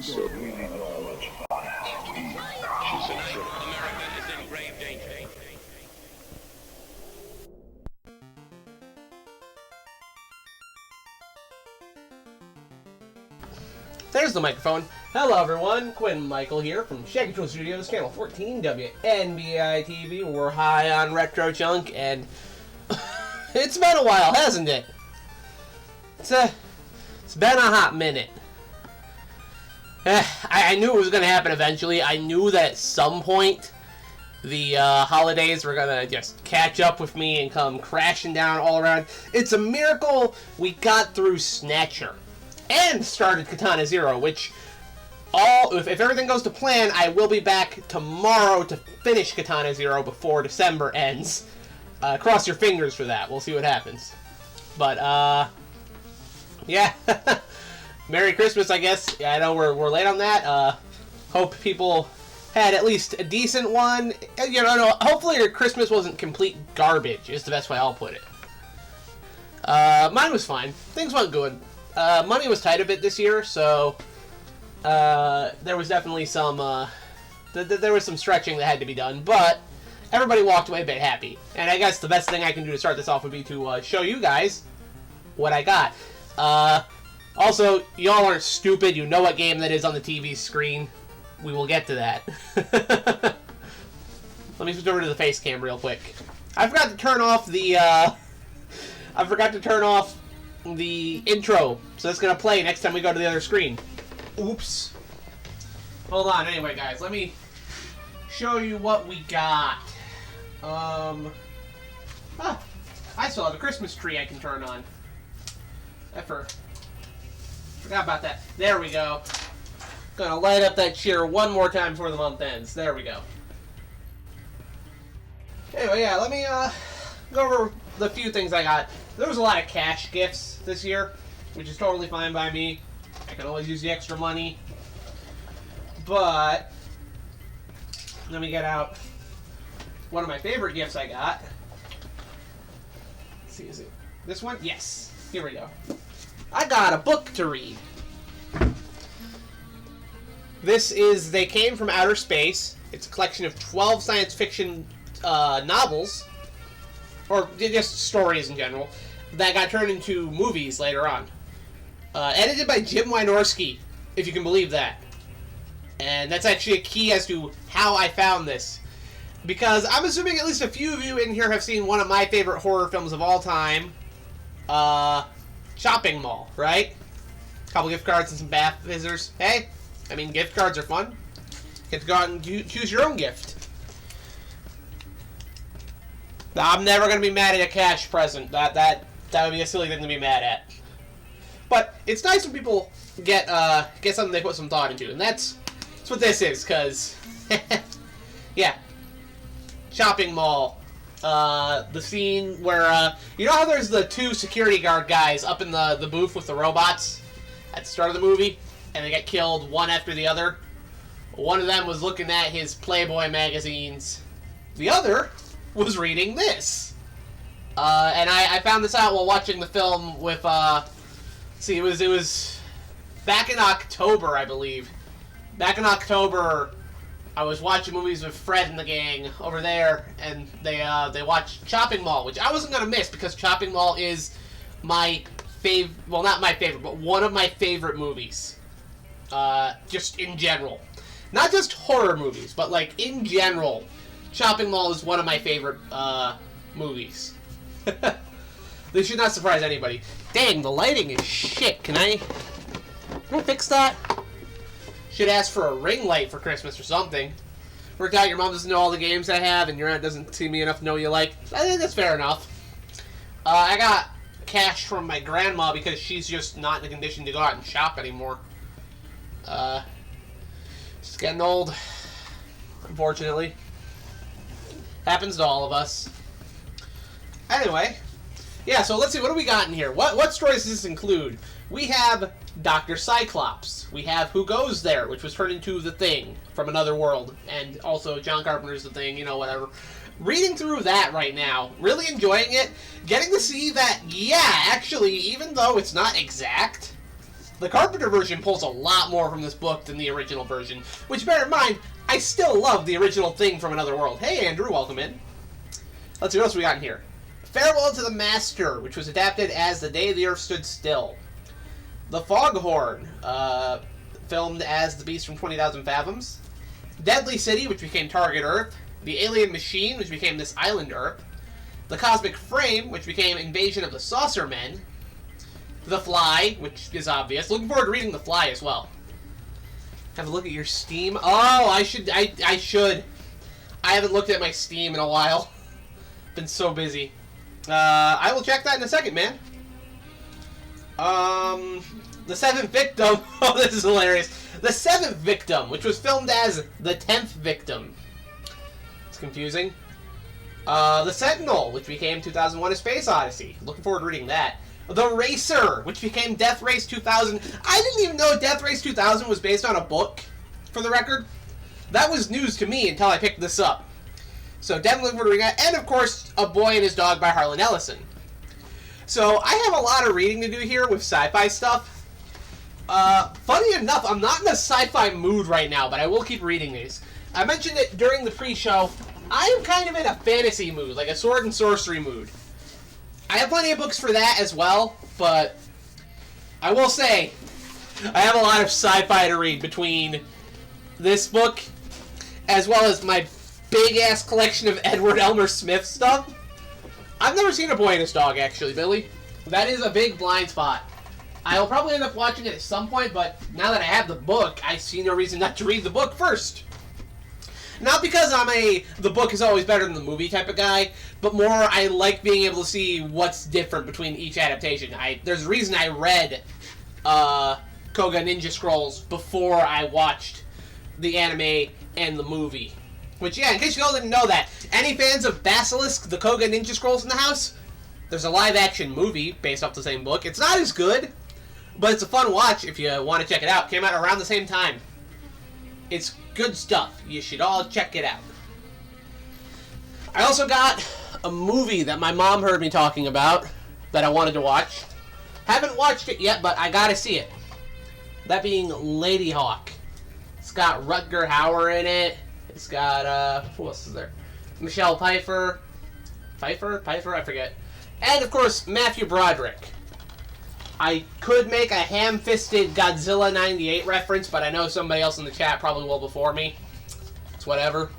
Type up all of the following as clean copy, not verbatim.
So we didn't know much about her. She's a trip. America is in grave danger. There's the microphone. Hello everyone, Quinn Michael here from Shaggy Tool Studios, Channel 14, WNBI-TV. We're high on retro junk, and it's been a while, hasn't it? It's been a hot minute. I knew it was going to happen eventually. I knew that at some point the holidays were going to just catch up with me and come crashing down all around. It's a miracle we got through Snatcher and started Katana Zero, which, if everything goes to plan, I will be back tomorrow to finish Katana Zero before December ends. Cross your fingers for that. We'll see what happens. But, yeah. Merry Christmas, I guess. Yeah, I know we're late on that. Hope people had at least a decent one. You know, hopefully your Christmas wasn't complete garbage, is the best way I'll put it. Mine was fine. Things went good. Money was tight a bit this year, so there was definitely some there was some stretching that had to be done, but everybody walked away a bit happy. And I guess the best thing I can do to start this off would be to show you guys what I got. Also, y'all aren't stupid. You know what game that is on the TV screen. We will get to that. Let me switch over to the face cam real quick. I forgot to turn off the intro, so it's gonna play next time we go to the other screen. Oops. Hold on. Anyway, guys, let me show you what we got. I still have a Christmas tree I can turn on. Forgot about that. There we go. Gonna light up that cheer one more time before the month ends. There we go. Anyway, yeah, let me go over the few things I got. There was a lot of cash gifts this year, which is totally fine by me. I can always use the extra money. But let me get out one of my favorite gifts I got. Let's see, is it this one? Yes. Here we go. I got a book to read. This is They Came from Outer Space. It's a collection of 12 science fiction novels, or just stories in general, that got turned into movies later on. Edited by Jim Wynorski, if you can believe that. And that's actually a key as to how I found this. Because I'm assuming at least a few of you in here have seen one of my favorite horror films of all time, Shopping Mall, right? A couple gift cards and some bath visitors. Hey, I mean, gift cards are fun. You get to go out and choose your own gift. I'm never going to be mad at a cash present. That would be a silly thing to be mad at. But it's nice when people get something they put some thought into, and that's what this is, because, yeah. Shopping Mall. The scene where, you know how there's the two security guard guys up in the booth with the robots at the start of the movie, and they get killed one after the other? One of them was looking at his Playboy magazines. The other was reading this. And I found this out while watching the film with, it was back in October, I believe. Back in October, I was watching movies with Fred and the gang over there, and they watched Shopping Mall, which I wasn't going to miss because Shopping Mall is my well, not my favorite, but one of my favorite movies. Just in general. Not just horror movies, but like in general, Shopping Mall is one of my favorite movies. This should not surprise anybody. Dang, the lighting is shit. Can I fix that? Should ask for a ring light for Christmas or something. Worked out your mom doesn't know all the games I have, and your aunt doesn't see me enough to know you like. I think that's fair enough. I got cash from my grandma because she's just not in a condition to go out and shop anymore. Just getting old, unfortunately. Happens to all of us. Anyway, yeah, so let's see, what do we got in here? What stories does this include? We have Dr. Cyclops. We have Who Goes There, which was turned into The Thing from another world. And also John Carpenter's The Thing, you know, whatever. Reading through that right now, really enjoying it. Getting to see that, yeah, actually, even though it's not exact, the Carpenter version pulls a lot more from this book than the original version. Which, bear in mind, I still love the original Thing from Another World. Hey, Andrew, welcome in. Let's see what else we got in here. Farewell to the Master, which was adapted as The Day the Earth Stood Still. The Foghorn, filmed as The Beast from 20,000 Fathoms. Deadly City, which became Target Earth. The Alien Machine, which became This Island Earth. The Cosmic Frame, which became Invasion of the Saucermen. The Fly, which is obvious. Looking forward to reading The Fly as well. Have a look at your Steam. Oh, I should. I haven't looked at my Steam in a while. Been so busy. I will check that in a second, man. The Seventh Victim. Oh, this is hilarious. The Seventh Victim, which was filmed as The 10th Victim. It's confusing. The Sentinel, which became 2001: A Space Odyssey. Looking forward to reading that. The Racer, which became Death Race 2000. I didn't even know Death Race 2000 was based on a book, for the record. That was news to me until I picked this up. So definitely looking forward to reading that. And, of course, A Boy and His Dog by Harlan Ellison. So I have a lot of reading to do here with sci-fi stuff. Funny enough, I'm not in a sci-fi mood right now, but I will keep reading these. I mentioned it during the pre-show. I am kind of in a fantasy mood, like a sword and sorcery mood. I have plenty of books for that as well, but I will say I have a lot of sci-fi to read between this book as well as my big-ass collection of Edward Elmer Smith stuff. I've never seen A Boy and His Dog, actually, Billy. That is a big blind spot. I'll probably end up watching it at some point, but now that I have the book, I see no reason not to read the book first. Not because I'm the book is always better than the movie type of guy, but more I like being able to see what's different between each adaptation. There's a reason I read Koga Ninja Scrolls before I watched the anime and the movie. Which, yeah, in case you all didn't know that, any fans of Basilisk, the Koga Ninja Scrolls in the house? There's a live-action movie based off the same book. It's not as good, but it's a fun watch if you want to check it out. Came out around the same time. It's good stuff. You should all check it out. I also got a movie that my mom heard me talking about that I wanted to watch. Haven't watched it yet, but I gotta see it. That being Lady Hawk. It's got Rutger Hauer in it. It's got, who else is there? Michelle Pfeiffer. Pfeiffer? I forget. And, of course, Matthew Broderick. I could make a ham-fisted Godzilla 98 reference, but I know somebody else in the chat probably will before me. It's whatever.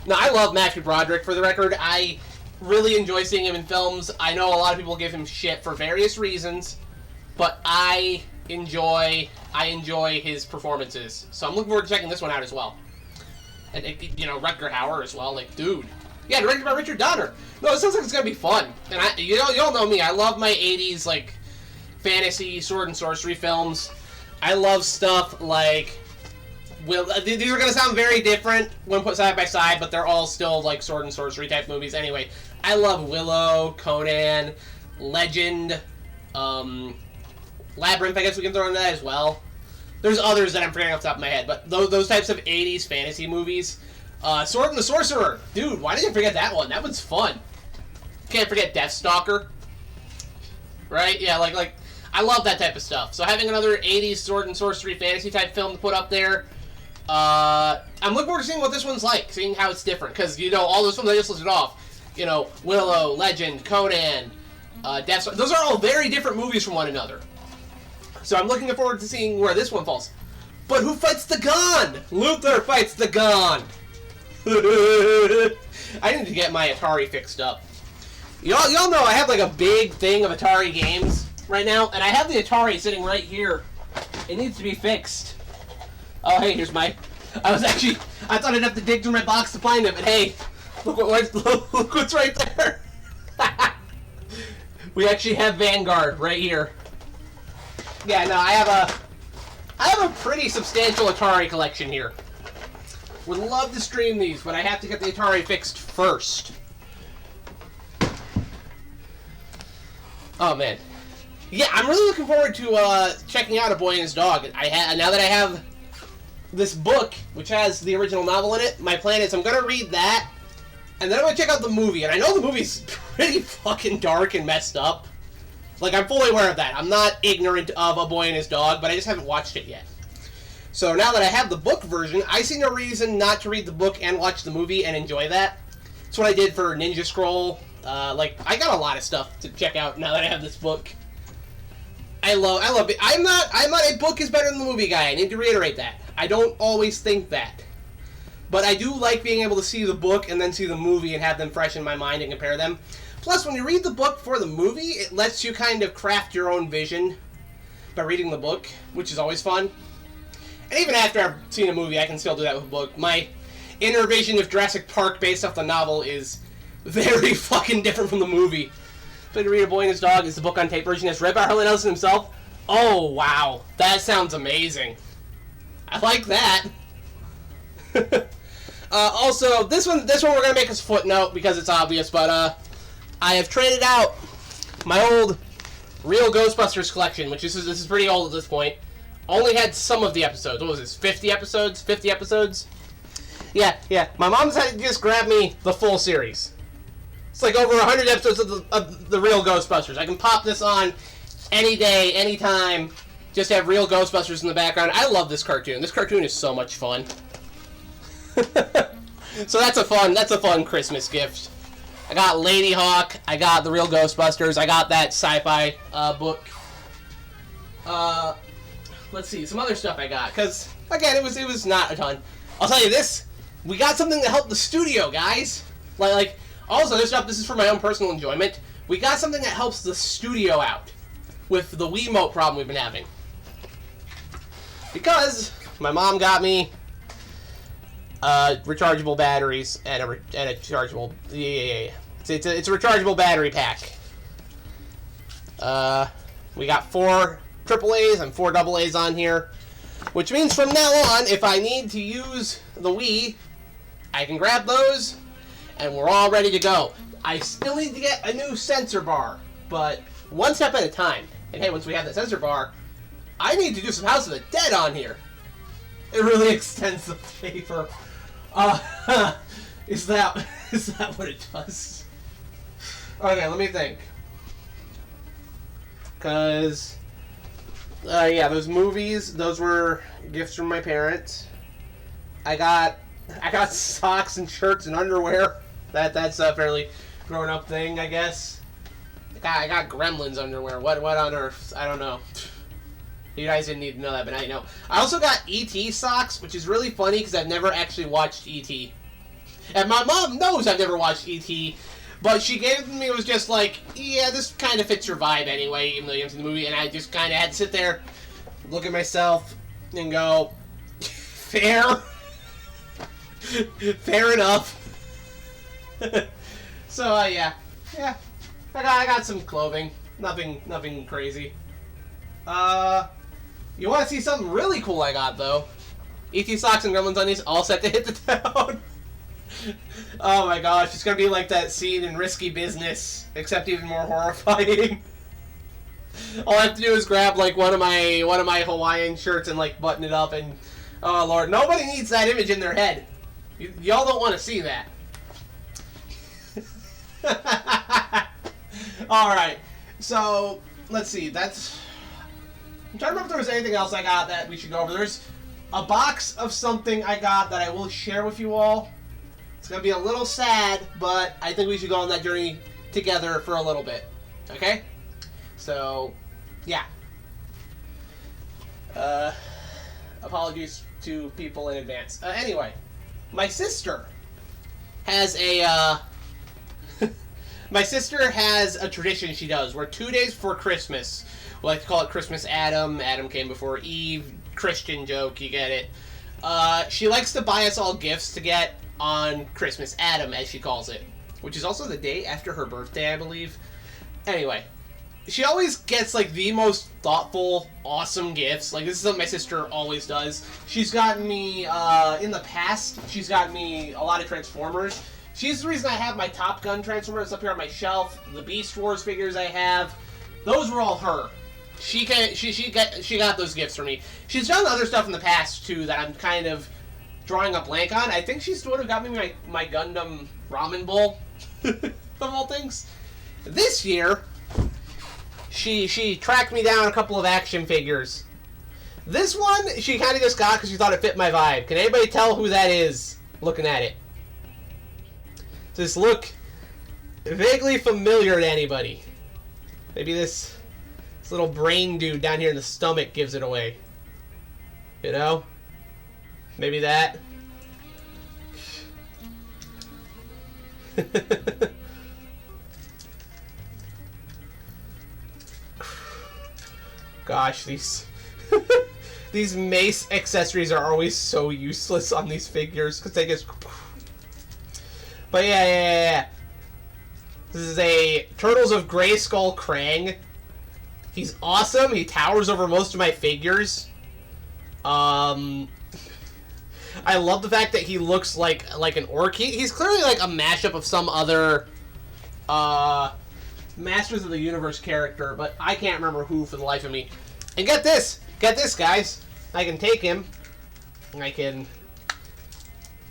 No, I love Matthew Broderick, for the record. I really enjoy seeing him in films. I know a lot of people give him shit for various reasons, but I enjoy his performances. So I'm looking forward to checking this one out as well. And, you know, Rutger Hauer as well. Like, dude. Yeah, directed by Richard Donner. No, it sounds like it's going to be fun. And, you all know me. I love my 80s, like, fantasy, sword and sorcery films. I love stuff like... these are going to sound very different when put side by side, but they're all still, like, sword and sorcery type movies. Anyway, I love Willow, Conan, Legend, Labyrinth, I guess we can throw into that as well. There's others that I'm forgetting off the top of my head, but those types of 80s fantasy movies. Sword and the Sorcerer. Dude, why did I forget that one? That one's fun. Can't forget Deathstalker. Right? Yeah, like I love that type of stuff. So having another 80s sword and sorcery fantasy type film to put up there, I'm looking forward to seeing what this one's like, seeing how it's different. Because, you know, all those films I just listed off, you know, Willow, Legend, Conan, Deathstalker, those are all very different movies from one another. So I'm looking forward to seeing where this one falls. But who fights the Gon? Luther fights the Gon! I need to get my Atari fixed up. Y'all know I have like a big thing of Atari games right now, and I have the Atari sitting right here. It needs to be fixed. Oh, hey, here's my... I thought I'd have to dig through my box to find it, but hey, look what's right there. We actually have Vanguard right here. Yeah, no, I I have a pretty substantial Atari collection here. Would love to stream these, but I have to get the Atari fixed first. Oh, man. Yeah, I'm really looking forward to checking out A Boy and His Dog. Now that I have this book, which has the original novel in it, my plan is I'm going to read that, and then I'm going to check out the movie. And I know the movie's pretty fucking dark and messed up. Like, I'm fully aware of that. I'm not ignorant of A Boy and His Dog, but I just haven't watched it yet. So now that I have the book version, I see no reason not to read the book and watch the movie and enjoy that. That's what I did for Ninja Scroll. I got a lot of stuff to check out now that I have this book. I love it. I'm not a book is better than the movie guy. I need to reiterate that. I don't always think that. But I do like being able to see the book and then see the movie and have them fresh in my mind and compare them. Plus, when you read the book for the movie, it lets you kind of craft your own vision by reading the book, which is always fun. And even after I've seen a movie, I can still do that with a book. My inner vision of Jurassic Park based off the novel is very fucking different from the movie. So to read A Boy and His Dog is the book on tape version as read by Harlan Ellison himself. Oh, wow. That sounds amazing. I like that. Also, this one we're going to make as a footnote because it's obvious, but I have traded out my old Real Ghostbusters collection, which this is pretty old at this point. Only had some of the episodes. What was this, 50 episodes? 50 episodes? Yeah. My mom decided to just grab me the full series. It's like over 100 episodes of the Real Ghostbusters. I can pop this on any day, anytime. Just have Real Ghostbusters in the background. I love this cartoon. This cartoon is so much fun. So that's a fun Christmas gift. I got Lady Hawk. I got the Real Ghostbusters. I got that sci-fi book. Let's see, some other stuff I got. Because, again, it was not a ton. I'll tell you this. We got something to help the studio, guys. Like all this other stuff, this is for my own personal enjoyment. We got something that helps the studio out with the Wiimote problem we've been having. Because my mom got me rechargeable batteries and a rechargeable... Yeah. It's a rechargeable battery pack. We got 4 AAAs and 4 AA's on here. Which means from now on, if I need to use the Wii, I can grab those, and we're all ready to go. I still need to get a new sensor bar, but one step at a time. And hey, once we have that sensor bar, I need to do some House of the Dead on here. It really extends the flavor. Is that what it does? Okay, let me think. Because, yeah, those movies, those were gifts from my parents. I got socks and shirts and underwear. That's a fairly grown-up thing, I guess. I got Gremlins underwear. What on earth? I don't know. You guys didn't need to know that, but now you know. I also got E.T. socks, which is really funny because I've never actually watched E.T. And my mom knows I've never watched E.T., but she gave it to me. It was just like, yeah, this kind of fits your vibe anyway, even though you haven't seen the movie. And I just kind of had to sit there, look at myself, and go, fair. Fair enough. So, yeah. I got some clothing. Nothing crazy. You want to see something really cool I got, though? E.T. socks and Gremlins undies all set to hit the town. Oh my gosh, it's gonna be like that scene in Risky Business, except even more horrifying. All I have to do is grab like one of my Hawaiian shirts and like button it up, and oh lord, nobody needs that image in their head. Y'all don't want to see that. Alright, so let's see, I'm trying to remember if there was anything else I got that we should go over. There's a box of something I got that I will share with you all. It's going to be a little sad, but I think we should go on that journey together for a little bit. Okay? So, yeah. Apologies to people in advance. Anyway, my sister has a tradition she does where 2 days before Christmas, we like to call it Christmas Adam. Adam came before Eve. Christian joke, you get it. She likes to buy us all gifts to get on Christmas Adam, as she calls it, which is also the day after her birthday, I believe. Anyway, she always gets, like, the most thoughtful, awesome gifts. Like, this is what my sister always does. She's gotten me, in the past, she's gotten me a lot of Transformers. She's the reason I have my Top Gun Transformers up here on my shelf. The Beast Wars figures I have, those were all her. She got those gifts for me. She's done other stuff in the past, too, that I'm kind of drawing a blank on. I think she's the one who got me my Gundam Ramen Bowl, of all things. This year, she tracked me down a couple of action figures. This one, she kind of just got because she thought it fit my vibe. Can anybody tell who that is looking at it? Does this look vaguely familiar to anybody? Maybe this little brain dude down here in the stomach gives it away. You know? Maybe that. Gosh, these these mace accessories are always so useless on these figures because they just. But yeah. This is a Turtles of Grayskull Krang. He's awesome. He towers over most of my figures. I love the fact that he looks like an orc. He's clearly like a mashup of some other Masters of the Universe character, but I can't remember who for the life of me. And get this, guys. I can take him, and I can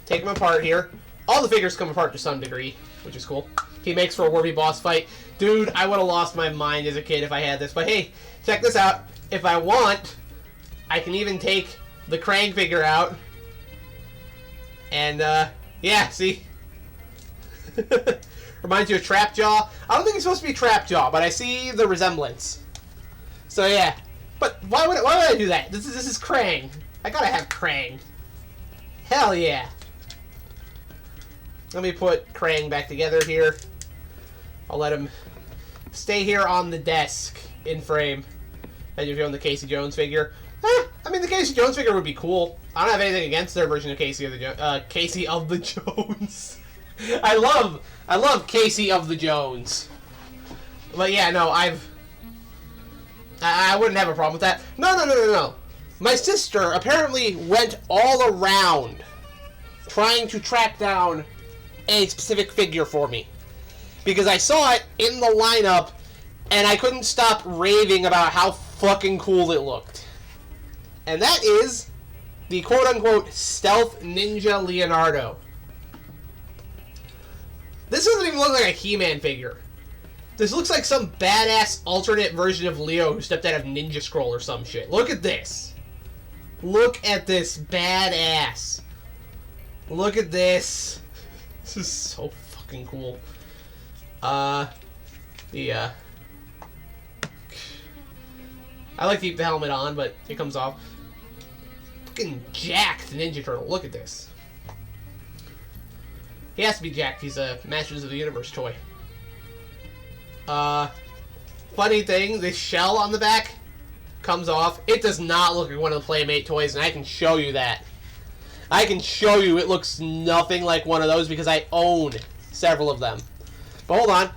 take him apart here. All the figures come apart to some degree, which is cool. He makes for a worthy boss fight. Dude, I would have lost my mind as a kid if I had this. But hey, check this out. If I want, I can even take the Krang figure out. And, yeah, see? Reminds you of Trapjaw. I don't think he's supposed to be Trapjaw, but I see the resemblance. So, yeah. But why would I do that? This is Krang. I gotta have Krang. Hell yeah. Let me put Krang back together here. I'll let him stay here on the desk in frame. And if you own the Casey Jones figure. I mean, the Casey Jones figure would be cool. I don't have anything against their version of Casey of the Jones. I love Casey of the Jones. But yeah, no, I wouldn't have a problem with that. No. My sister apparently went all around trying to track down a specific figure for me. Because I saw it in the lineup, and I couldn't stop raving about how fucking cool it looked. And that is the quote-unquote Stealth Ninja Leonardo. This doesn't even look like a He-Man figure. This looks like some badass alternate version of Leo who stepped out of Ninja Scroll or some shit. Look at this. Look at this badass. Look at this. This is so fucking cool. I like to keep the helmet on, but it comes off. Fucking jacked Ninja Turtle. Look at this. He has to be jacked. He's a Masters of the Universe toy. Funny thing, this shell on the back comes off. It does not look like one of the Playmate toys, and I can show you that. I can show you it looks nothing like one of those because I own several of them. But hold on.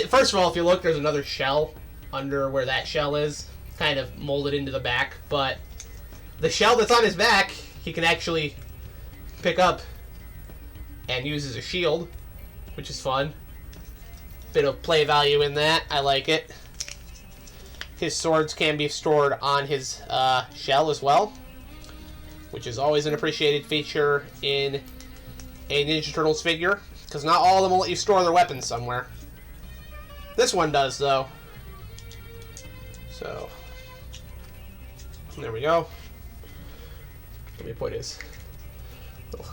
First of all, if you look, there's another shell under where that shell is, kind of molded into the back. But the shell that's on his back, he can actually pick up and use as a shield, which is fun. Bit of play value in that. I like it. His swords can be stored on his shell as well, which is always an appreciated feature in a Ninja Turtles figure, because not all of them will let you store their weapons somewhere. This one does, though. So, there we go. Let me put his little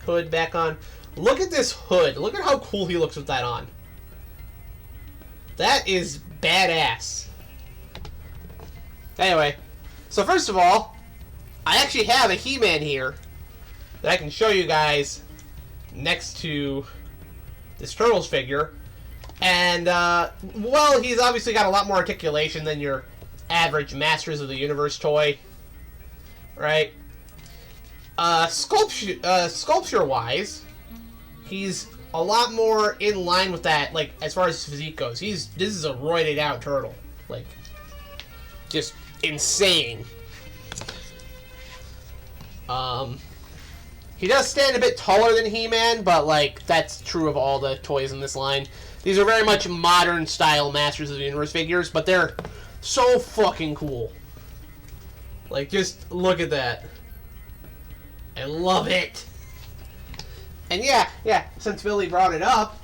hood back on. Look at this hood. Look at how cool he looks with that on. That is badass. Anyway, so first of all, I actually have a He-Man here that I can show you guys next to this Turtles figure. And, well, he's obviously got a lot more articulation than your average Masters of the Universe toy. Right? Sculpture-wise, he's a lot more in line with that, like, as far as his physique goes. This is a roided out turtle. Like, just insane. He does stand a bit taller than He-Man, but, like, that's true of all the toys in this line. These are very much modern-style Masters of the Universe figures, but they're so fucking cool. Like, just look at that. I love it. And yeah, since Billy brought it up,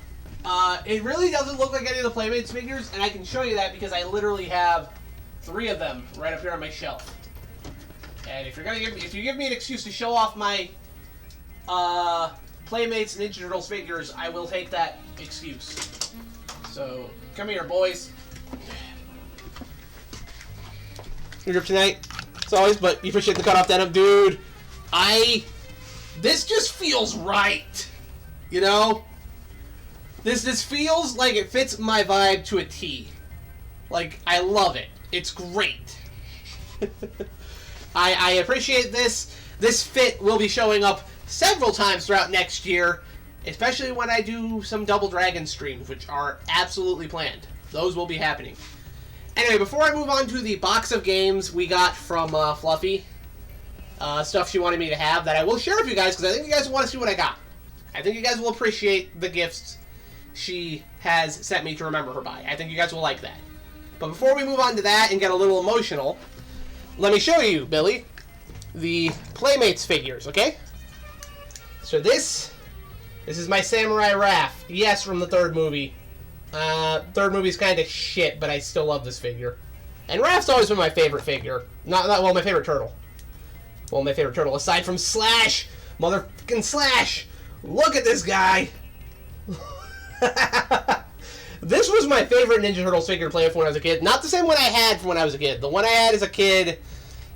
it really doesn't look like any of the Playmates figures, and I can show you that because I literally have 3 of them right up here on my shelf. And if you give me an excuse to show off my Playmates Ninja Turtles figures, I will take that excuse. So come here, boys. Your grip tonight, as always, but you appreciate the cutoff denim, dude. This just feels right, you know? This feels like it fits my vibe to a T. Like, I love it. It's great. I appreciate this. This fit will be showing up several times throughout next year, especially when I do some Double Dragon streams, which are absolutely planned. Those will be happening. Anyway, before I move on to the box of games we got from Fluffy, stuff she wanted me to have that I will share with you guys, because I think you guys want to see what I got. I think you guys will appreciate the gifts she has sent me to remember her by. I think you guys will like that. But before we move on to that and get a little emotional, let me show you, Billy, the Playmates figures, okay? So this is my Samurai Raph. Yes, from the 3rd movie. 3rd movie's kind of shit, but I still love this figure. And Raph's always been my favorite figure. Well, my favorite turtle. Well, my favorite turtle, aside from Slash. Motherfucking Slash. Look at this guy. This was my favorite Ninja Turtles figure to play with when I was a kid. Not the same one I had from when I was a kid. The one I had as a kid,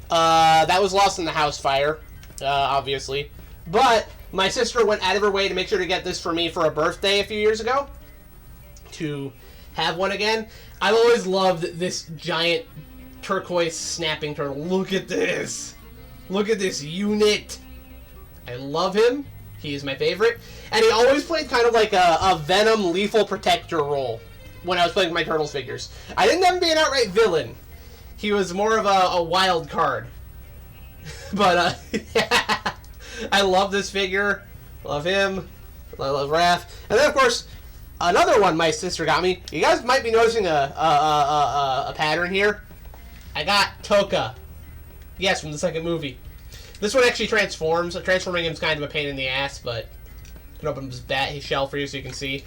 that was lost in the house fire, obviously. But my sister went out of her way to make sure to get this for me for a birthday a few years ago. To have one again. I've always loved this giant turquoise snapping turtle. Look at this. Look at this unit. I love him. He is my favorite. And he always played kind of like a Venom Lethal Protector role when I was playing with my Turtles figures. I didn't have him be an outright villain. He was more of a wild card. But, yeah. I love this figure. Love him. I love Raph. And then, of course, another one my sister got me. You guys might be noticing a pattern here. I got Toka. Yes, from the 2nd movie. This one actually transforms. Transforming him is kind of a pain in the ass, but I can open his shell for you so you can see.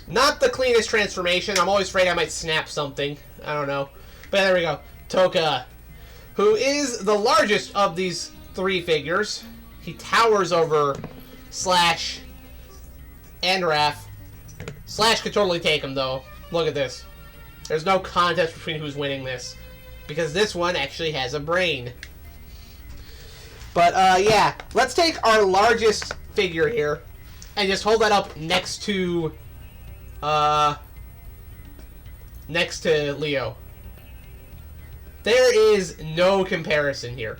Not the cleanest transformation. I'm always afraid I might snap something. I don't know. But there we go. Toka, who is the largest of these 3 figures. He towers over Slash and Raph. Slash could totally take him, though. Look at this. There's no contest between who's winning this, because this one actually has a brain. But, yeah. Let's take our largest figure here and just hold that up next to Leo. There is no comparison here.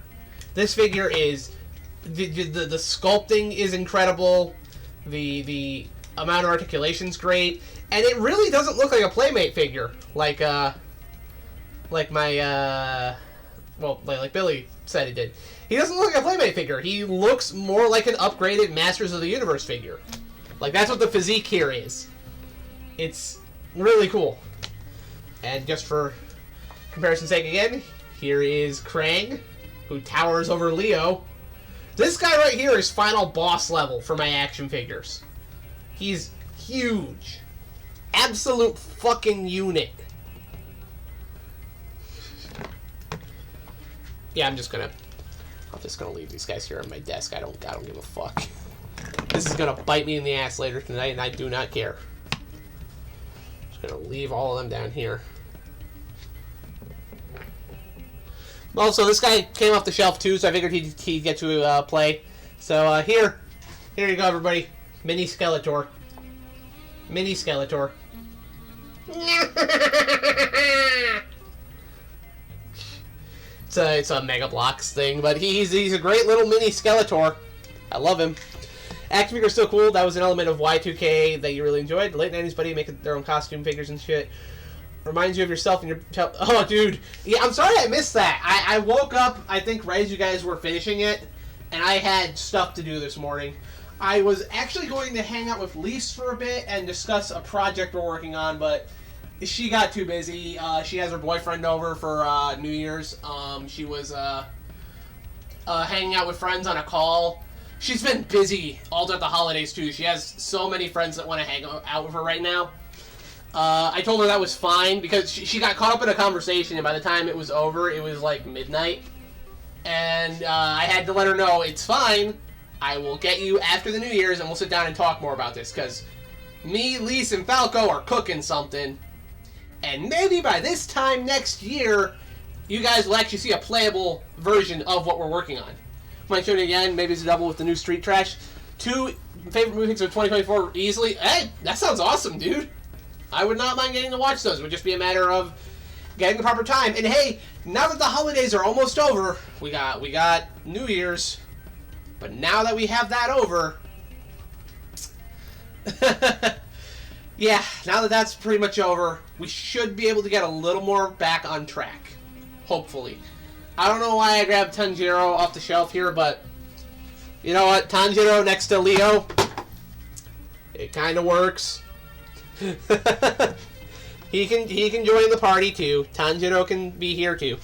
This figure is... The sculpting is incredible. The amount of articulation's great. And it really doesn't look like a Playmate figure. Like Billy said it did. He doesn't look like a Playmate figure. He looks more like an upgraded Masters of the Universe figure. Like, that's what the physique here is. It's really cool. And just for comparison's sake again, here is Krang, who towers over Leo. This guy right here is final boss level for my action figures. He's huge. Absolute fucking unit. Yeah, I'm just gonna leave these guys here on my desk. I don't give a fuck. This is gonna bite me in the ass later tonight, and I do not care. Just gonna leave all of them down here. Also, this guy came off the shelf too, so I figured he'd get to play. So here you go, everybody. Mini Skeletor. Mini Skeletor. It's a Mega Bloks thing, but he's a great little mini Skeletor. I love him. Action figures are still cool. That was an element of Y2K that you really enjoyed. The late 90s buddy making their own costume figures and shit. Reminds you of yourself and your child. Oh, dude. Yeah, I'm sorry I missed that. I woke up, I think, right as you guys were finishing it, and I had stuff to do this morning. I was actually going to hang out with Lise for a bit and discuss a project we're working on, but she got too busy. She has her boyfriend over for New Year's. She was hanging out with friends on a call. She's been busy all throughout the holidays, too. She has so many friends that want to hang out with her right now. I told her that was fine because she got caught up in a conversation, and by the time it was over, it was like midnight. And I had to let her know, it's fine. I will get you after the New Year's, and we'll sit down and talk more about this, because me, Lise, and Falco are cooking something. And maybe by this time next year, you guys will actually see a playable version of what we're working on. Might show it again. Maybe it's a double with the new Street Trash. 2 favorite movies of 2024 easily. Hey, that sounds awesome, dude. I would not mind getting to watch those. It would just be a matter of getting the proper time. And hey, now that the holidays are almost over, we got New Year's. But now that we have that over, yeah, now that that's pretty much over, we should be able to get a little more back on track. Hopefully. I don't know why I grabbed Tanjiro off the shelf here, but you know what? Tanjiro next to Leo, it kind of works. he can join the party too. Tanjiro can be here too.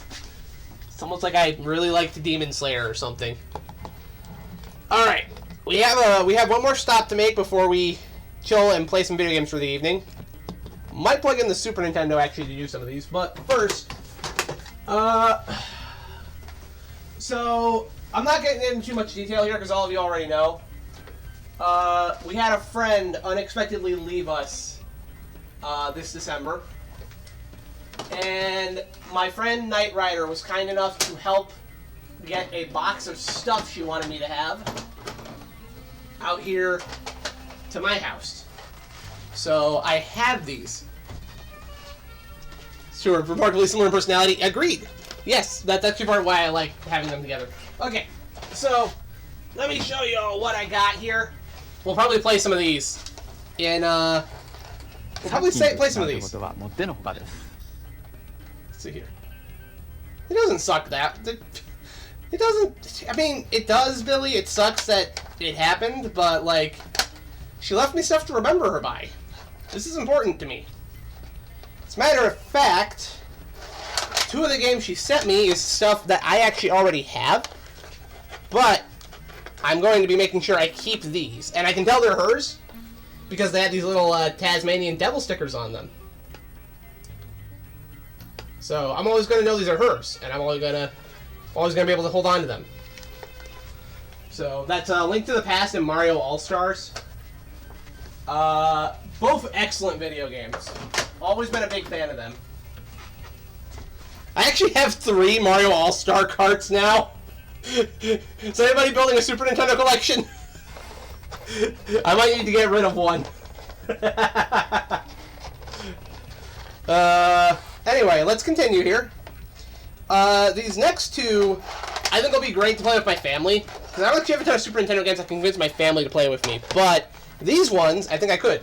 It's almost like I really liked Demon Slayer or something. All right, we have one more stop to make before we chill and play some video games for the evening. Might plug in the Super Nintendo actually to do some of these, but first, so I'm not getting into too much detail here because all of you already know. We had a friend unexpectedly leave us this December, and my friend Knight Rider was kind enough to help get a box of stuff she wanted me to have out here to my house. So I have these. Sure, remarkably similar in personality. Agreed. Yes, that's actually part of why I like having them together. Okay, so let me show you all what I got here. We'll probably play some of these in play some of these. Let's see here. It doesn't suck that. It doesn't. I mean, it does, Billy. It sucks that it happened, but like, she left me stuff to remember her by. This is important to me. As a matter of fact, 2 of the games she sent me is stuff that I actually already have, but I'm going to be making sure I keep these. And I can tell they're hers because they have these little Tasmanian devil stickers on them. So I'm always going to know these are hers, and I'm always going to be able to hold on to them. So that's Link to the Past and Mario All-Stars. Both excellent video games. Always been a big fan of them. I actually have 3 Mario All-Star carts now. Is anybody building a Super Nintendo collection? I might need to get rid of one. Anyway, let's continue here. These next 2, I think will be great to play with my family. Because I don't actually have a ton of Super Nintendo games I can convince my family to play with me. But these ones, I think I could.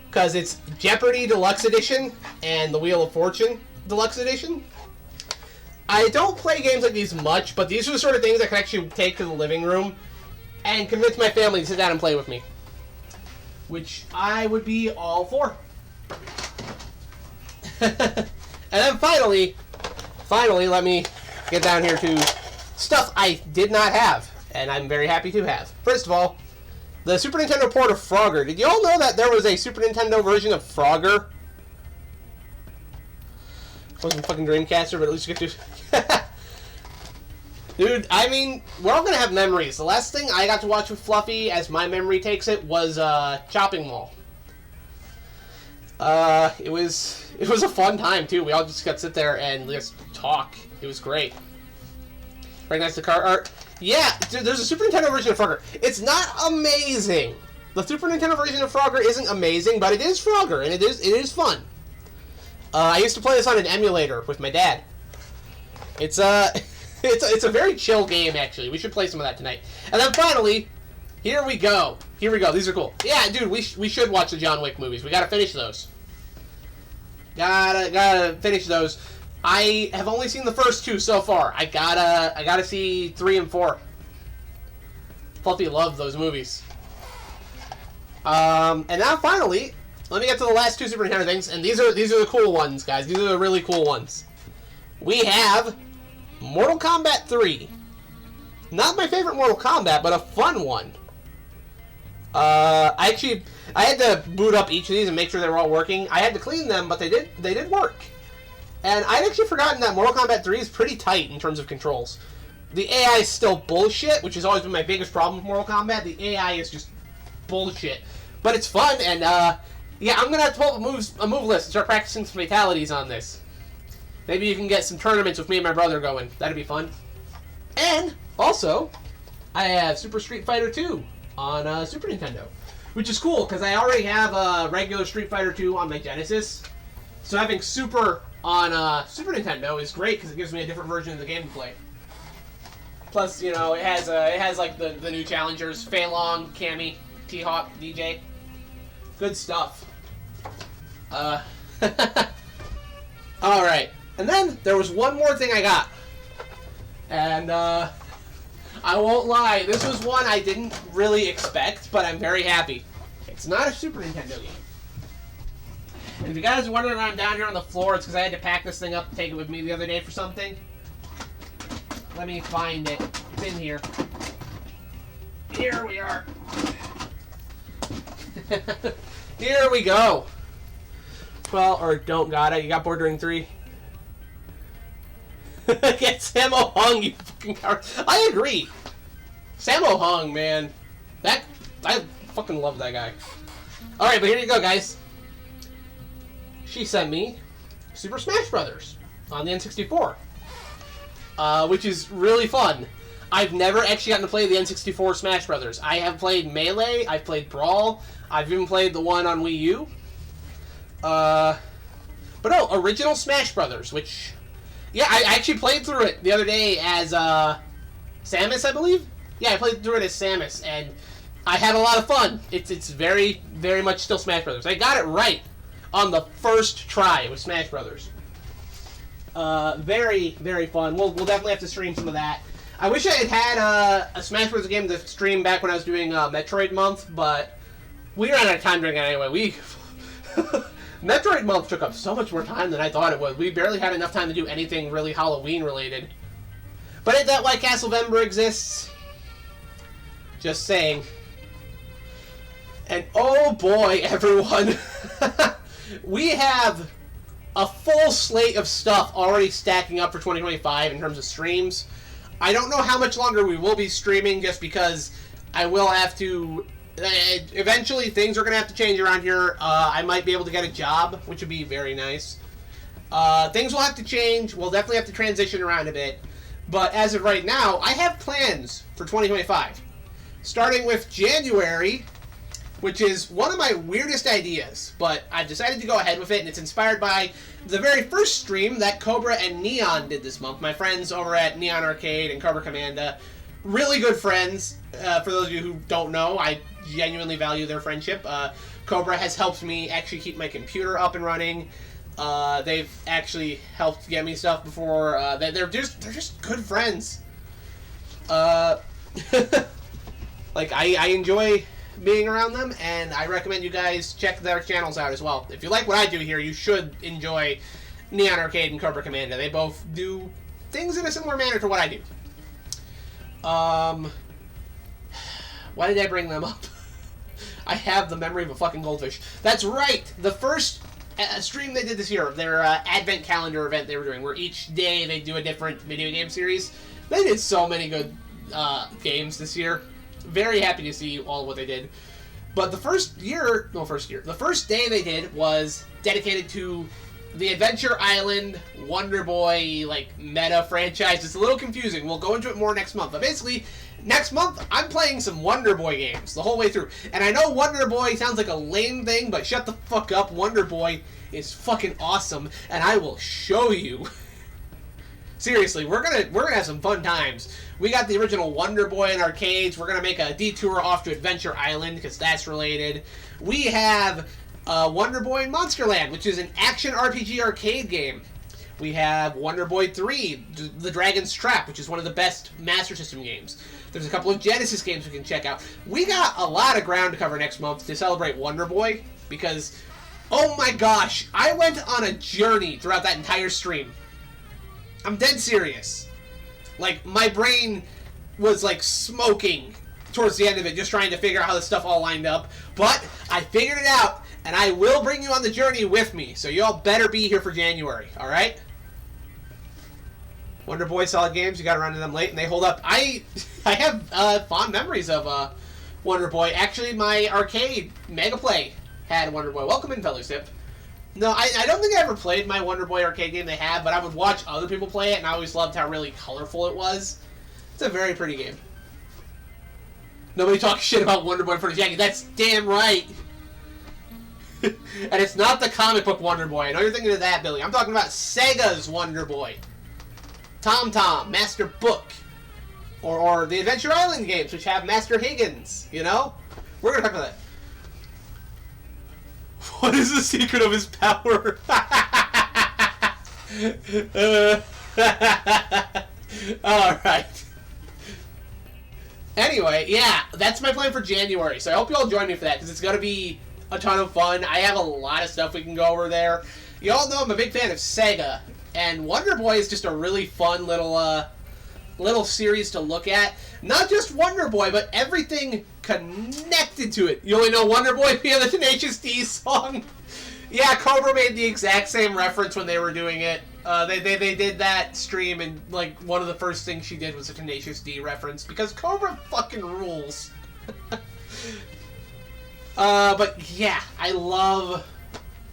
Because it's Jeopardy Deluxe Edition and the Wheel of Fortune Deluxe Edition. I don't play games like these much, but these are the sort of things I can actually take to the living room and convince my family to sit down and play with me. Which I would be all for. And then finally, let me get down here to stuff I did not have, and I'm very happy to have. First of all, the Super Nintendo port of Frogger. Did you all know that there was a Super Nintendo version of Frogger? Wasn't fucking Dreamcaster, but at least you get to... Dude, I mean, we're all gonna have memories. The last thing I got to watch with Fluffy, as my memory takes it, was Chopping Mall. It was a fun time too. We all just got to sit there and just talk. It was great. Recognize the car art. Yeah, there's a Super Nintendo version of Frogger. It's not amazing. The Super Nintendo version of Frogger isn't amazing, but it is Frogger, and it is fun. I used to play this on an emulator with my dad. It's a very chill game, actually. We should play some of that tonight. And then finally, here we go. Here we go. These are cool. Yeah, dude, we should watch the John Wick movies. We gotta finish those. Gotta finish those. I have only seen the first 2 so far. I gotta see 3 and 4. Fluffy loved those movies. And now finally, let me get to the last 2 Super Nintendo things, and these are the cool ones, guys. These are the really cool ones. We have Mortal Kombat 3. Not my favorite Mortal Kombat, but a fun one. I had to boot up each of these and make sure they were all working. I had to clean them, but they did work. And I'd actually forgotten that Mortal Kombat 3 is pretty tight in terms of controls. The AI is still bullshit, which has always been my biggest problem with Mortal Kombat. The AI is just bullshit. But it's fun, and yeah, I'm gonna have to pull up a move list and start practicing some fatalities on this. Maybe you can get some tournaments with me and my brother going. That'd be fun. And also, I have Super Street Fighter 2 on Super Nintendo, which is cool because I already have regular Street Fighter 2 on my Genesis. So having Super on Super Nintendo is great because it gives me a different version of the game to play. Plus, you know, it has like the new challengers: Fei Long, Cammy, T-Hawk, DJ. Good stuff. All right, and then there was one more thing I got, and I won't lie, this was one I didn't really expect, but I'm very happy. It's not a Super Nintendo game. And if you guys are wondering why I'm down here on the floor, it's because I had to pack this thing up and take it with me the other day for something. Let me find it. It's in here. Here we are. Here we go. Well, or don't got it. You got bored during 3. Get Sammo Hung, you fucking coward. I agree. Sammo Hung, man. I fucking love that guy. Alright, but here you go, guys. She sent me Super Smash Brothers on the N64. Which is really fun. I've never actually gotten to play the N64 Smash Brothers. I have played Melee, I've played Brawl, I've even played the one on Wii U. But no, original Smash Brothers, which... Yeah, I actually played through it the other day as Samus, I believe? Yeah, I played through it as Samus, and I had a lot of fun. It's very, very much still Smash Brothers. I got it right on the first try with Smash Brothers. Very, very fun. We'll definitely have to stream some of that. I wish I had had a Smash Bros. Game to stream back when I was doing Metroid Month, but we ran out of time during it anyway. Metroid Month took up so much more time than I thought it would. We barely had enough time to do anything really Halloween-related. But ain't that why Castlevember exists? Just saying. And oh boy, everyone. We have a full slate of stuff already stacking up for 2025 in terms of streams. I don't know how much longer we will be streaming just because I will have to... eventually, things are going to have to change around here. I might be able to get a job, which would be very nice. Things will have to change. We'll definitely have to transition around a bit. But as of right now, I have plans for 2025. Starting with January, which is one of my weirdest ideas, but I've decided to go ahead with it, and it's inspired by the very first stream that Cobra and Neon did this month. My friends over at Neon Arcade and Cobra Commanda. Really good friends. For those of you who don't know, I genuinely value their friendship. Cobra has helped me actually keep my computer up and running. They've actually helped get me stuff before. They're just good friends. Like I enjoy being around them, and I recommend you guys check their channels out as well. If you like what I do here, you should enjoy Neon Arcade and Cobra Commanda. They both do things in a similar manner to what I do. Why did I bring them up? I have the memory of a fucking goldfish. That's right! The first stream they did this year, their advent calendar event they were doing, where each day they do a different video game series. They did so many good games this year. Very happy to see all what they did. But the first day they did was dedicated to the Adventure Island Wonder Boy, like, meta franchise. It's a little confusing. We'll go into it more next month. But basically, next month, I'm playing some Wonder Boy games the whole way through. And I know Wonder Boy sounds like a lame thing, but shut the fuck up. Wonder Boy is fucking awesome, and I will show you. Seriously, we're gonna have some fun times. We got the original Wonder Boy in arcades. We're gonna make a detour off to Adventure Island because that's related. We have Wonder Boy in Monsterland, which is an action RPG arcade game. We have Wonder Boy 3, The Dragon's Trap, which is one of the best Master System games. There's a couple of Genesis games we can check out. We got a lot of ground to cover next month to celebrate Wonder Boy because, oh my gosh, I went on a journey throughout that entire stream. I'm dead serious. Like, my brain was, like, smoking towards the end of it, just trying to figure out how this stuff all lined up. But I figured it out, and I will bring you on the journey with me, so y'all better be here for January, alright? Wonder Boy, solid games. You got around to them late, and they hold up. I have fond memories of Wonder Boy. Actually, my arcade Mega Play had Wonder Boy. Welcome in, Fellowship. No, I don't think I ever played my Wonder Boy arcade game they had, but I would watch other people play it, and I always loved how really colorful it was. It's a very pretty game. Nobody talks shit about Wonder Boy in front of Jackie. That's damn right. And it's not the comic book Wonder Boy. I know you're thinking of that, Billy. I'm talking about Sega's Wonder Boy. Tom Tom, Master Book, or the Adventure Island games, which have Master Higgins, you know? We're going to talk about that. What is the secret of his power? Alright. Anyway, yeah, that's my plan for January, so I hope you all join me for that, because it's going to be a ton of fun. I have a lot of stuff we can go over there. You all know I'm a big fan of Sega, and Wonder Boy is just a really fun little series to look at. Not just Wonder Boy, but everything connected to it. You only know Wonder Boy via the Tenacious D song. Yeah, Cobra made the exact same reference when they were doing it. They did that stream, and like one of the first things she did was a Tenacious D reference because Cobra fucking rules. But yeah, I love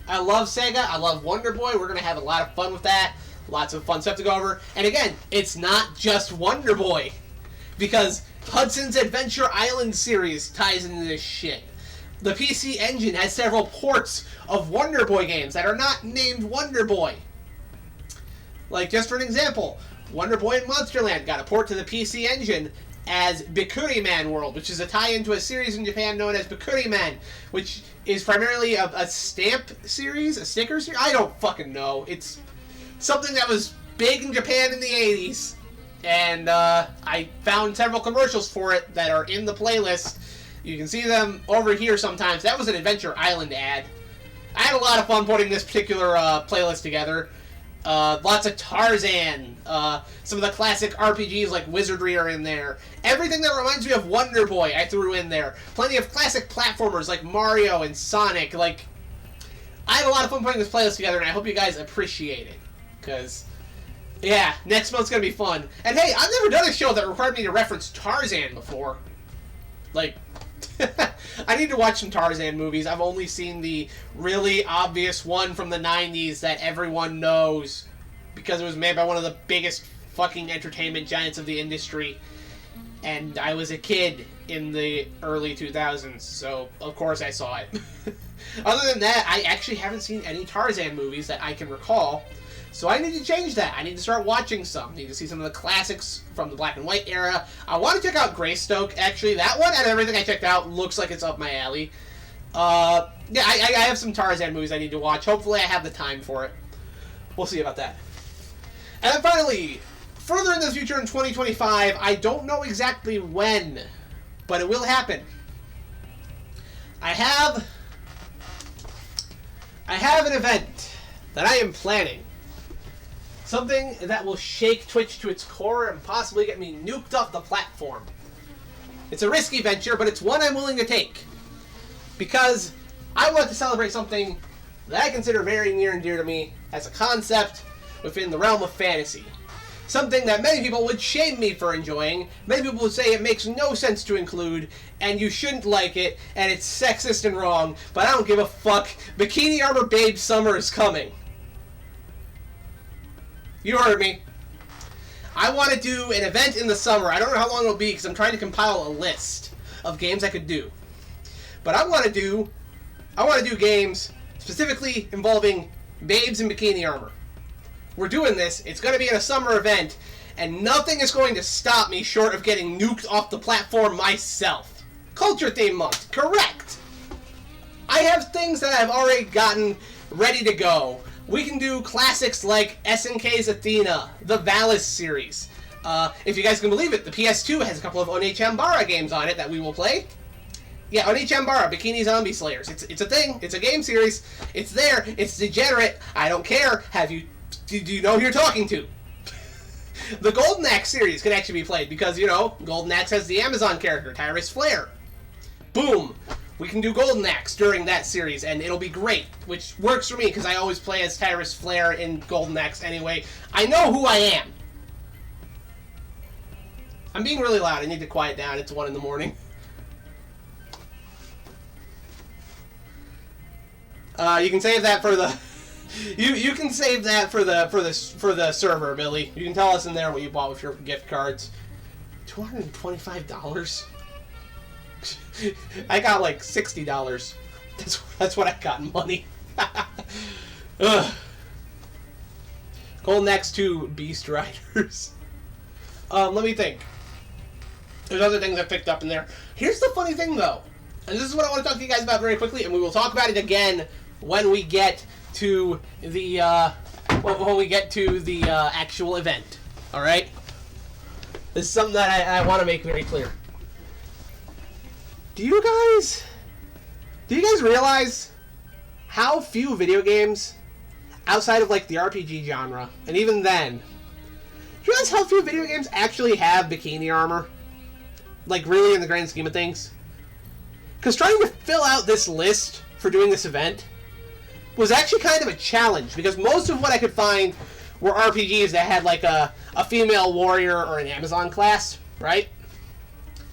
Sega. I love Wonder Boy. We're gonna have a lot of fun with that. Lots of fun stuff to go over. And again, it's not just Wonder Boy, because Hudson's Adventure Island series ties into this shit. The PC Engine has several ports of Wonder Boy games that are not named Wonder Boy. Like, just for an example, Wonder Boy in Monsterland got a port to the PC Engine as Bikuri Man World, which is a tie-in to a series in Japan known as Bikuri Man, which is primarily a stamp series, a sticker series. I don't fucking know. It's something that was big in Japan in the 80s, and I found several commercials for it that are in the playlist. You can see them over here sometimes. That was an Adventure Island ad. I had a lot of fun putting this particular playlist together. Lots of Tarzan, some of the classic RPGs like Wizardry are in there. Everything that reminds me of Wonder Boy I threw in there. Plenty of classic platformers like Mario and Sonic. Like, I had a lot of fun putting this playlist together, and I hope you guys appreciate it. Because, yeah, next month's going to be fun. And hey, I've never done a show that required me to reference Tarzan before. Like, I need to watch some Tarzan movies. I've only seen the really obvious one from the 90s that everyone knows because it was made by one of the biggest fucking entertainment giants of the industry. And I was a kid in the early 2000s, so of course I saw it. Other than that, I actually haven't seen any Tarzan movies that I can recall. So I need to change that. I need to start watching some. I need to see some of the classics from the black and white era. I want to check out Greystoke, actually. That one, and everything I checked out, looks like it's up my alley. Yeah, I have some Tarzan movies I need to watch. Hopefully I have the time for it. We'll see about that. And then finally, further in the future in 2025, I don't know exactly when, but it will happen. I have an event that I am planning. Something that will shake Twitch to its core and possibly get me nuked off the platform. It's a risky venture, but it's one I'm willing to take. Because I want to celebrate something that I consider very near and dear to me as a concept within the realm of fantasy. Something that many people would shame me for enjoying, many people would say it makes no sense to include, and you shouldn't like it, and it's sexist and wrong, but I don't give a fuck. Bikini Armor Babe Summer is coming. You heard me. I want to do an event in the summer. I don't know how long it'll be because I'm trying to compile a list of games I could do. But I want to do games specifically involving babes in bikini armor. we're doing this. It's going to be in a summer event, and nothing is going to stop me short of getting nuked off the platform myself. Culture Theme Month, correct. I have things that I've already gotten ready to go. We can do classics like SNK's Athena, the Valis series. If you guys can believe it, the PS2 has a couple of Onechambara games on it that we will play. Yeah, Onechambara, Bikini Zombie Slayers. It's a thing. It's a game series. It's there. It's degenerate. I don't care. Do you know who you're talking to? The Golden Axe series can actually be played because, you know, Golden Axe has the Amazon character, Tyrus Flare. Boom. We can do Golden Axe during that series, and it'll be great, which works for me because I always play as Tyrus Flare in Golden Axe anyway. I know who I am. I'm being really loud. I need to quiet down. It's 1 in the morning. You can save that for the you can save that for the server, Billy. You can tell us in there what you bought with your gift cards. $225. I got like $60. That's what I got in money. Ugh. Golden Axe 2 Beast Riders. Let me think. There's other things I picked up in there. Here's the funny thing, though, and this is what I want to talk to you guys about very quickly, and we will talk about it again when we get to the actual event. All right. This is something that I want to make very clear. Do you guys realize how few video games outside of like the RPG genre, and even then, do you realize how few video games actually have bikini armor? Like, really, in the grand scheme of things? Because trying to fill out this list for doing this event was actually kind of a challenge, because most of what I could find were RPGs that had, like, a female warrior or an Amazon class, right?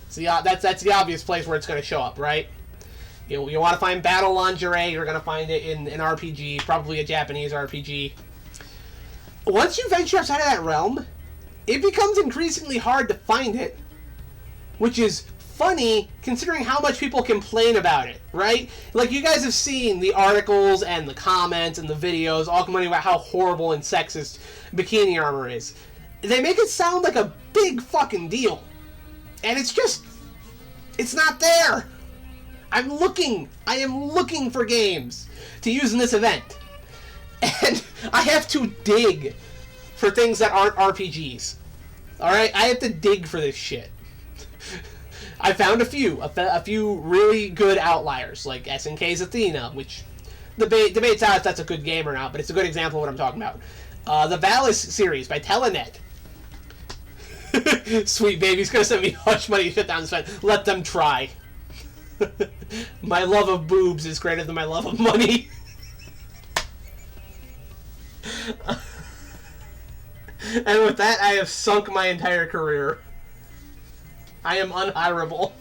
So yeah, that's the obvious place where it's going to show up, right? You want to find battle lingerie, you're going to find it in an RPG, probably a Japanese RPG. Once you venture outside of that realm, it becomes increasingly hard to find it, which is funny considering how much people complain about it, right? Like, you guys have seen the articles and the comments and the videos all complaining about how horrible and sexist bikini armor is. They make it sound like a big fucking deal. And it's just, it's not there. I am looking for games to use in this event. And I have to dig for things that aren't RPGs. Alright? I have to dig for this shit. I found a few really good outliers, like SNK's Athena, which debates out if that's a good game or not, but it's a good example of what I'm talking about. The Valis series by Telenet. Sweet baby's gonna send me hush money to shut down this fan. Let them try. My love of boobs is greater than my love of money. And with that, I have sunk my entire career. I am unhirable.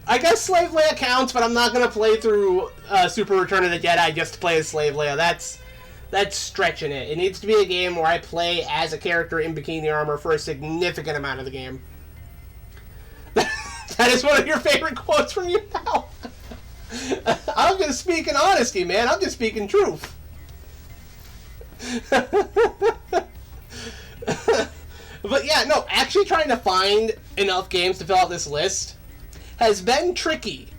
I guess Slave Leia counts, but I'm not going to play through Super Return of the Jedi just to play as Slave Leia. That's stretching it. It needs to be a game where I play as a character in bikini armor for a significant amount of the game. That is one of your favorite quotes from you now. I'm just speaking honesty, man. I'm just speaking truth. But yeah, no, actually trying to find enough games to fill out this list has been tricky,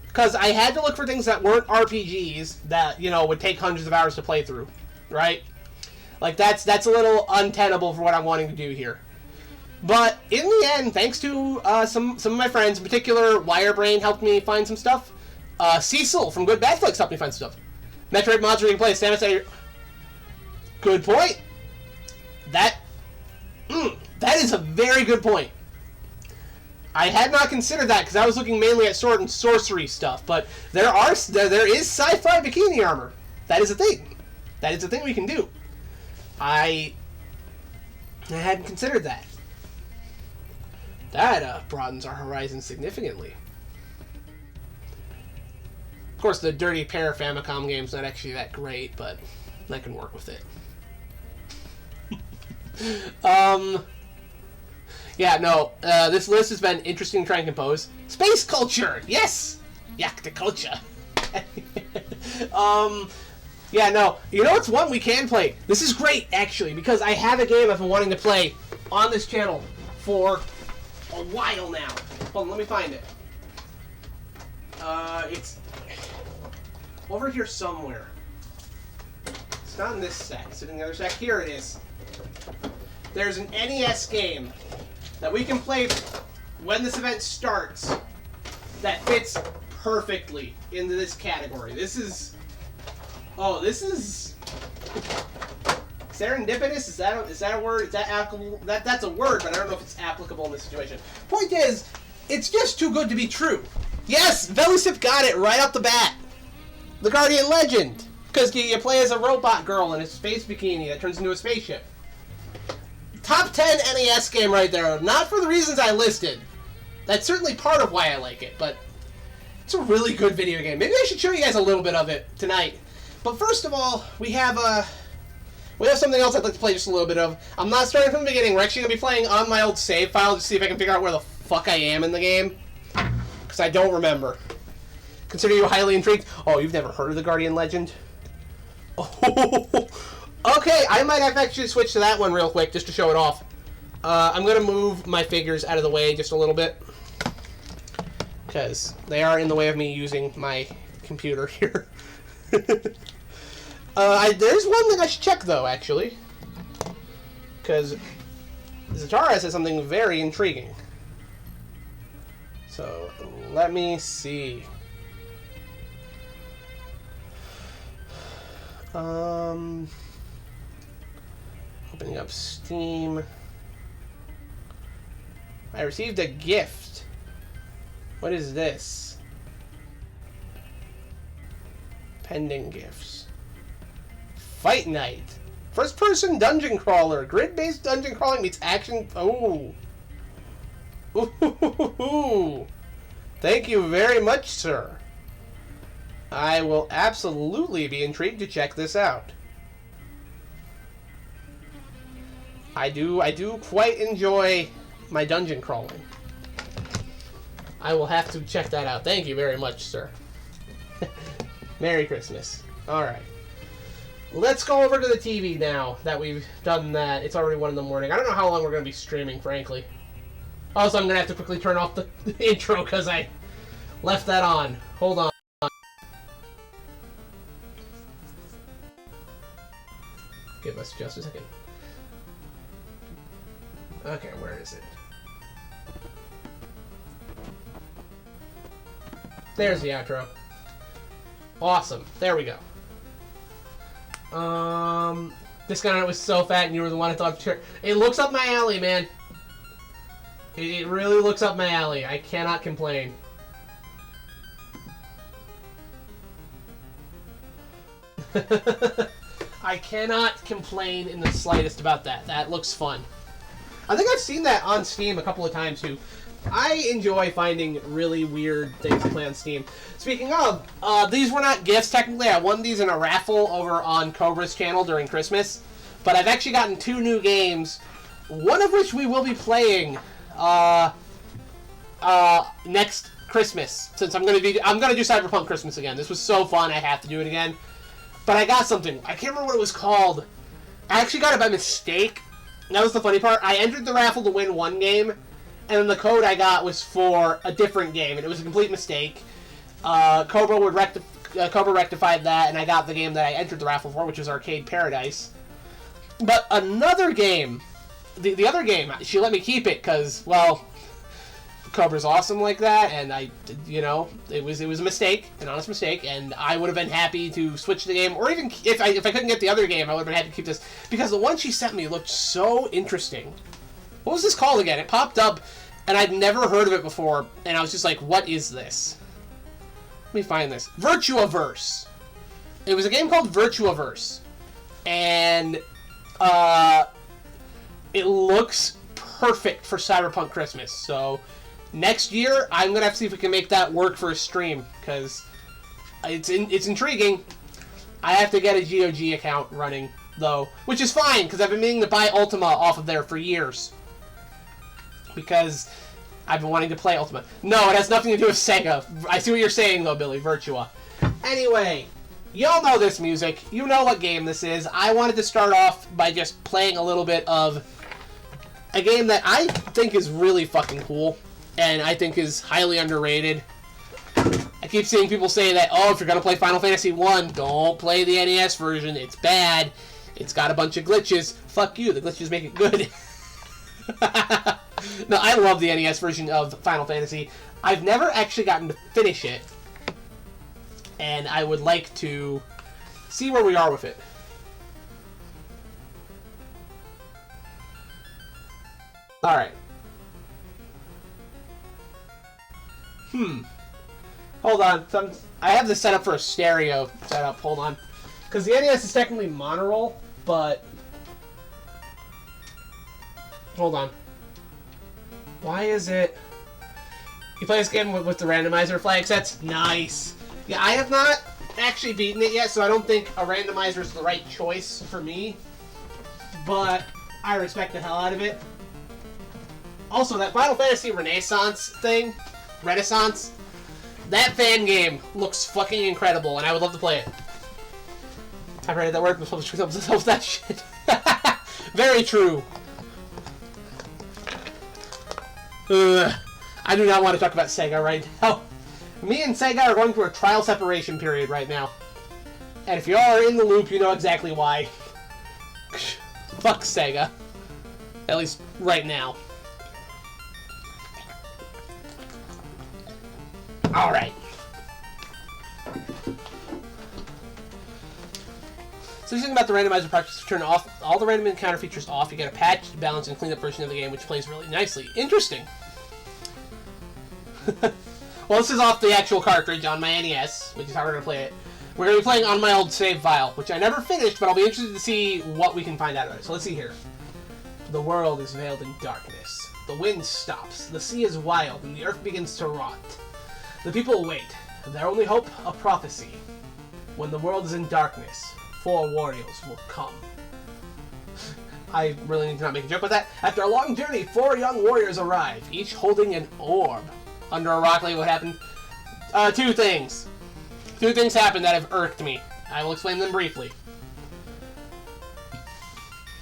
because I had to look for things that weren't RPGs that, you know, would take hundreds of hours to play through, right? Like, that's a little untenable for what I'm wanting to do here. But in the end, thanks to some of my friends, in particular, Wirebrain helped me find some stuff. Cecil from Good Bad Flicks helped me find some stuff. Metroid mods where you can play Samus at your... Good point. That is a very good point. I had not considered that because I was looking mainly at sword and sorcery stuff, but there is sci-fi bikini armor. That is a thing. That is a thing we can do. I hadn't considered that. That broadens our horizons significantly. Of course, the Dirty Pair Famicom game's not actually that great, but I can work with it. Yeah, no, this list has been interesting to try and compose. Space culture! Yes! Yak the culture. Yeah, no. You know what's one we can play? This is great, actually, because I have a game I've been wanting to play on this channel for a while now. Hold on, let me find it. It's over here somewhere. It's not in this stack. It's in the other stack. Here it is. There's an NES game that we can play when this event starts that fits perfectly into this category. This is... Oh, this is... Serendipitous? Is that a word? Is that applicable? That's a word, but I don't know if it's applicable in this situation. Point is, it's just too good to be true. Yes, Velusip got it right off the bat. The Guardian Legend. Because you play as a robot girl in a space bikini that turns into a spaceship. Top 10 NES game right there. Not for the reasons I listed. That's certainly part of why I like it, but it's a really good video game. Maybe I should show you guys a little bit of it tonight. But first of all, we have something else I'd like to play just a little bit of. I'm not starting from the beginning. We're actually going to be playing on my old save file to see if I can figure out where the fuck I am in the game. Because I don't remember. Consider you highly intrigued. Oh, you've never heard of the Guardian Legend? Oh, okay, I might have actually switched to that one real quick just to show it off. I'm going to move my figures out of the way just a little bit. Because they are in the way of me using my computer here. There's one thing I should check, though, actually. Because Zatara says something very intriguing. So, let me see. Opening up Steam. I received a gift. What is this? Pending gifts. Fight Night. First-person dungeon crawler. Grid-based dungeon crawling meets action. Oh. Ooh. Thank you very much, sir. I will absolutely be intrigued to check this out. I do quite enjoy my dungeon crawling. I will have to check that out. Thank you very much, sir. Merry Christmas. Alright. Let's go over to the TV now that we've done that. It's already 1 in the morning. I don't know how long we're going to be streaming, frankly. Also, I'm going to have to quickly turn off the intro because I left that on. Hold on. Give us just a second. Okay, where is it? There's the outro. Awesome. There we go. This guy was so fat and you were the one I thought... It looks up my alley, man. It really looks up my alley. I cannot complain. I cannot complain in the slightest about that. That looks fun. I think I've seen that on Steam a couple of times, too. I enjoy finding really weird things to play on Steam. Speaking of, these were not gifts, technically. I won these in a raffle over on Cobra's channel during Christmas. But I've actually gotten 2 new games, one of which we will be playing next Christmas. Since I'm gonna do Cyberpunk Christmas again. This was so fun, I have to do it again. But I got something. I can't remember what it was called. I actually got it by mistake. That was the funny part. I entered the raffle to win 1 game, and then the code I got was for a different game, and it was a complete mistake. Cobra rectified that, and I got the game that I entered the raffle for, which was Arcade Paradise. But another game, the other game, she let me keep it because, well, Cobra's awesome like that, and it was a mistake, an honest mistake, and I would have been happy to switch the game, or even if I couldn't get the other game, I would have been happy to keep this, because the one she sent me looked so interesting. What was this called again? It popped up, and I'd never heard of it before, and I was just like, what is this? Let me find this. Virtuaverse. It was a game called Virtuaverse, and it looks perfect for Cyberpunk Christmas, so next year, I'm going to have to see if we can make that work for a stream, because it's intriguing. I have to get a GOG account running, though, which is fine, because I've been meaning to buy Ultima off of there for years. Because I've been wanting to play Ultima. No, it has nothing to do with Sega. I see what you're saying, though, Billy. Virtua. Anyway, y'all know this music. You know what game this is. I wanted to start off by just playing a little bit of a game that I think is really fucking cool, and I think is highly underrated. I keep seeing people say that, oh, if you're going to play Final Fantasy 1, don't play the NES version. It's bad. It's got a bunch of glitches. Fuck you. The glitches make it good. No, I love the NES version of Final Fantasy. I've never actually gotten to finish it, and I would like to see where we are with it. Alright. Hold on. I have this set up for a stereo setup. Hold on. Because the NES is technically monoroll, but... Hold on. Why is it... You play this game with the randomizer flag sets? Nice! Yeah, I have not actually beaten it yet, so I don't think a randomizer is the right choice for me. But I respect the hell out of it. Also, that Final Fantasy Renaissance thing, that fan game looks fucking incredible, and I would love to play it. I've read that word before that shit. Very true. I do not want to talk about Sega right now. Me and Sega are going through a trial separation period right now. And if you all are in the loop, you know exactly why. Fuck Sega. At least right now. Alright. So the thing about the randomizer practice, turn off all the random encounter features off. You get a patched, balanced, and cleaned up version of the game, which plays really nicely. Interesting. Well, this is off the actual cartridge on my NES, which is how we're going to play it. We're going to be playing on my old save file, which I never finished, but I'll be interested to see what we can find out of it. So let's see here. The world is veiled in darkness. The wind stops. The sea is wild, and the earth begins to rot. The people wait. Their only hope, a prophecy. When the world is in darkness, 4 warriors will come. I really need to not make a joke about that. After a long journey, 4 young warriors arrive, each holding an orb. Under a rock, what happened? 2 things. 2 things happened that have irked me. I will explain them briefly.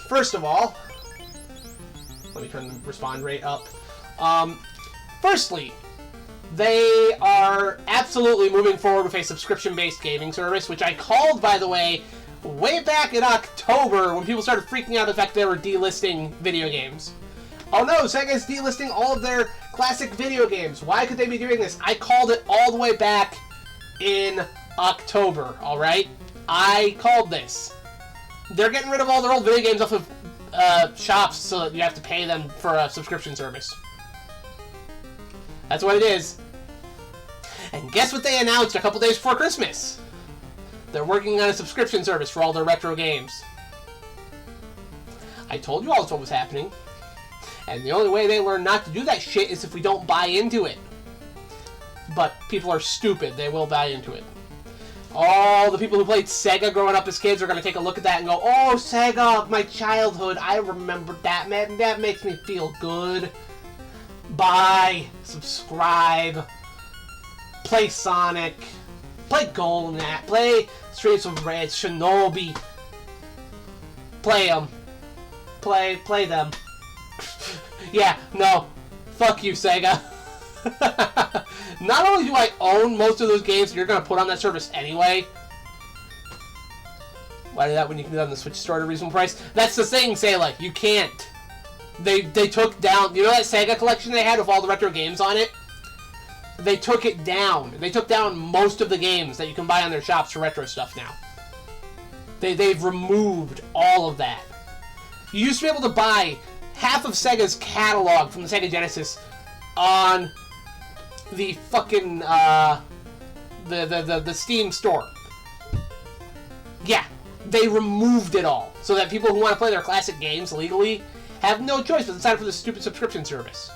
First of all, let me turn the respond rate up. Firstly, they are absolutely moving forward with a subscription-based gaming service, which I called, by the way, way back in October when people started freaking out the fact they were delisting video games. Oh no, Sega's delisting all of their classic video games. Why could they be doing this? I called it all the way back in October, alright? I called this. They're getting rid of all their old video games off of shops so that you have to pay them for a subscription service. That's what it is. And guess what they announced a couple days before Christmas? They're working on a subscription service for all their retro games. I told you all that's what was happening. And the only way they learn not to do that shit is if we don't buy into it. But people are stupid. They will buy into it. All the people who played Sega growing up as kids are going to take a look at that and go, oh, Sega, my childhood, I remember that, man. That makes me feel good. Buy, subscribe, play Sonic, play Golden Axe, play Streets of Rage, Shinobi. Play them. Play them. Yeah, no. Fuck you, Sega. Not only do I own most of those games that you're going to put on that service anyway. Why do that when you can do that on the Switch store at a reasonable price? That's the thing, Sayla. You can't. They took down... You know that Sega collection they had with all the retro games on it? They took it down. They took down most of the games that you can buy on their shops for retro stuff now. They've removed all of that. You used to be able to buy half of Sega's catalog from the Sega Genesis on the fucking the Steam store. Yeah, they removed it all so that people who want to play their classic games legally have no choice but to sign up for this stupid subscription service.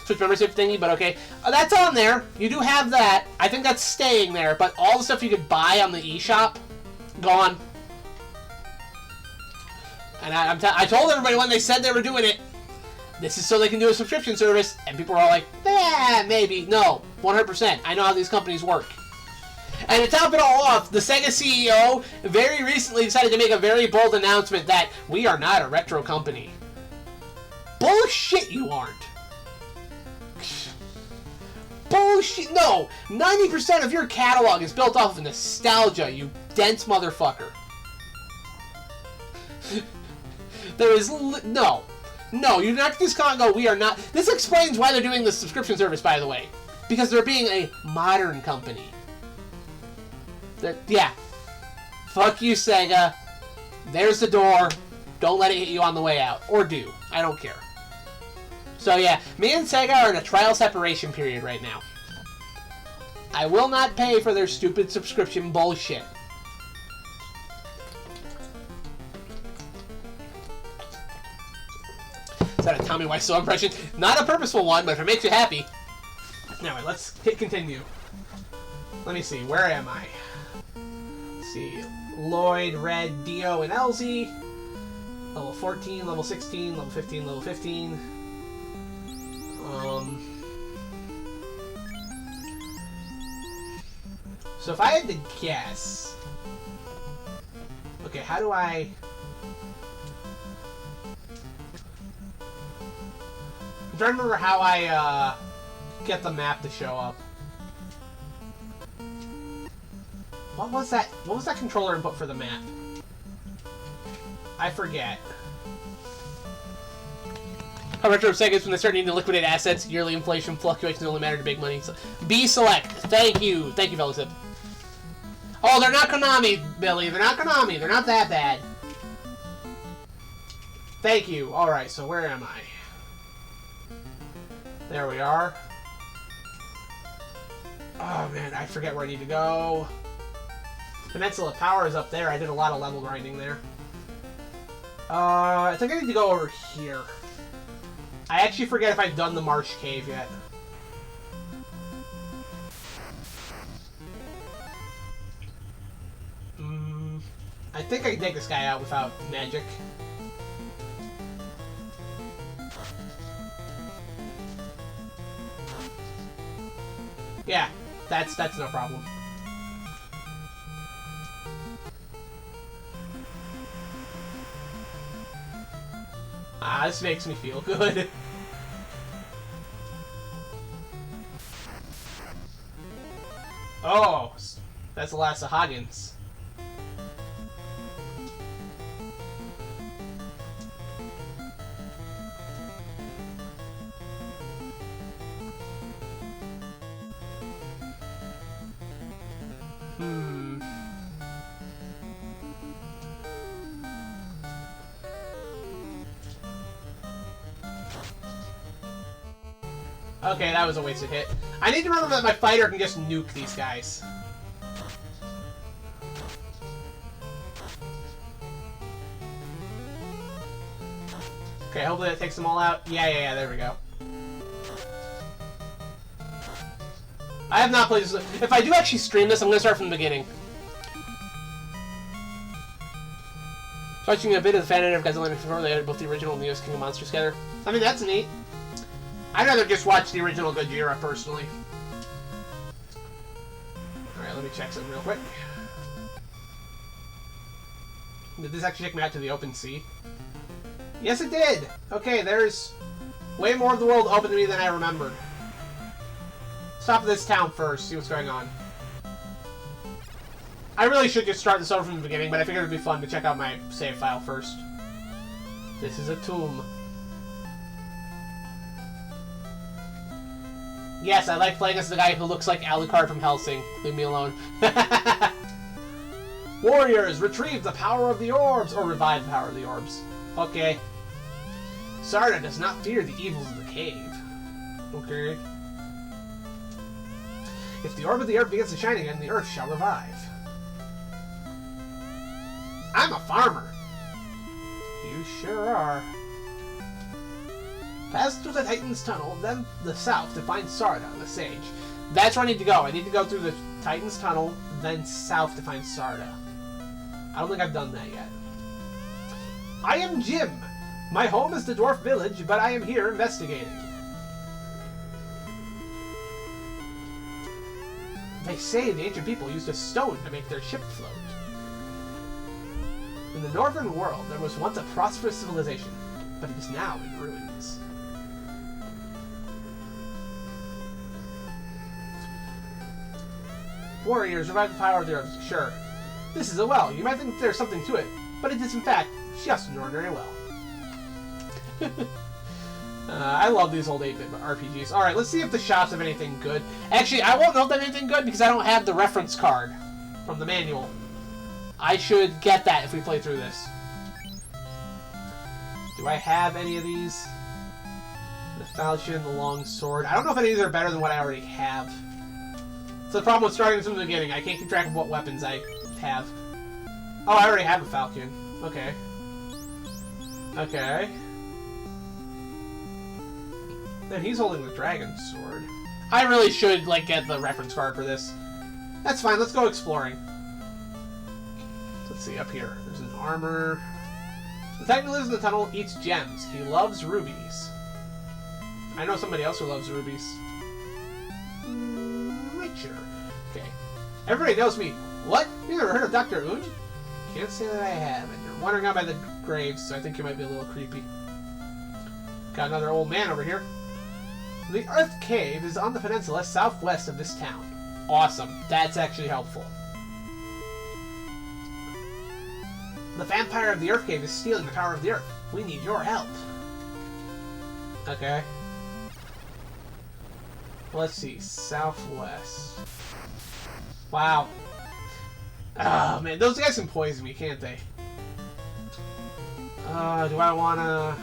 Switch membership thingy, but okay. That's on there. You do have that. I think that's staying there, but all the stuff you could buy on the eShop, gone. And I told everybody when they said they were doing it, this is so they can do a subscription service, and people are all like, yeah, maybe. No, 100%. I know how these companies work. And to top it all off, the Sega CEO very recently decided to make a very bold announcement that we are not a retro company. Bullshit, you aren't. Bullshit. No, 90% of your catalog is built off of nostalgia, you dense motherfucker. There is no, you're not just can't go. We are not. This explains why they're doing the subscription service, by the way, because they're being a modern company. Yeah, fuck you, Sega. There's the door. Don't let it hit you on the way out, or do. I don't care. So yeah, me and Sega are in a trial separation period right now. I will not pay for their stupid subscription bullshit. Is that a Tommy Wiseau impression? Not a purposeful one, but if it makes you happy. Anyway, let's hit continue. Let me see, where am I? Let's see, Lloyd, Red, Dio, and Elsie. Level 14, level 16, level 15, level 15. So if I had to guess... Okay, how do I... I'm trying to remember how I, get the map to show up. What was that? What was that controller input for the map? I forget. How retro Sega is when they start needing to liquidate assets. Yearly inflation fluctuations only matter to big money. So, B select. Thank you, fellowship. Oh, they're not Konami, Billy. They're not Konami. They're not that bad. Thank you. All right. So where am I? There we are. Oh man, I forget where I need to go. Peninsula Power is up there. I did a lot of level grinding there. I think I need to go over here. I actually forget if I've done the Marsh Cave yet. I think I can take this guy out without magic. Yeah, that's no problem. Ah, this makes me feel good. Oh, that's the last of Hagens. Okay, that was a wasted hit. I need to remember that my fighter can just nuke these guys. Okay, hopefully that takes them all out. Yeah, there we go. I have not played this. If I do actually stream this, I'm going to start from the beginning. Watching a bit of the fan edit of Godzilla before they added both the original and the US King of Monsters together. I mean, that's neat. I'd rather just watch the original Gojira, personally. Alright, let me check something real quick. Did this actually take me out to the open sea? Yes, it did! Okay, there's way more of the world open to me than I remembered. Stop at this town first, see what's going on. I really should just start this over from the beginning, but I figured it'd be fun to check out my save file first. This is a tomb. Yes, I like playing as the guy who looks like Alucard from Hellsing. Leave me alone. Warriors, retrieve the power of the orbs! Or revive the power of the orbs. Okay. Sarda does not fear the evils of the cave. Okay. If the orb of the earth begins to shine again, the earth shall revive. I'm a farmer. You sure are. Pass through the Titan's Tunnel, then the south to find Sarda, the sage. That's where I need to go. I need to go through the Titan's Tunnel, then south to find Sarda. I don't think I've done that yet. I am Jim. My home is the dwarf village, but I am here investigating. They say the ancient people used a stone to make their ship float. In the northern world, there was once a prosperous civilization, but it is now in ruins. Warriors revive the power of the earth. Sure. This is a well. You might think there's something to it, but it is in fact just an ordinary well. I love these old 8-bit RPGs. Alright, let's see if the shops have anything good. Actually, I won't know if they have anything good because I don't have the reference card from the manual. I should get that if we play through this. Do I have any of these? The falchion, the long sword. I don't know if any of these are better than what I already have. So the problem with starting from the beginning, I can't keep track of what weapons I have. Oh, I already have a falchion. Okay. Okay. Then he's holding the dragon sword. I really should, like, get the reference card for this. That's fine, let's go exploring. Let's see, up here. There's an armor. The Titan lives in the tunnel, eats gems. He loves rubies. I know somebody else who loves rubies. Richer. Okay. Everybody knows me. What? You never heard of Dr. Unj? Can't say that I have, and you're wandering out by the graves, so I think you might be a little creepy. Got another old man over here. The Earth Cave is on the peninsula southwest of this town. Awesome. That's actually helpful. The vampire of the Earth Cave is stealing the power of the Earth. We need your help. Okay. Let's see. Southwest. Wow. Oh, man. Those guys can poison me, can't they? Do I wanna...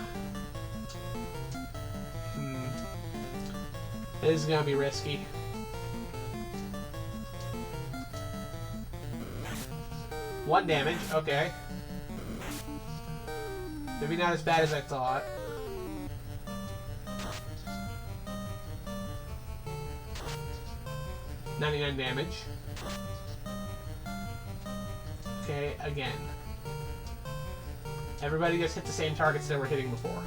This is gonna be risky. One damage, okay. Maybe not as bad as I thought. $99 damage. Okay, again. Everybody just hit the same targets they were hitting before.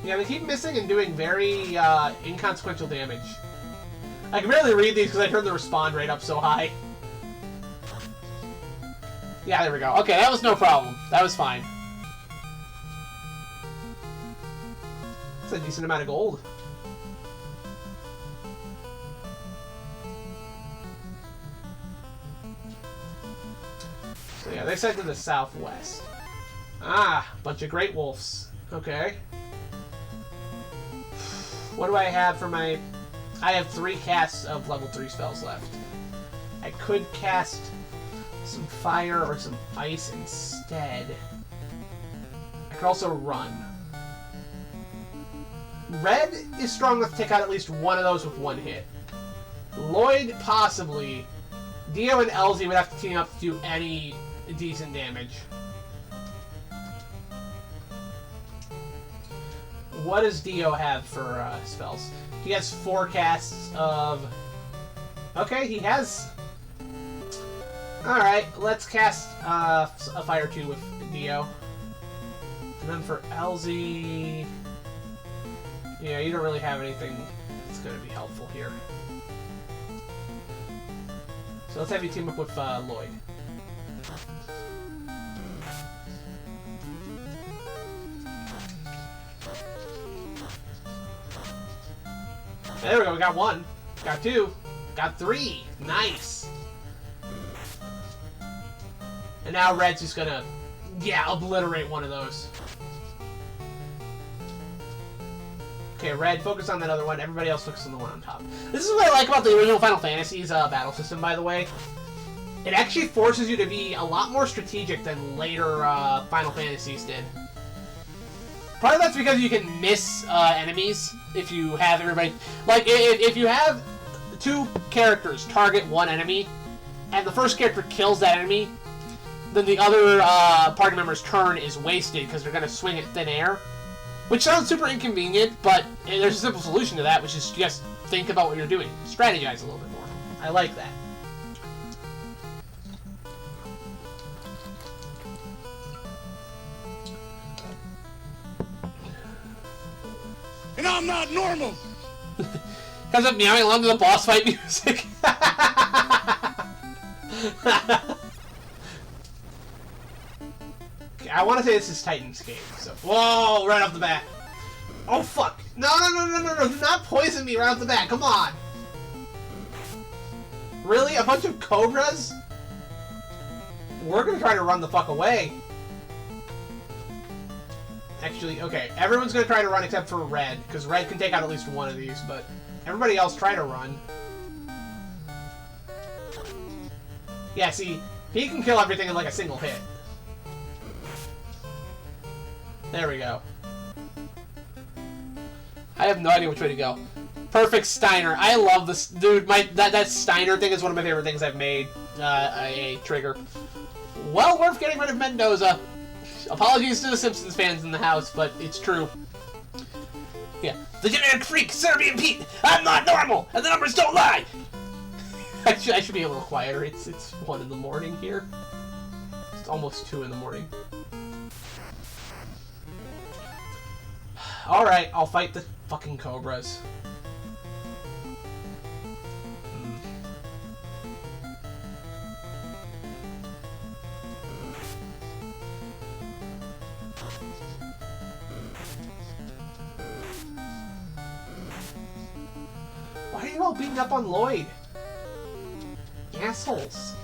Yeah, they keep missing and doing very inconsequential damage. I can barely read these because I turned the respawn rate up so high. Yeah, there we go. Okay, that was no problem. That was fine. That's a decent amount of gold. So yeah, they said to the southwest. Ah, bunch of great wolves. Okay. What do I have for my... I have 3 casts of level 3 spells left. I could cast some fire or some ice instead. I could also run. Red is strong enough to take out at least one of those with one hit. Lloyd, possibly. Dio and Elsie would have to team up to do any decent damage. What does Dio have for spells? He has 4 casts of... Okay, he has... Alright, let's cast a Fire 2 with Dio. And then for Elsie... Yeah, you don't really have anything that's going to be helpful here. So let's have you team up with Lloyd. There we go, we got 1. Got 2. Got 3. Nice. And now Red's just gonna, yeah, obliterate one of those. Okay, Red, focus on that other one. Everybody else focus on the one on top. This is what I like about the original Final Fantasy's battle system, by the way. It actually forces you to be a lot more strategic than later Final Fantasies did. Part of that's because you can miss enemies if you have everybody... Like, if you have 2 characters target one enemy, and the first character kills that enemy, then the other party member's turn is wasted because they're going to swing at thin air. Which sounds super inconvenient, but there's a simple solution to that, which is just think about what you're doing. Strategize a little bit more. I like that. And I'm not normal! Comes up meowing along to the boss fight music. Okay, I want to say this is Titan's Cave, so... Whoa, right off the bat. Oh, fuck. No, do not poison me right off the bat, come on. Really? A bunch of cobras? We're gonna try to run the fuck away. Actually, okay, everyone's gonna try to run except for Red, because Red can take out at least one of these, but everybody else try to run. Yeah, see, he can kill everything in like a single hit. There we go. I have no idea which way to go. Perfect Steiner. I love this. Dude, that Steiner thing is one of my favorite things I've made. A trigger. Well worth getting rid of Mendoza. Apologies to the Simpsons fans in the house, but it's true. Yeah. The genetic freak, Serbian Pete! I'm not normal! And the numbers don't lie! I should be a little quieter. It's 1 in the morning here. It's almost 2 in the morning. Alright, I'll fight the fucking cobras. Why are you all beating up on Lloyd? Assholes.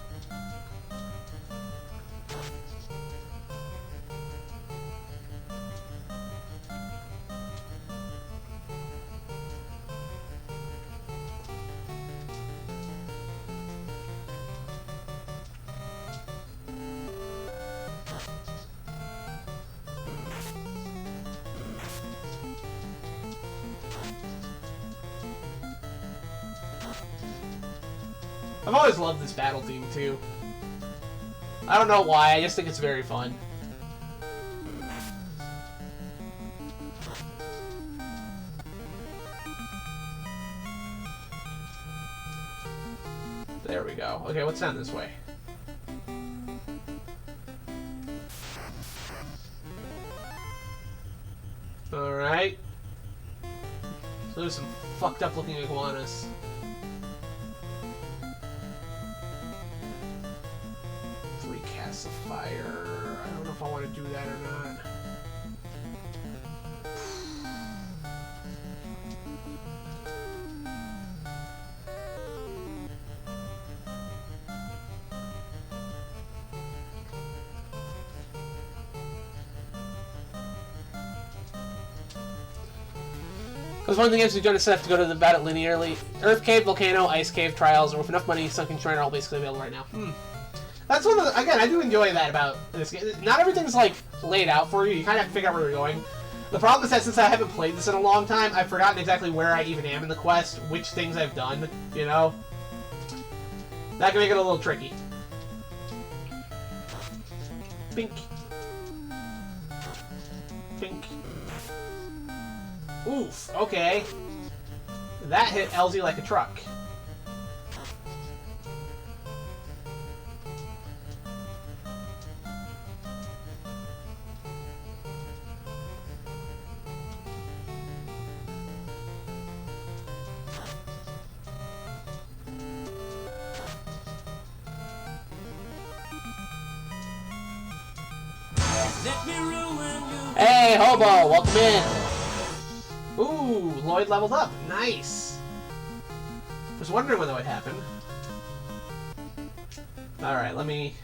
I've always loved this battle theme, too. I don't know why, I just think it's very fun. There we go. Okay, what's down this way? Alright. So there's some fucked up looking iguanas. Of fire. I don't know if I want to do that or not. Because one of the games we've done is set up to go to the battle linearly. Earth Cave, Volcano, Ice Cave, Trials, or with enough money, Sunken Shrine are all basically available right now. That's one of the, again, I do enjoy that about this game. Not everything's, like, laid out for you. You kind of have to figure out where you're going. The problem is that since I haven't played this in a long time, I've forgotten exactly where I even am in the quest, which things I've done, you know? That can make it a little tricky. Bink. Bink. Oof, okay. That hit LZ like a truck. Hey, Hobo, welcome in. Ooh, Lloyd leveled up. Nice. Was wondering when that would happen. Alright, let me...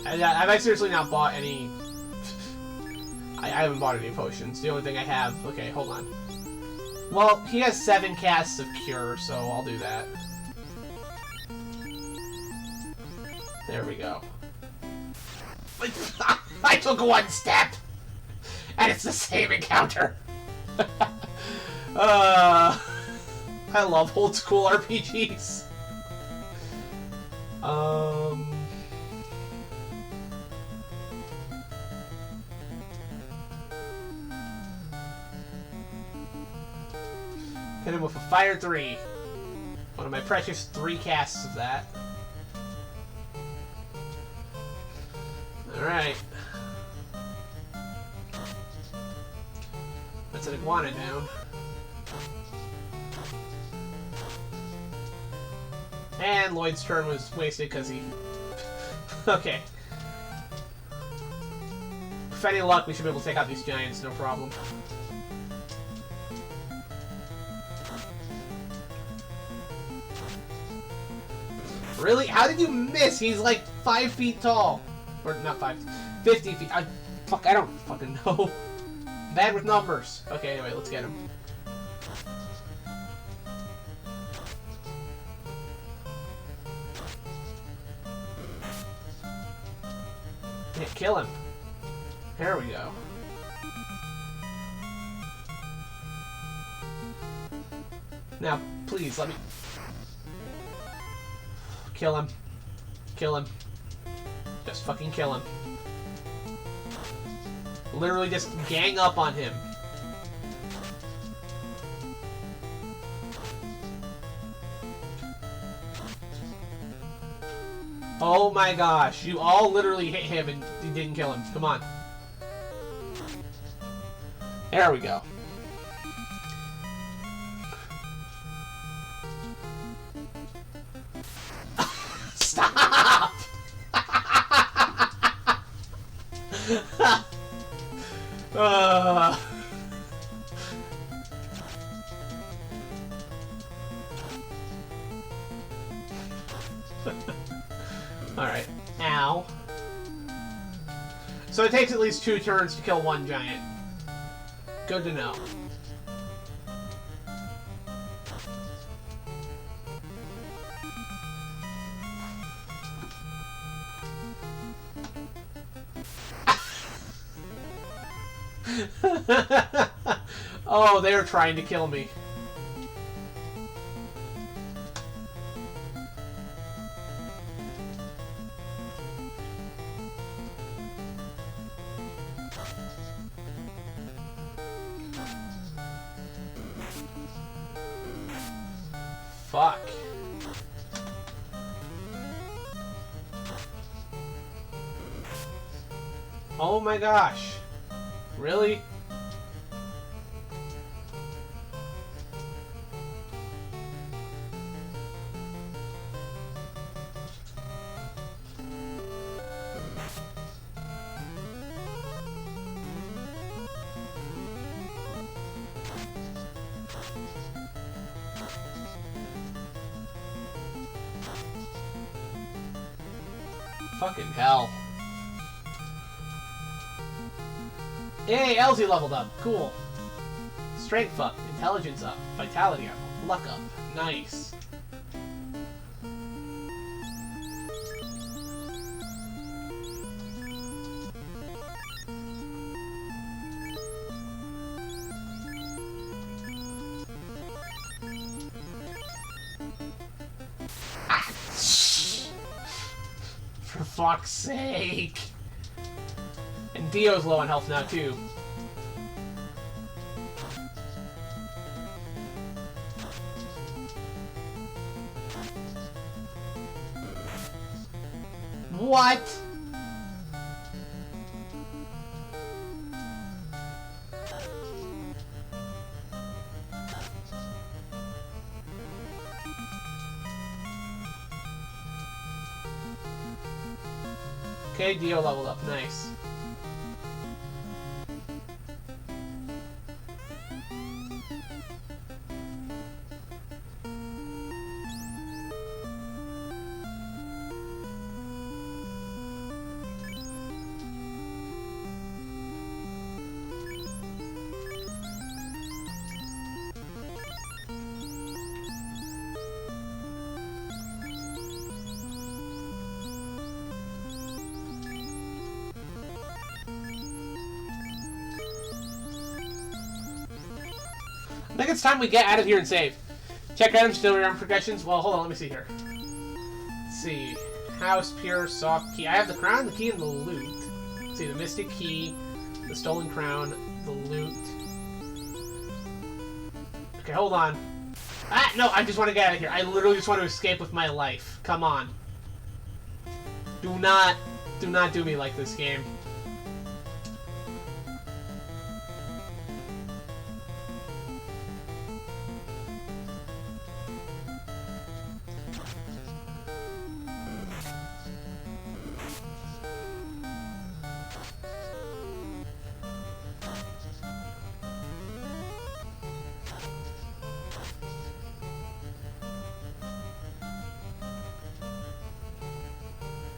I've seriously not bought any... I haven't bought any potions. The only thing I have... Okay, hold on. Well, he has 7 casts of Cure, so I'll do that. There we go. I took 1 step! And it's the same encounter! I love old school RPGs. Hit him with a Fire 3. One of my precious 3 casts of that. Alright. That's an iguana down. And Lloyd's turn was wasted because he... Okay. With any luck, we should be able to take out these giants, no problem. Really? How did you miss? He's like 5 feet tall. Or not 50 feet. I don't fucking know. Bad with numbers. Okay, anyway, let's get him. Yeah, kill him. There we go. Now, please, let me... Kill him. Kill him. Just fucking kill him. Literally just gang up on him. Oh my gosh, you all literally hit him and you didn't kill him. Come on. There we go. Stop! Alright. Ow. So it takes at least 2 turns to kill 1 giant. Good to know. Oh, they're trying to kill me. Fuck. Oh my gosh. Really? Fucking hell. Yay, Elsie leveled up. Cool. Strength up, intelligence up, vitality up, luck up. Nice. For fuck's sake. And Dio's low on health now, too. What? Okay, Dio leveled up. Nice. I think it's time we get out of here and save. Check items, still arm progressions. Well, hold on, let me see here. Let's see. House, pure, soft key. I have the crown, the key, and the loot. Let's see, the mystic key, the stolen crown, the loot. Okay, hold on. Ah, no, I just want to get out of here. I literally just want to escape with my life. Come on. Do not do me like this game.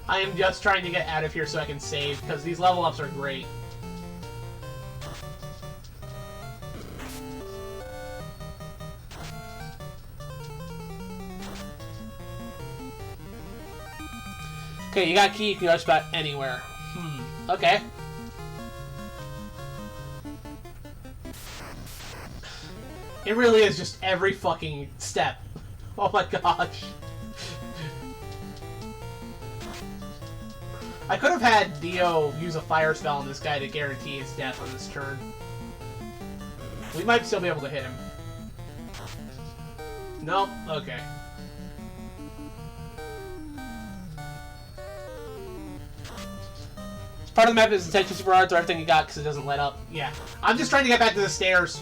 I am just trying to get out of here so I can save, because these level ups are great. Okay, you got a key, you can go just about anywhere. Okay. It really is just every fucking step. Oh my gosh. I could have had Dio use a fire spell on this guy to guarantee his death on this turn. We might still be able to hit him. Nope, okay. Part of the map is intentionally super hard, throw everything you got because it doesn't let up. Yeah. I'm just trying to get back to the stairs.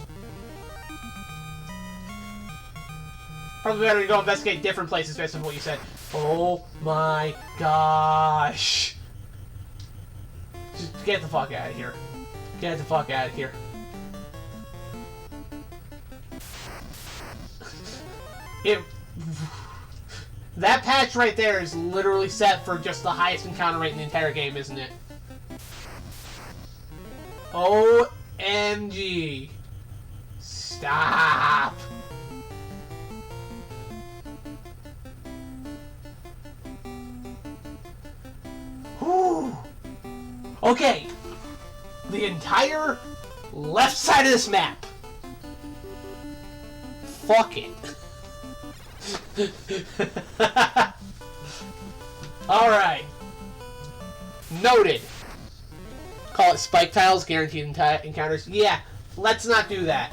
Probably better to go investigate different places based on what you said. Oh my gosh. Just get the fuck out of here. Get the fuck out of here. That patch right there is literally set for just the highest encounter rate in the entire game, isn't it? OMG. Stop. Whew. Okay. The entire left side of this map. Fuck it. Alright. Noted. Call it spike tiles, guaranteed encounters. Yeah, let's not do that.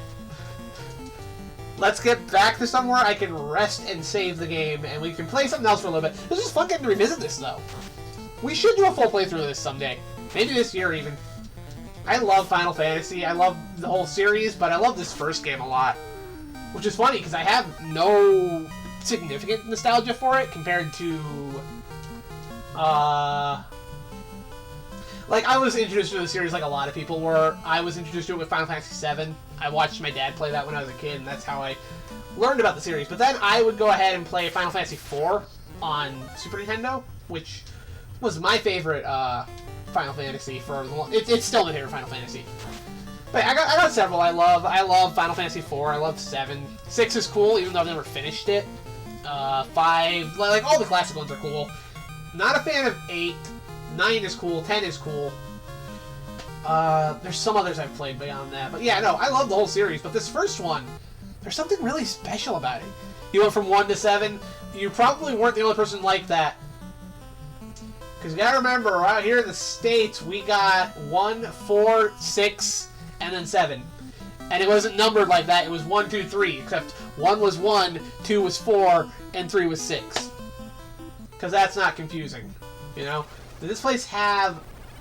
Let's get back to somewhere I can rest and save the game, and we can play something else for a little bit. This is fun getting to revisit this, though. We should do a full playthrough of this someday. Maybe this year, even. I love Final Fantasy. I love the whole series, but I love this first game a lot. Which is funny, because I have no significant nostalgia for it compared to... Like, I was introduced to the series like a lot of people were. I was introduced to it with Final Fantasy VII. I watched my dad play that when I was a kid, and that's how I learned about the series. But then I would go ahead and play Final Fantasy IV on Super Nintendo, which was my favorite Final Fantasy for the long... It's still my favorite Final Fantasy. But I got several I love. I love Final Fantasy IV. I love 7. 6 is cool, even though I've never finished it. 5... Like, all the classic ones are cool. Not a fan of 8. 9 is cool. 10 is cool. There's some others I've played beyond that. But yeah, no, I love the whole series. But this first one, there's something really special about it. You went from 1 to 7. You probably weren't the only person like that. Because you gotta remember, out here in the States, we got 1, 4, 6, and then 7. And it wasn't numbered like that. It was 1, 2, 3. Except 1 was 1, 2 was 4, and 3 was 6. Because that's not confusing. You know? Did this place have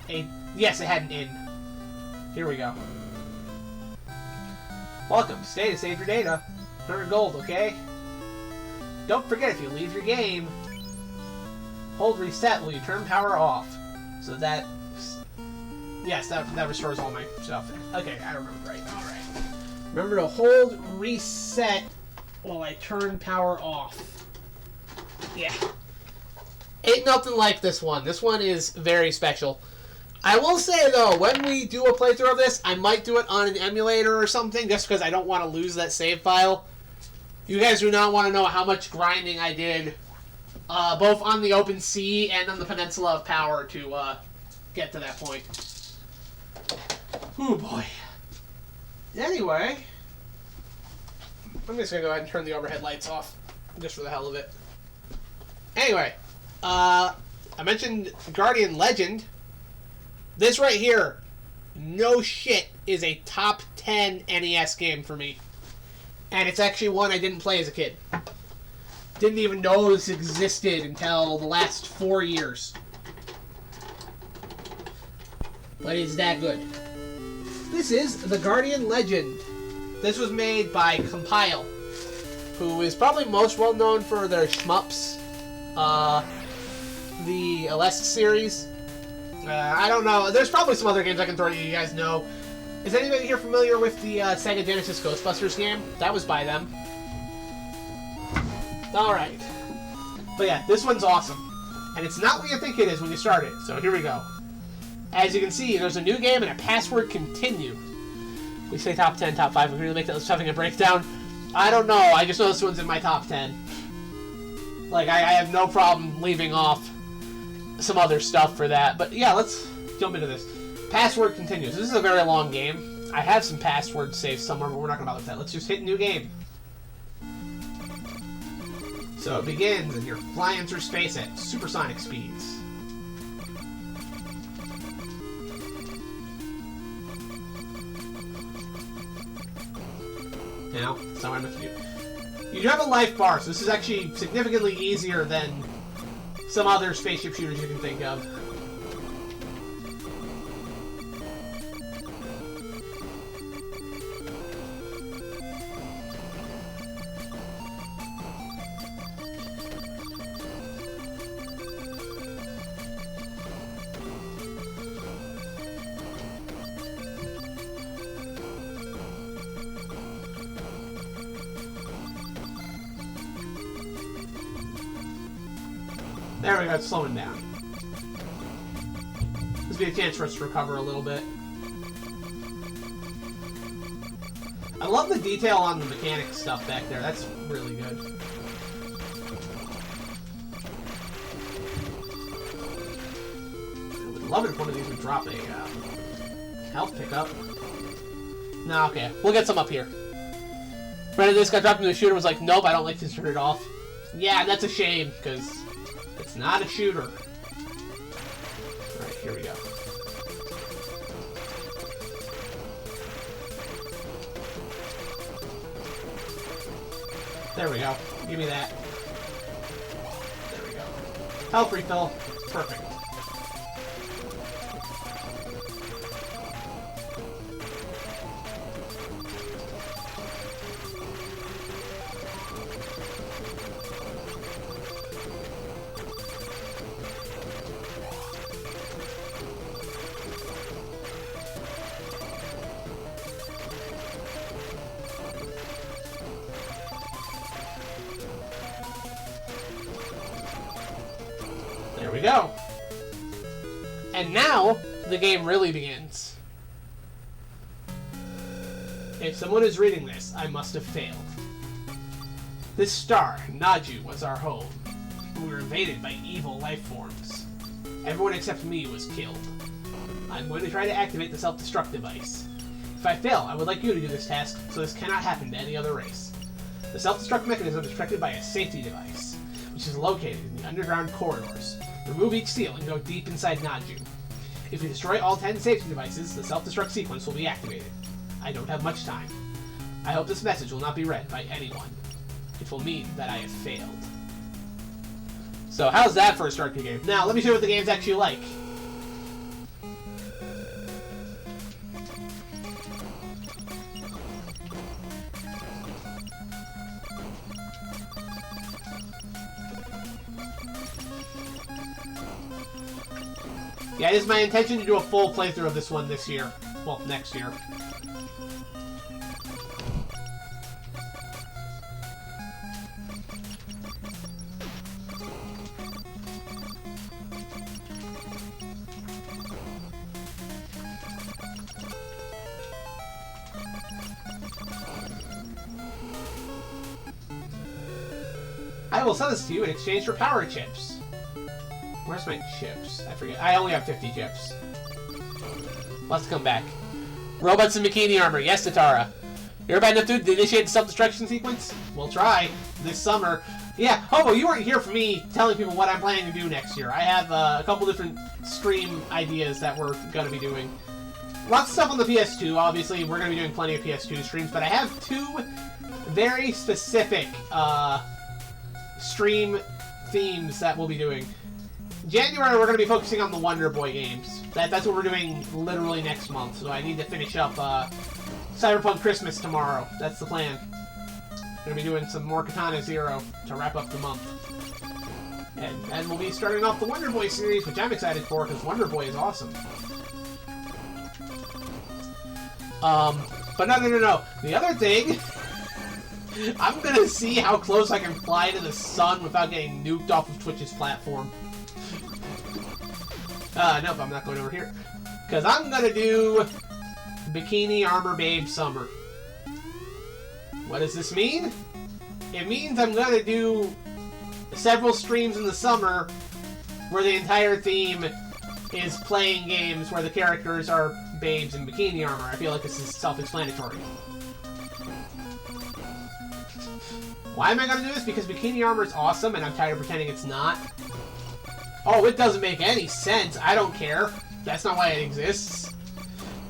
a... Yes, it had an inn. Here we go. Welcome. Stay to save your data. 100 gold, okay? Don't forget, if you leave your game, hold reset while you turn power off. So that... Yes, that restores all my stuff. Okay, I remember right. Alright. Remember to hold reset while I turn power off. Yeah. Ain't nothing like this one. This one is very special. I will say, though, when we do a playthrough of this, I might do it on an emulator or something, just because I don't want to lose that save file. You guys do not want to know how much grinding I did, both on the open sea and on the Peninsula of Power to get to that point. Ooh, boy. Anyway, I'm just going to go ahead and turn the overhead lights off, just for the hell of it. Anyway. I mentioned Guardian Legend. This right here, no shit, is a top 10 NES game for me. And it's actually one I didn't play as a kid. Didn't even know this existed until the last 4 years. But it's that good. This is The Guardian Legend. This was made by Compile, who is probably most well known for their shmups. The Aleste series. I don't know. There's probably some other games I can throw at you guys know. Is anybody here familiar with the Sega Genesis Ghostbusters game? That was by them. Alright. But yeah, this one's awesome. And it's not what you think it is when you start it. So here we go. As you can see, there's a new game and a password continue. We say top 10, top 5. We're going to make that having a breakdown. I don't know. I just know this one's in my top 10. Like, I have no problem leaving off some other stuff for that. But yeah, let's jump into this. Password continues. This is a very long game. I have some passwords saved somewhere, but we're not going to bother with that. Let's just hit new game. So it begins, and you're flying through space at supersonic speeds. Now, somewhere in the view. You do have a life bar, so this is actually significantly easier than some other spaceship shooters you can think of. There we go, it's slowing down. This will be a chance for us to recover a little bit. I love the detail on the mechanics stuff back there. That's really good. I would love it if one of these would drop a health pickup. No, okay. We'll get some up here. Brandon, this got dropped into the shooter was like, nope, I don't like to turn it off. Yeah, that's a shame, because it's not a shooter. Alright, here we go. There we go. Give me that. There we go. Health refill. Perfect. There we go. And now, the game really begins. If someone is reading this, I must have failed. This star, Naju, was our home. We were invaded by evil life forms. Everyone except me was killed. I'm going to try to activate the self-destruct device. If I fail, I would like you to do this task, so this cannot happen to any other race. The self-destruct mechanism is protected by a safety device, which is located in the underground corridors. Remove each seal and go deep inside Naju. If we destroy all 10 safety devices, the self-destruct sequence will be activated. I don't have much time. I hope this message will not be read by anyone. It will mean that I have failed. So how's that for a start to the game? Now, let me show you what the game's actually like. Yeah, it is my intention to do a full playthrough of this one this year. Well, next year. I will sell this to you in exchange for power chips. Where's my chips? I forget. I only have 50 chips. Let's come back. Robots in bikini armor. Yes, Tatara. You're bad enough to initiate the self-destruction sequence? We'll try. This summer. Yeah, Hobo, you weren't here for me telling people what I'm planning to do next year. I have a couple different stream ideas that we're going to be doing. Lots of stuff on the PS2. Obviously, we're going to be doing plenty of PS2 streams, but I have two very specific stream themes that we'll be doing. January, we're going to be focusing on the Wonder Boy games. That's what we're doing literally next month, so I need to finish up Cyberpunk Christmas tomorrow. That's the plan. Going to be doing some more Katana Zero to wrap up the month. And then we'll be starting off the Wonder Boy series, which I'm excited for, because Wonder Boy is awesome. But no. The other thing, I'm going to see how close I can fly to the sun without getting nuked off of Twitch's platform. Nope, I'm not going over here. Because I'm going to do Bikini Armor Babe Summer. What does this mean? It means I'm going to do several streams in the summer where the entire theme is playing games where the characters are babes in bikini armor. I feel like this is self-explanatory. Why am I going to do this? Because bikini armor is awesome and I'm tired of pretending it's not. Oh, it doesn't make any sense. I don't care. That's not why it exists.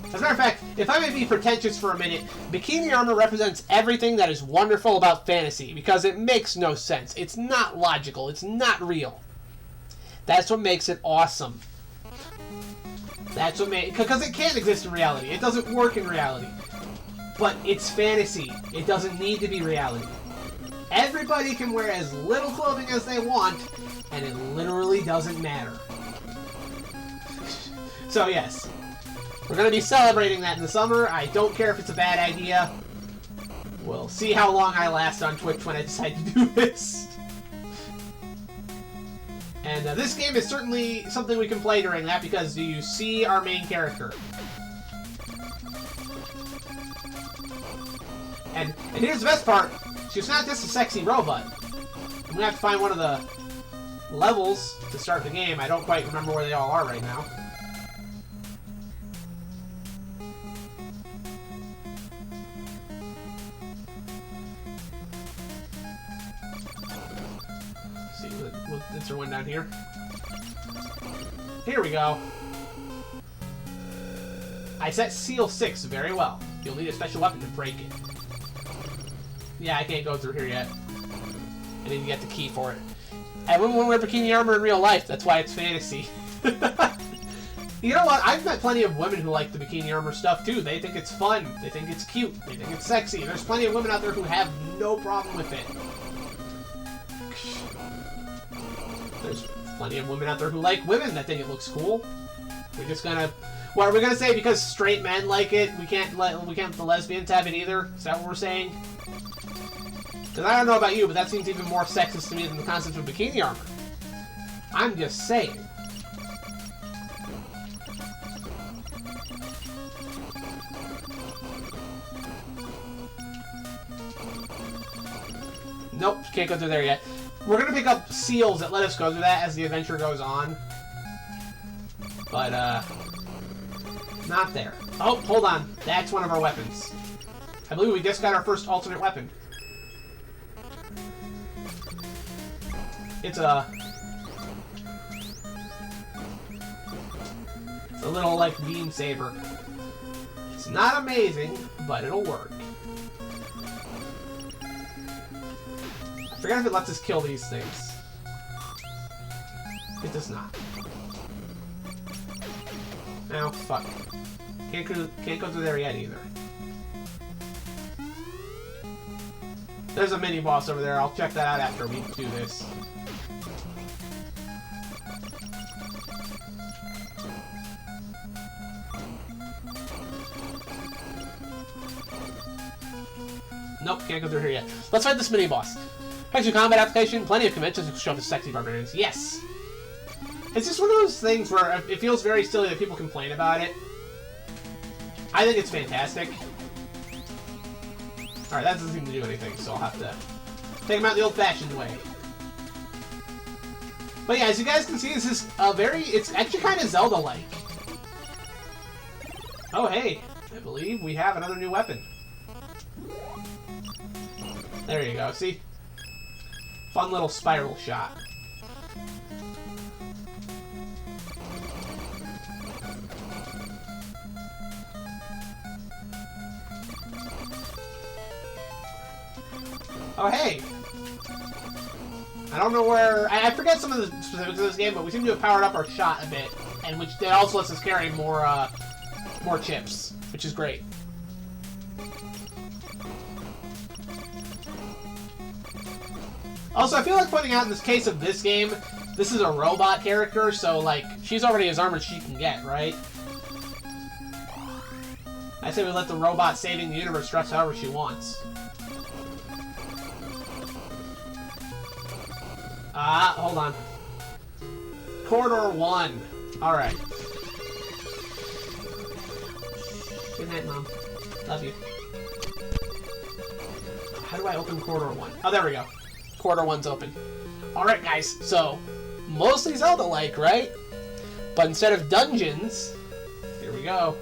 As a matter of fact, if I may be pretentious for a minute, bikini armor represents everything that is wonderful about fantasy, because it makes no sense. It's not logical. It's not real. That's what makes it awesome. That's what makes... Because it can't exist in reality. It doesn't work in reality. But it's fantasy. It doesn't need to be reality. Everybody can wear as little clothing as they want, and it literally doesn't matter. So yes, we're going to be celebrating that in the summer. I don't care if it's a bad idea. We'll see how long I last on Twitch when I decide to do this. And this game is certainly something we can play during that, because do you see our main character? And here's the best part. She's not just a sexy robot. I'm going to have to find one of the levels to start the game. I don't quite remember where they all are right now. Let's see, is there one down here? Here we go. I set Seal 6 very well. You'll need a special weapon to break it. Yeah, I can't go through here yet. I need to get the key for it. I wouldn't want to wear bikini armor in real life. That's why it's fantasy. You know what? I've met plenty of women who like the bikini armor stuff, too. They think it's fun. They think it's cute. They think it's sexy. There's plenty of women out there who have no problem with it. There's plenty of women out there who like women that think it looks cool. We're just gonna... What, are we gonna say because straight men like it, we can't let the lesbians have it either? Is that what we're saying? Because I don't know about you, but that seems even more sexist to me than the concept of bikini armor. I'm just saying. Nope, can't go through there yet. We're going to pick up seals that let us go through that as the adventure goes on. But, not there. Oh, hold on. That's one of our weapons. I believe we just got our first alternate weapon. It's a little, like, beam saber. It's not amazing, but it'll work. I forget if it lets us kill these things. It does not. Oh, fuck. Can't go through there yet, either. There's a mini-boss over there. I'll check that out after we do this. Nope, can't go through here yet. Let's fight this mini-boss. Thanks to combat application, plenty of conventions to show the sexy barbarians. Yes! It's just one of those things where it feels very silly that people complain about it. I think it's fantastic. Alright, that doesn't seem to do anything, so I'll have to take them out the old-fashioned way. But yeah, as you guys can see, this is it's actually kind of Zelda-like. Oh, hey, I believe we have another new weapon. There you go, see? Fun little spiral shot. Oh, hey! I don't know where... I forget some of the specifics of this game, but we seem to have powered up our shot a bit, and which that also lets us carry more chips, which is great. Also, I feel like pointing out in this case of this game, this is a robot character, so, like, she's already as armored as she can get, right? I say we let the robot saving the universe dress however she wants. Hold on. Corridor 1. Alright. Good night, Mom. Love you. How do I open Corridor 1? Oh, there we go. Corridor 1's open. Alright, guys, so, mostly Zelda-like, right? But instead of dungeons, here we go.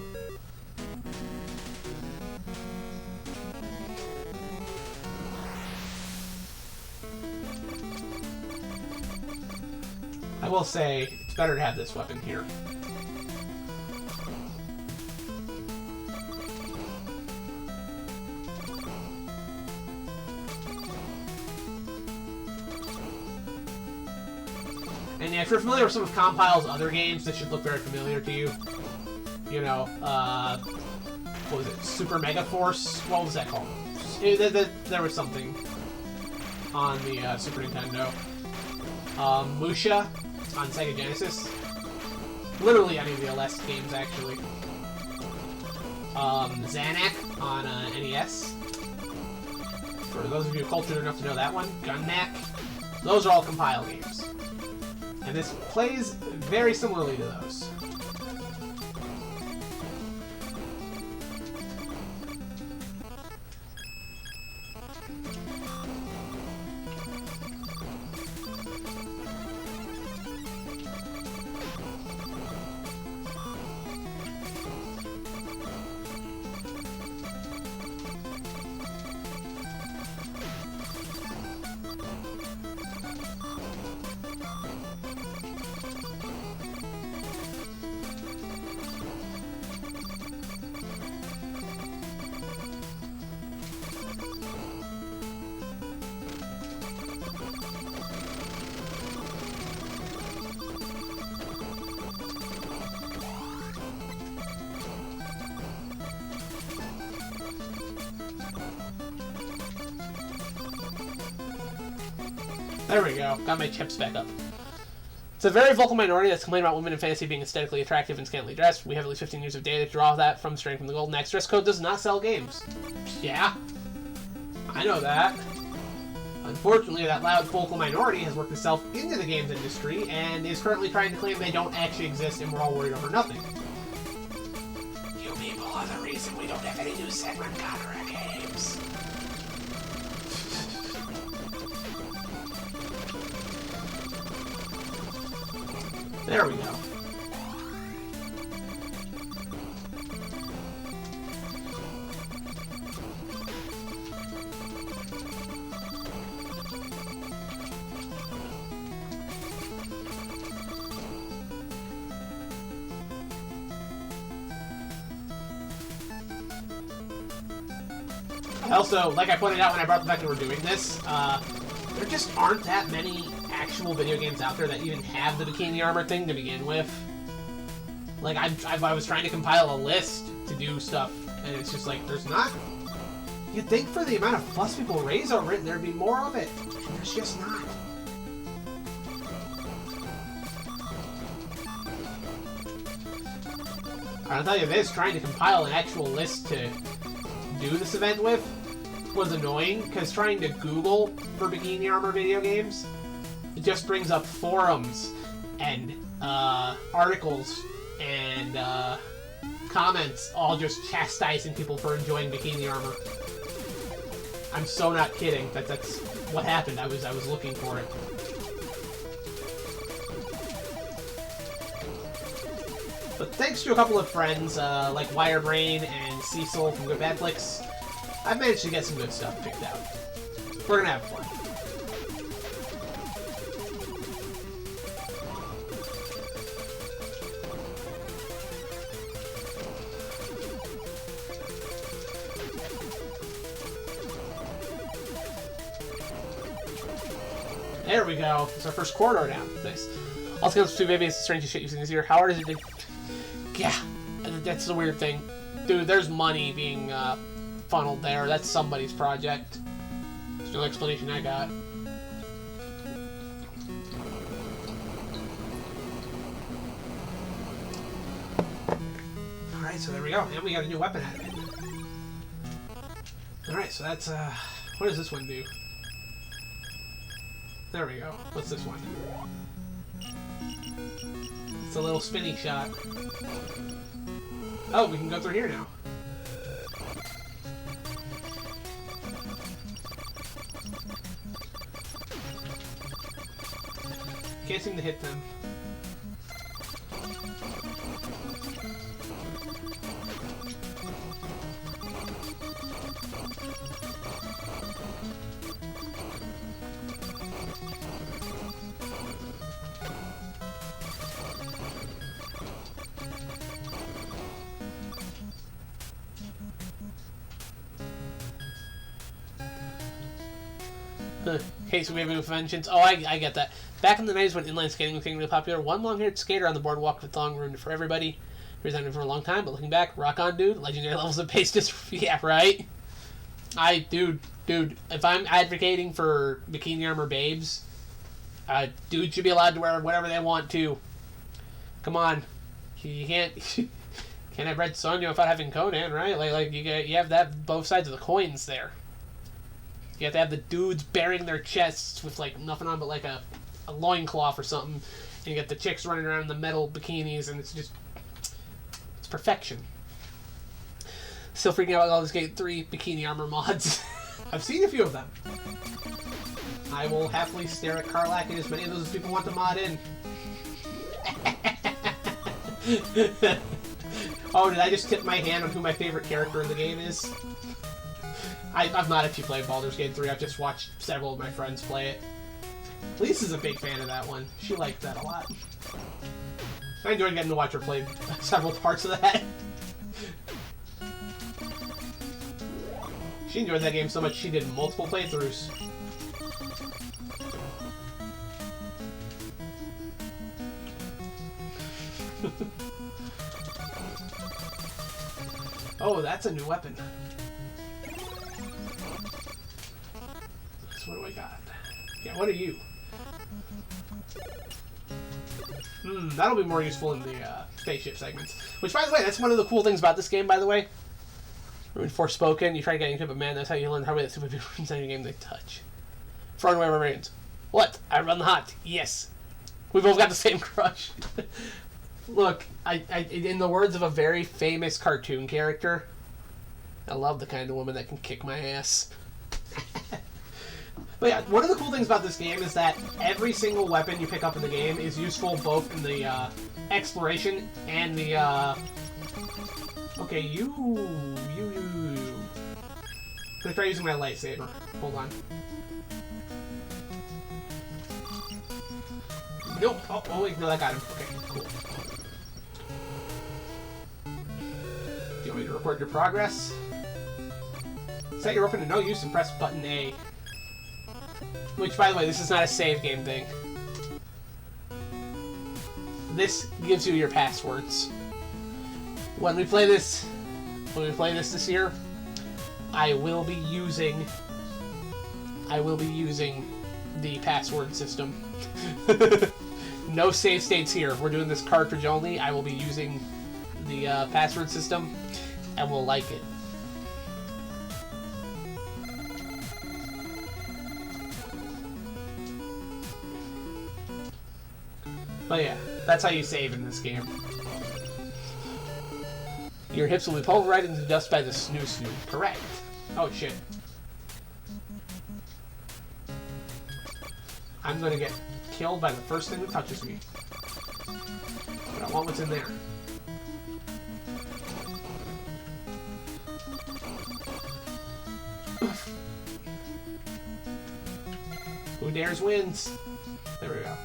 I will say, it's better to have this weapon here. And yeah, if you're familiar with some of Compile's other games, this should look very familiar to you. You know, what was it? Super Mega Force? What was that called? There was something on the Super Nintendo. Musha on Sega Genesis. Literally any of the LS games, actually. Zanak on NES. For those of you cultured enough to know that one. Gunmac. Those are all Compile games. And this plays very similarly to those. There we go. Got my chips back up. It's a very vocal minority that's complaining about women in fantasy being aesthetically attractive and scantily dressed. We have at least 15 years of data to draw that from straight from the Golden Axe. Dress code does not sell games. Yeah. I know that. Unfortunately, that loud vocal minority has worked itself into the games industry and is currently trying to claim they don't actually exist and we're all worried over nothing. You people are the reason we don't have any new Senran Kagura games. There we go. Also, like I pointed out when I brought the fact that we're doing this, there just aren't that many actual video games out there that even have the bikini armor thing to begin with. Like, I was trying to compile a list to do stuff, and it's just like, there's not... You'd think for the amount of fuss people raise over it, there'd be more of it. And there's just not. I'll tell you this, trying to compile an actual list to do this event with was annoying, because trying to Google for bikini armor video games, it just brings up forums and articles and comments all just chastising people for enjoying bikini armor. I'm so not kidding. That's what happened. I was looking for it. But thanks to a couple of friends like Wirebrain and Cecil from Good Bad Flicks, I've managed to get some good stuff picked out. We're gonna have fun. There we go. It's our first corridor down. Nice. Also, those two babies, strangest shit you've seen this year. How hard is it to... Yeah, that's the weird thing. Dude, there's money being funneled there. That's somebody's project. There's no explanation I got. Alright, so there we go. And we got a new weapon out of it. Alright, so that's, what does this one do? There we go. What's this one? It's a little spinny shot. Oh, we can go through here now. Can't seem to hit them. Okay, so we have a new vengeance. Oh, I get that. Back in the 90s when inline skating became really popular, one long-haired skater on the boardwalk with long ruined for everybody. Resented for a long time, but looking back, rock on, dude. Legendary levels of pace just... Yeah, right? Dude, if I'm advocating for bikini armor babes, dude should be allowed to wear whatever they want to. Come on. You can't... Can't have Red Sonja without having Conan, right? Like you have that both sides of the coins there. You have to have the dudes bearing their chests with, like, nothing on but, like, a loincloth or something. And you get the chicks running around in the metal bikinis, and it's just... It's perfection. Still freaking out about all this Skate 3 bikini armor mods. I've seen a few of them. I will happily stare at Karlak and as many of those as people want to mod in. Oh, did I just tip my hand on who my favorite character in the game is? I've not actually played Baldur's Gate 3, I've just watched several of my friends play it. Lisa's a big fan of that one. She liked that a lot. I enjoyed getting to watch her play several parts of that. She enjoyed that game so much she did multiple playthroughs. Oh, that's a new weapon. So what do I got? Yeah, what are you? That'll be more useful in the spaceship segments. Which, by the way, that's one of the cool things about this game, by the way. In Forspoken, you try getting into it, but man, that's how you learn how to super people in your game they touch. Throwing away remains. What? I run hot. Yes. We both got the same crush. Look, I in the words of a very famous cartoon character, I love the kind of woman that can kick my ass. But yeah, one of the cool things about this game is that every single weapon you pick up in the game is useful both in the exploration and the okay, you. I'm gonna try using my lightsaber. Hold on. Nope. Oh wait, no, that got him. Okay, cool. Do you want me to record your progress? Set your weapon to no use and press button A. Which, by the way, this is not a save game thing. This gives you your passwords. When we play this this year, I will be using the password system. No save states here. We're doing this cartridge only. I will be using the password system, and we'll like it. But yeah, that's how you save in this game. Your hips will be pulverized into dust by the snoo. Correct. Oh shit. I'm gonna get killed by the first thing that touches me. But I want what's in there. Who dares wins. There we go.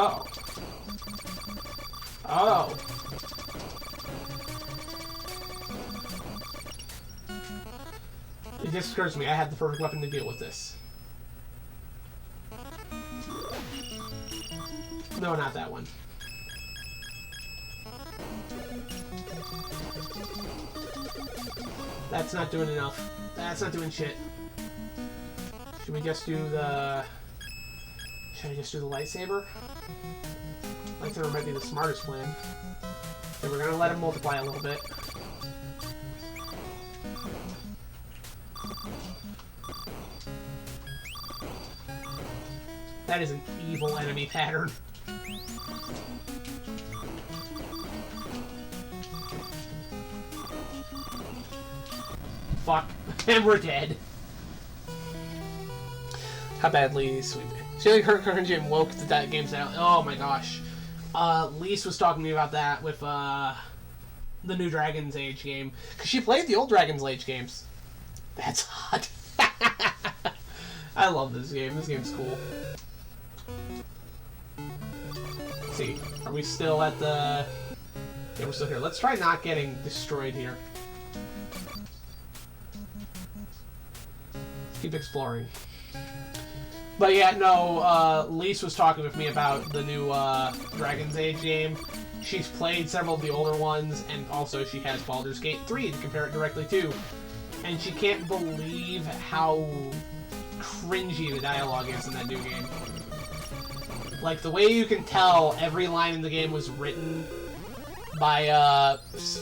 Oh. Oh. It just occurs to me I have the perfect weapon to deal with this. No, not that one. That's not doing enough. That's not doing shit. Should we just do the... Should I just do the lightsaber? Lightsaber might be the smartest plan. Okay, we're gonna let him multiply a little bit. That is an evil enemy pattern. Fuck. And we're dead. How badly sweet. See, like her current game woke that game's out. Oh my gosh. Lise was talking to me about that with the new Dragon's Age game. Because she played the old Dragon's Age games. That's hot. I love this game. This game's cool. Let's see. Are we still at the... Yeah, we're still here. Let's try not getting destroyed here. Keep exploring. But yeah, no, Lise was talking with me about the new Dragon's Age game. She's played several of the older ones, and also she has Baldur's Gate 3 to compare it directly to. And she can't believe how cringy the dialogue is in that new game. Like, the way you can tell every line in the game was written by,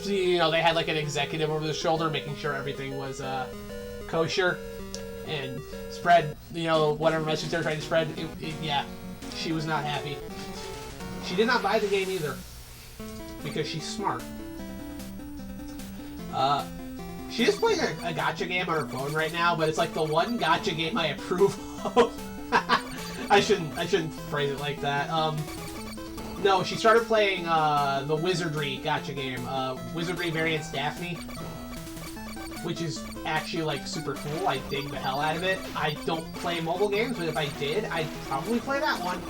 you know, they had like an executive over their shoulder making sure everything was kosher. And spread, you know, whatever message they're trying to spread, yeah, she was not happy. She did not buy the game either, because she's smart. She is playing a gacha game on her phone right now, but it's like the one gacha game I approve of. I shouldn't phrase it like that. No, she started playing the Wizardry gacha game, Wizardry Variants Daphne, which is actually, like, super cool. I dig the hell out of it. I don't play mobile games, but if I did, I'd probably play that one.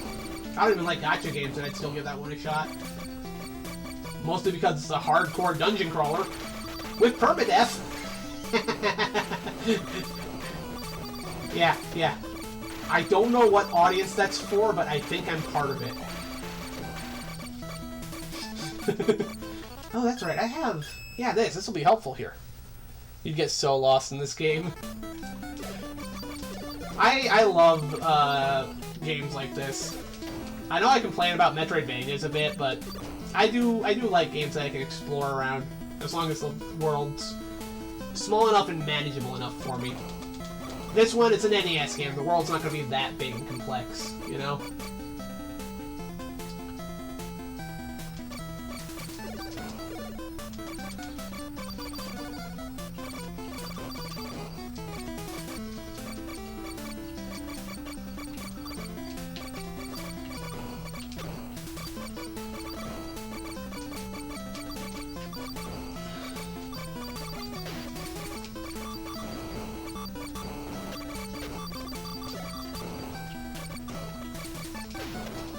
I don't even like gacha games, and I'd still give that one a shot. Mostly because it's a hardcore dungeon crawler with permadeath. Yeah. I don't know what audience that's for, but I think I'm part of it. Oh, that's right. I have... Yeah, this will be helpful here. You'd get so lost in this game. I love games like this. I know I complain about Metroidvanias a bit, but I do like games that I can explore around, as long as the world's small enough and manageable enough for me. This one, it's an NES game. The world's not going to be that big and complex, you know?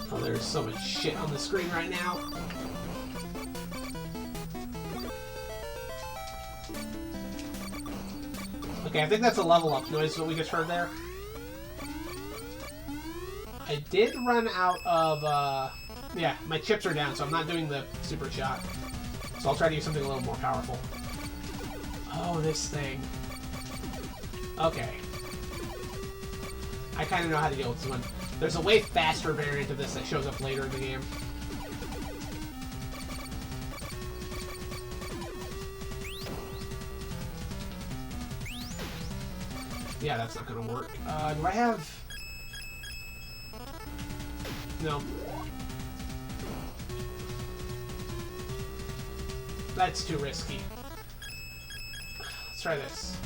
Oh, there's so much shit on the screen right now. Okay, I think that's a level up noise, what we just heard there. I did run out of, yeah, my chips are down, so I'm not doing the super shot. So I'll try to use something a little more powerful. Oh, this thing. Okay. I kind of know how to deal with this one. There's a way faster variant of this that shows up later in the game. Yeah, that's not gonna work. Do I have... No. That's too risky. Let's try this.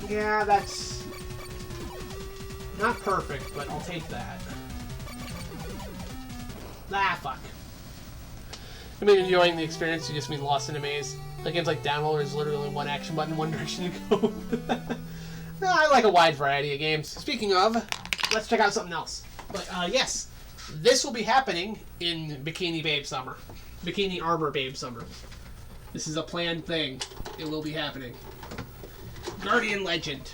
Yeah, that's not perfect, but I'll take that. Ah, fuck. I mean, enjoying the experience, you just mean lost in a maze. Like games like Downloader is literally one action button, one direction to go. No, I like a wide variety of games. Speaking of, let's check out something else. But, yes, this will be happening in Bikini Babe Summer. Bikini Armor Babe Summer. This is a planned thing. It will be happening. Guardian Legend.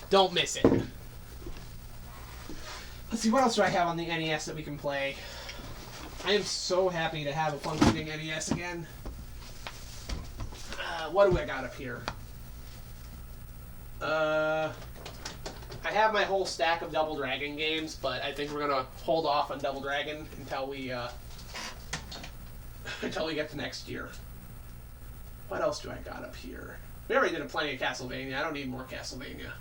Don't miss it. Let's see, what else do I have on the NES that we can play? I am so happy to have a functioning NES again. What do I got up here? I have my whole stack of Double Dragon games, but I think we're gonna hold off on Double Dragon until we get to next year. What else do I got up here? We already did plenty of Castlevania. I don't need more Castlevania.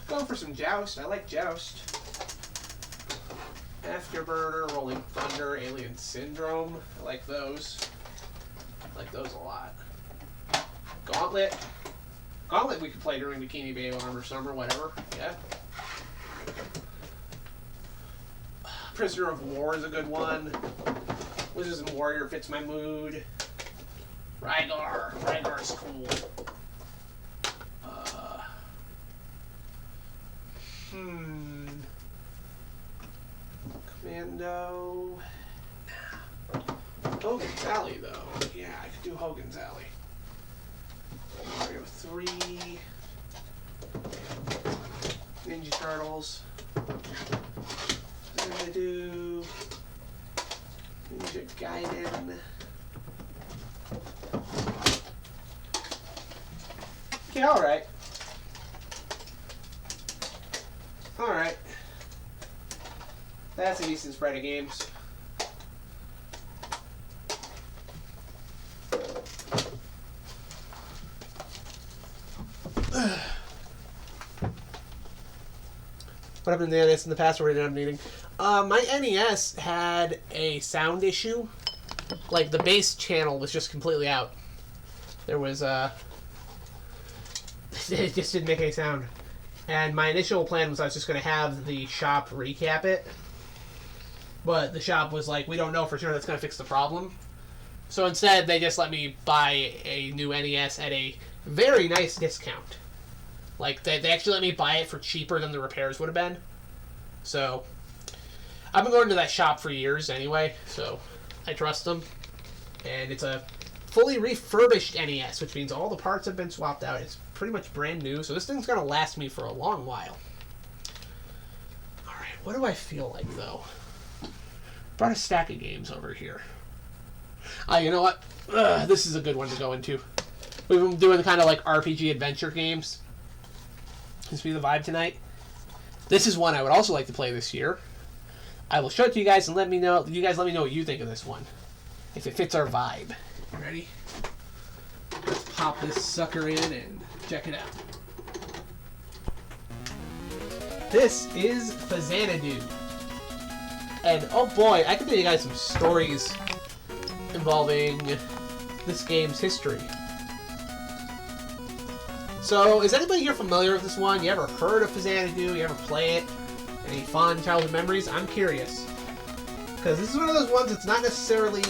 Going for some Joust. I like Joust. Afterburner, Rolling Thunder, Alien Syndrome. I like those. I like those a lot. Gauntlet. Gauntlet we could play during Bikini Babe Armor Summer, whatever. Yeah. Prisoner of War is a good one. Wizards and Warrior fits my mood. Rygar. Rygar's cool. Commando. Hogan's Alley, though. Yeah, I could do Hogan's Alley. Mario 3. Ninja Turtles. What did I do? Ninja Gaiden. Okay, alright. Alright. That's a decent spread of games. What happened to the NES in the past? We're ended up needing. My NES had a sound issue. Like, the bass channel was just completely out. There was, it just didn't make any sound. And my initial plan was I was just going to have the shop recap it. But the shop was like, we don't know for sure that's going to fix the problem. So instead, they just let me buy a new NES at a very nice discount. Like, they actually let me buy it for cheaper than the repairs would have been. So, I've been going to that shop for years anyway, so I trust them. And it's a fully refurbished NES, which means all the parts have been swapped out. It's pretty much brand new, so this thing's going to last me for a long while. Alright, what do I feel like, though? Brought a stack of games over here. You know what? This is a good one to go into. We've been doing kind of like RPG adventure games. Seems to be the vibe tonight. This is one I would also like to play this year. I will show it to you guys and let me know. You guys let me know what you think of this one. If it fits our vibe. You ready? Let's pop this sucker in and check it out. This is Xanadu. And oh boy, I can tell you guys some stories involving this game's history. So, is anybody here familiar with this one? You ever heard of Xanadu? You ever play it? Any fond childhood memories? I'm curious. Because this is one of those ones that's not necessarily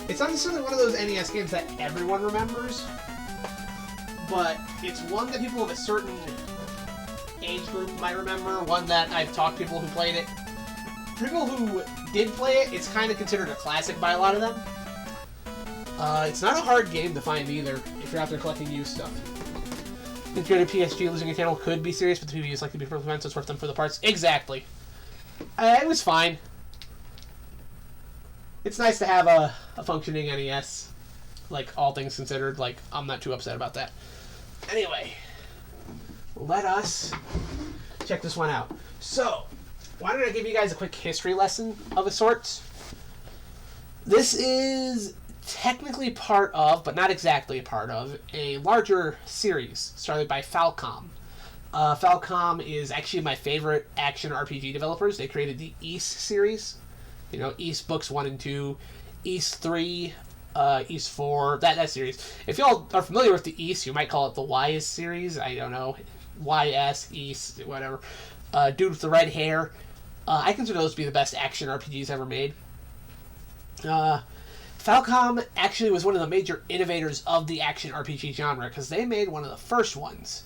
it's not necessarily one of those NES games that everyone remembers. But it's one that people of a certain age group might remember. One that I've talked to people who played it. For people who did play it, it's kind of considered a classic by a lot of them. It's not a hard game to find either, if you're out there collecting used stuff. Integrated PSG, losing a channel could be serious, but the PvE is likely to be prevent, so it's worth them for the parts. Exactly. It was fine. It's nice to have a functioning NES, like, all things considered. Like, I'm not too upset about that. Anyway, let us check this one out. So, why don't I give you guys a quick history lesson of a sort? This is technically part of, but not exactly a part of, a larger series started by Falcom. Falcom is actually my favorite action RPG developers. They created the Ys series. You know, Ys books 1 and 2, Ys 3, Ys 4, that series. If y'all are familiar with the Ys, you might call it the Ys series. I don't know. YS, Ys, whatever. Dude with the red hair. I consider those to be the best action RPGs ever made. Falcom actually was one of the major innovators of the action RPG genre, because they made one of the first ones,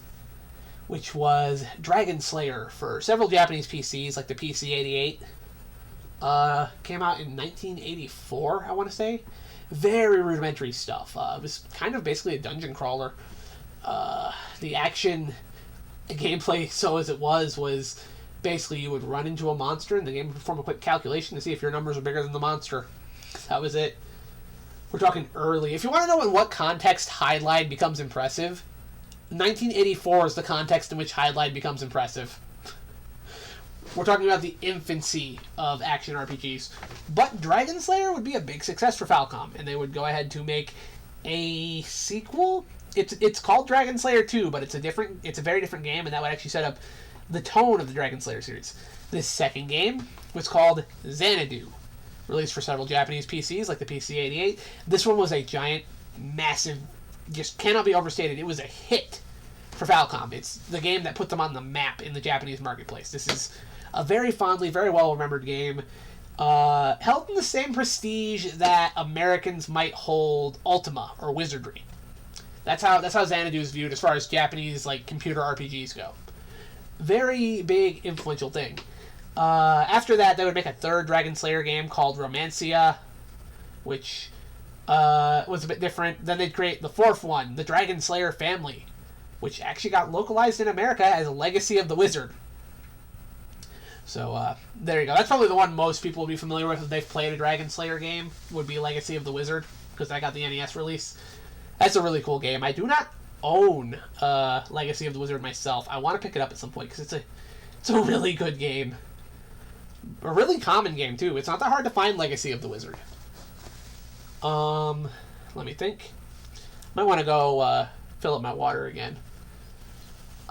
which was Dragon Slayer for several Japanese PCs, like the PC-88. Came out in 1984, I want to say. Very rudimentary stuff. It was kind of basically a dungeon crawler. The action gameplay, so as it was basically you would run into a monster and the game would perform a quick calculation to see if your numbers are bigger than the monster. That was it. We're talking early. If you want to know in what context Highline becomes impressive, 1984 is the context in which Highline becomes impressive. We're talking about the infancy of action RPGs. But Dragon Slayer would be a big success for Falcom, and they would go ahead to make a sequel. It's called Dragon Slayer 2, but it's a very different game, and that would actually set up the tone of the Dragon Slayer series. This second game was called Xanadu, released for several Japanese PCs, like the PC-88. This one was a giant, massive, just cannot be overstated. It was a hit for Falcom. It's the game that put them on the map in the Japanese marketplace. This is a very fondly, very well-remembered game. Held in the same prestige that Americans might hold Ultima or Wizardry. That's how Xanadu is viewed as far as Japanese computer RPGs go. Very big, influential thing. After that, they would make a third Dragon Slayer game called Romancia, which was a bit different. Then they'd create the fourth one, the Dragon Slayer Family, which actually got localized in America as Legacy of the Wizard. So, there you go. That's probably the one most people will be familiar with if they've played a Dragon Slayer game, would be Legacy of the Wizard, because I got the NES release. That's a really cool game. I do not own Legacy of the Wizard myself. I want to pick it up at some point, because it's a really good game. A really common game, too. It's not that hard to find Legacy of the Wizard. Let me think. Might want to go fill up my water again.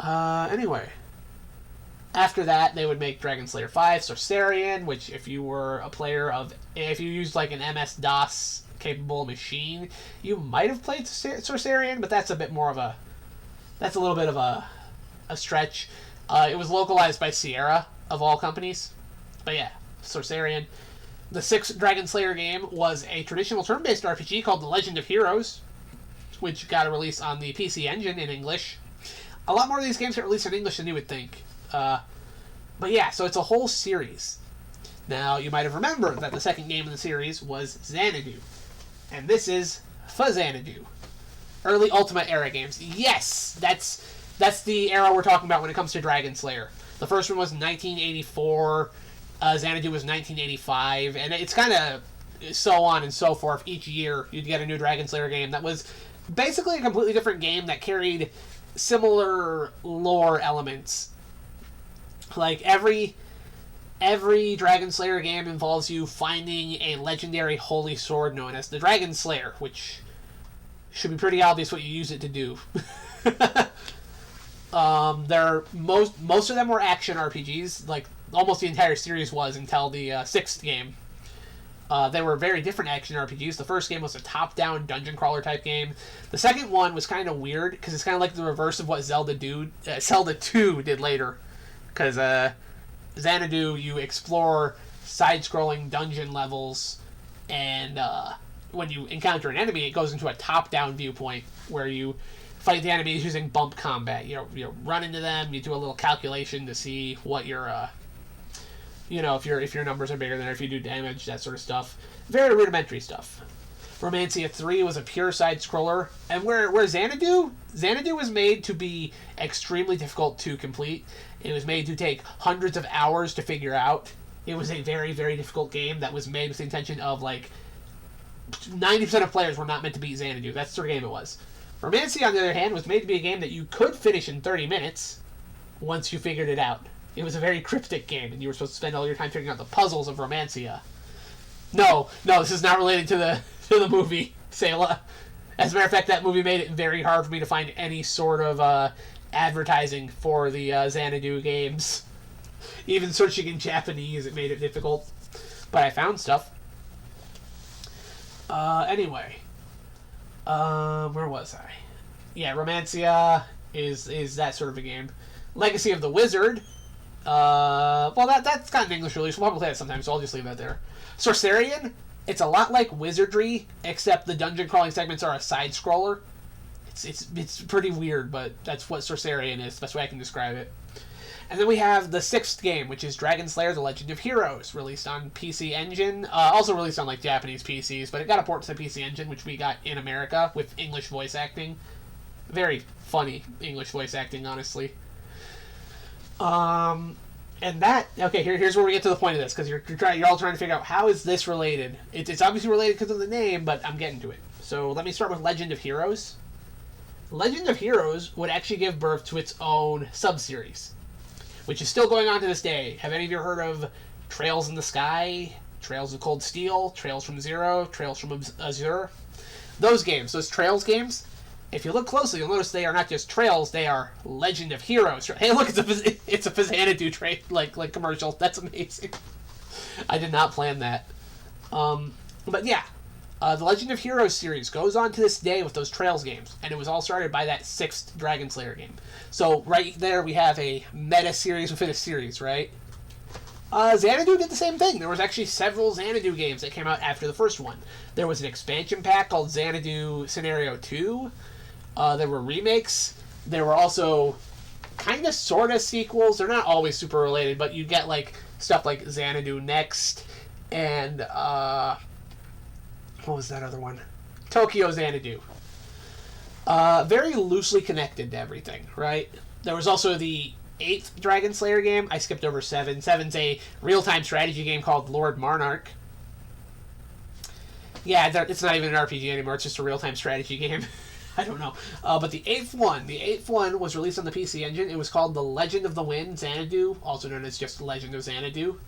Anyway. After that, they would make Dragon Slayer 5, Sorcerian, which if you were a player if you used an MS-DOS capable machine, you might have played Sorcerian, but that's a little bit of a stretch. It was localized by Sierra, of all companies. But yeah, Sorcerian. The sixth Dragon Slayer game was a traditional turn-based RPG called The Legend of Heroes, which got a release on the PC Engine in English. A lot more of these games get released in English than you would think. But yeah, so it's a whole series. Now, you might have remembered that the second game in the series was Xanadu. And this is Xanadu. Early Ultima era games. Yes! That's the era we're talking about when it comes to Dragon Slayer. The first one was 1984. Xanadu was 1985. And it's kind of so on and so forth. Each year, you'd get a new Dragon Slayer game that was basically a completely different game that carried similar lore elements. Every Dragon Slayer game involves you finding a legendary holy sword known as the Dragon Slayer, which should be pretty obvious what you use it to do. Most of them were action RPGs, almost the entire series was until the sixth game. They were very different action RPGs. The first game was a top-down dungeon crawler type game. The second one was kind of weird because it's kind of like the reverse of what Zelda 2 did later. Because Xanadu, you explore side-scrolling dungeon levels, and when you encounter an enemy, it goes into a top-down viewpoint where you fight the enemies using bump combat. You run into them, you do a little calculation to see what your if your numbers are bigger than if you do damage, that sort of stuff. Very rudimentary stuff. Romancia 3 was a pure side-scroller, and where Xanadu was made to be extremely difficult to complete. It was made to take hundreds of hours to figure out. It was a very, very difficult game that was made with the intention of, 90% of players were not meant to beat Xanadu. That's the sort of game it was. Romancia, on the other hand, was made to be a game that you could finish in 30 minutes once you figured it out. It was a very cryptic game, and you were supposed to spend all your time figuring out the puzzles of Romancia. No, this is not related to the movie, Sayla. As a matter of fact, that movie made it very hard for me to find any sort of advertising for the Xanadu games. Even searching in Japanese, it made it difficult. But I found stuff. Anyway. Where was I? Yeah, Romancia is that sort of a game. Legacy of the Wizard. That's got an English release. We'll probably play it sometime, so I'll just leave that there. Sorcerian. It's a lot like Wizardry, except the dungeon crawling segments are a side scroller. It's pretty weird, but that's what Sorcerian is. That's the way I can describe it. And then we have the 6th game, which is Dragon Slayer: The Legend of Heroes, released on PC Engine. Also released on, like, Japanese PCs, but it got a port to the PC Engine, which we got in America with English voice acting. Very funny English voice acting, honestly. And that... Okay, here's where we get to the point of this, because you're all trying to figure out, how is this related? It's obviously related because of the name, but I'm getting to it. So let me start with Legend of Heroes. Legend of Heroes would actually give birth to its own sub-series, which is still going on to this day. Have any of you heard of Trails in the Sky, Trails of Cold Steel, Trails from Zero, Trails from Azure? Those games, those Trails games, if you look closely, you'll notice they are not just Trails, they are Legend of Heroes. Hey, look, it's a Xanadu like commercial. That's amazing. I did not plan that. But yeah, the Legend of Heroes series goes on to this day with those Trails games, and it was all started by that 6th Dragon Slayer game. So right there we have a meta series within a series, right? Xanadu did the same thing. There was actually several Xanadu games that came out after the first one. There was an expansion pack called Xanadu Scenario 2. There were remakes. There were also kind of sort of sequels. They're not always super related, but you get like stuff like Xanadu Next and what was that other one? Tokyo Xanadu. Very loosely connected to everything, right? There was also the 8th Dragon Slayer game. I skipped over 7. 7's a real-time strategy game called Lord Monarch. Yeah, it's not even an RPG anymore. It's just a real-time strategy game. I don't know. But the 8th one was released on the PC Engine. It was called The Legend of the Wind, Xanadu, also known as just Legend of Xanadu.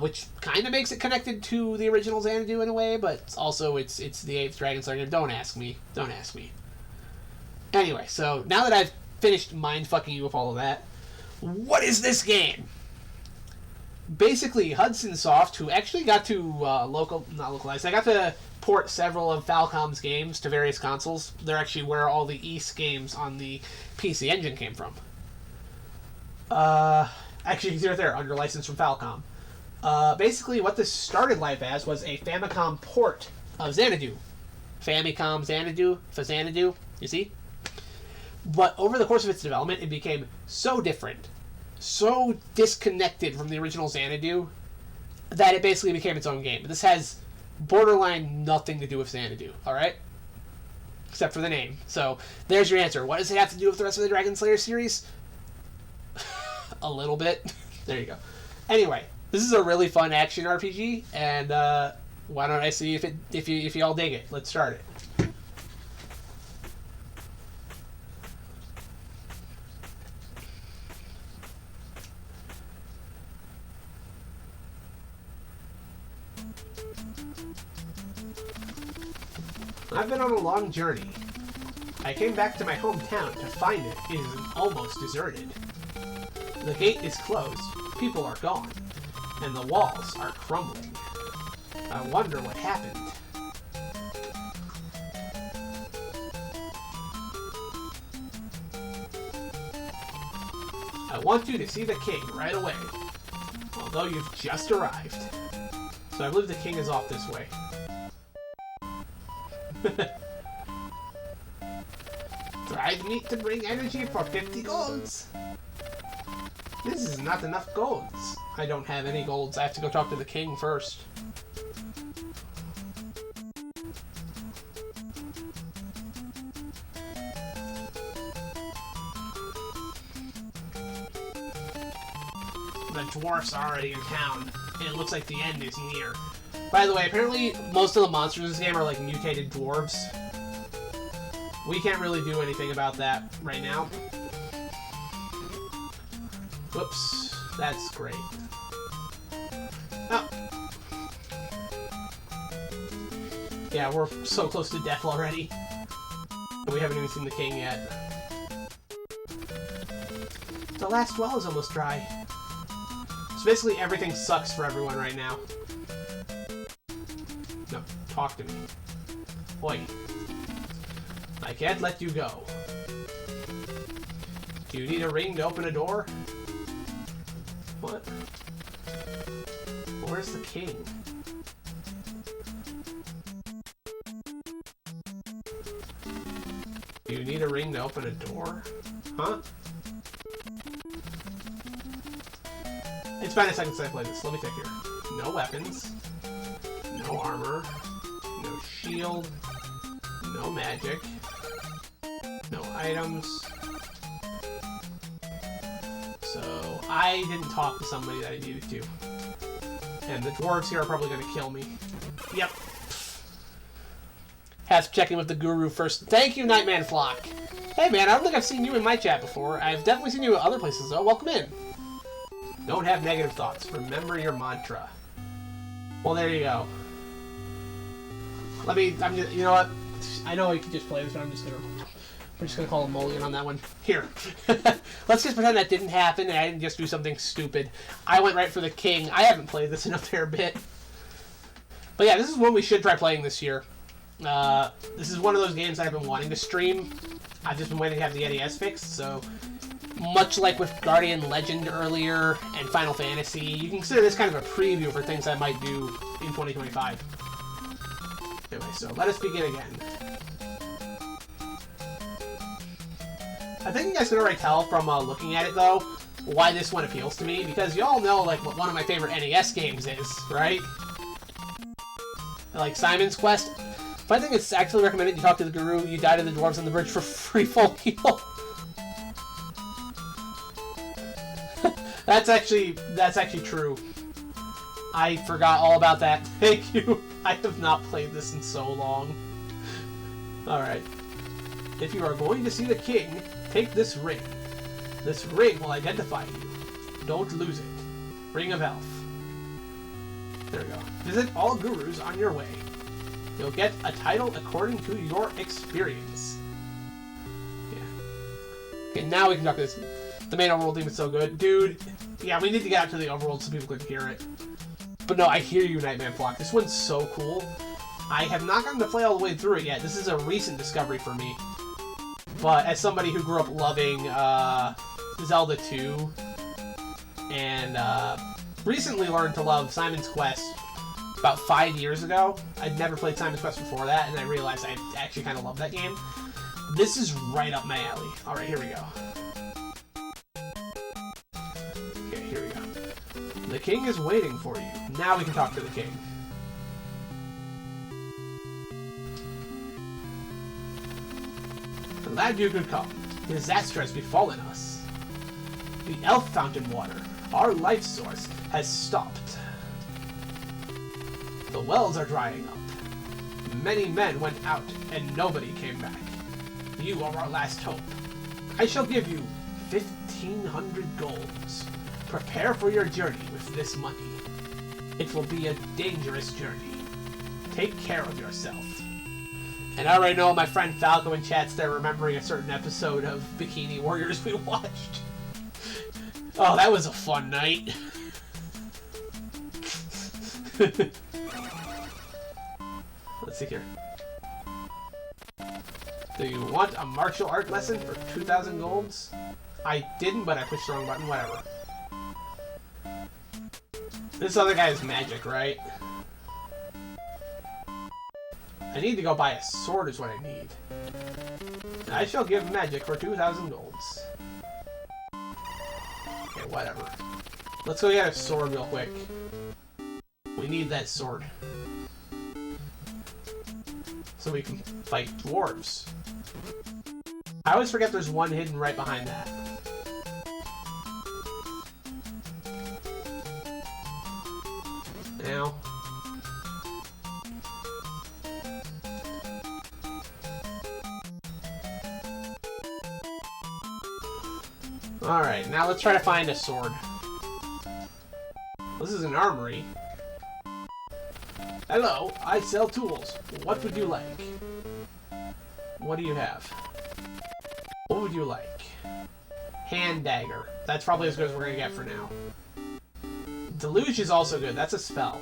Which kind of makes it connected to the original Xanadu in a way, but also it's the 8th Dragon Slayer game. Don't ask me. Anyway, so now that I've finished mind-fucking you with all of that, what is this game? Basically, Hudson Soft, who actually got to they got to port several of Falcom's games to various consoles. They're actually where all the East games on the PC Engine came from. Actually, you can see right there, under license from Falcom. Basically, what this started life as was a Famicom port of Xanadu. Famicom Xanadu for Xanadu, you see? But over the course of its development, it became so different, so disconnected from the original Xanadu, that it basically became its own game. This has borderline nothing to do with Xanadu, alright? Except for the name. So, there's your answer. What does it have to do with the rest of the Dragon Slayer series? A little bit. There you go. Anyway, this is a really fun action RPG, and why don't I see if you all dig it? Let's start it. I've been on a long journey. I came back to my hometown to find it. It is almost deserted. The gate is closed, people are gone, and the walls are crumbling. I wonder what happened. I want you to see the king right away, although you've just arrived. So I believe the king is off this way. Dried meat to bring energy for 50 golds. This is not enough golds. I don't have any golds. I have to go talk to the king first. The dwarfs are already in town, and it looks like the end is near. By the way, apparently most of the monsters in this game are like mutated dwarves. We can't really do anything about that right now. Whoops, that's great. Oh. Yeah, we're so close to death already. We haven't even seen the king yet. The last well is almost dry. So basically everything sucks for everyone right now. No, talk to me. Oi. I can't let you go. Do you need a ring to open a door? What? Where's the king? Do you need a ring to open a door? Huh? It's been a second since I played this. Let me think here. No weapons. No armor. No shield. No magic. No items. So, I didn't talk to somebody that I needed to. And the dwarves here are probably going to kill me. Yep. Has to check in with the guru first. Thank you, Nightman Flock. Hey man, I don't think I've seen you in my chat before. I've definitely seen you at other places though. Welcome in. Don't have negative thoughts. Remember your mantra. Well, there you go. You know what? I know you can just play this, but we're just gonna call a mulligan on that one. Here. Let's just pretend that didn't happen and I didn't just do something stupid. I went right for the king. I haven't played this in a fair bit. But yeah, this is one we should try playing this year. This is one of those games I've been wanting to stream. I've just been waiting to have the NES fixed, so much like with Guardian Legend earlier and Final Fantasy, you can consider this kind of a preview for things I might do in 2025. Anyway, so let us begin again. I think you guys can already tell from looking at it, though, why this one appeals to me, because y'all know, like, what one of my favorite NES games is, right? Like Simon's Quest. But I think it's actually recommended you talk to the guru, you die to the dwarves on the bridge for free full heal. That's actually true. I forgot all about that. Thank you. I have not played this in so long. Alright. If you are going to see the king, take this ring. This ring will identify you. Don't lose it. Ring of Health. There we go. Visit all gurus on your way. You'll get a title according to your experience. Yeah. Okay, now we can talk to this. The main overworld theme is so good. Dude, yeah, we need to get out to the overworld so people can hear it. But no, I hear you, Nightman Flock. This one's so cool. I have not gotten to play all the way through it yet. This is a recent discovery for me. But as somebody who grew up loving Zelda 2 and recently learned to love Simon's Quest about 5 years ago. I'd never played Simon's Quest before that, and I realized I actually kind of love that game. This is right up my alley. Alright, here we go. Okay, here we go. The king is waiting for you. Now we can talk to the king. Glad you could come. Disaster has befallen us. The elf fountain water, our life source, has stopped. The wells are drying up. Many men went out, and nobody came back. You are our last hope. I shall give you 1,500 golds. Prepare for your journey with this money. It will be a dangerous journey. Take care of yourself. And I already know my friend Falco in chat's there remembering a certain episode of Bikini Warriors we watched. Oh, that was a fun night. Let's see here. Do you want a martial art lesson for 2,000 golds? I didn't, but I pushed the wrong button. Whatever. This other guy is magic, right? I need to go buy a sword is what I need. I shall give magic for 2,000 golds. Okay, whatever. Let's go get a sword real quick. We need that sword. So we can fight dwarves. I always forget there's one hidden right behind that. Now. Alright, now let's try to find a sword. This is an armory. Hello, I sell tools. What would you like? What do you have? What would you like? Hand dagger. That's probably as good as we're gonna get for now. Deluge is also good. That's a spell.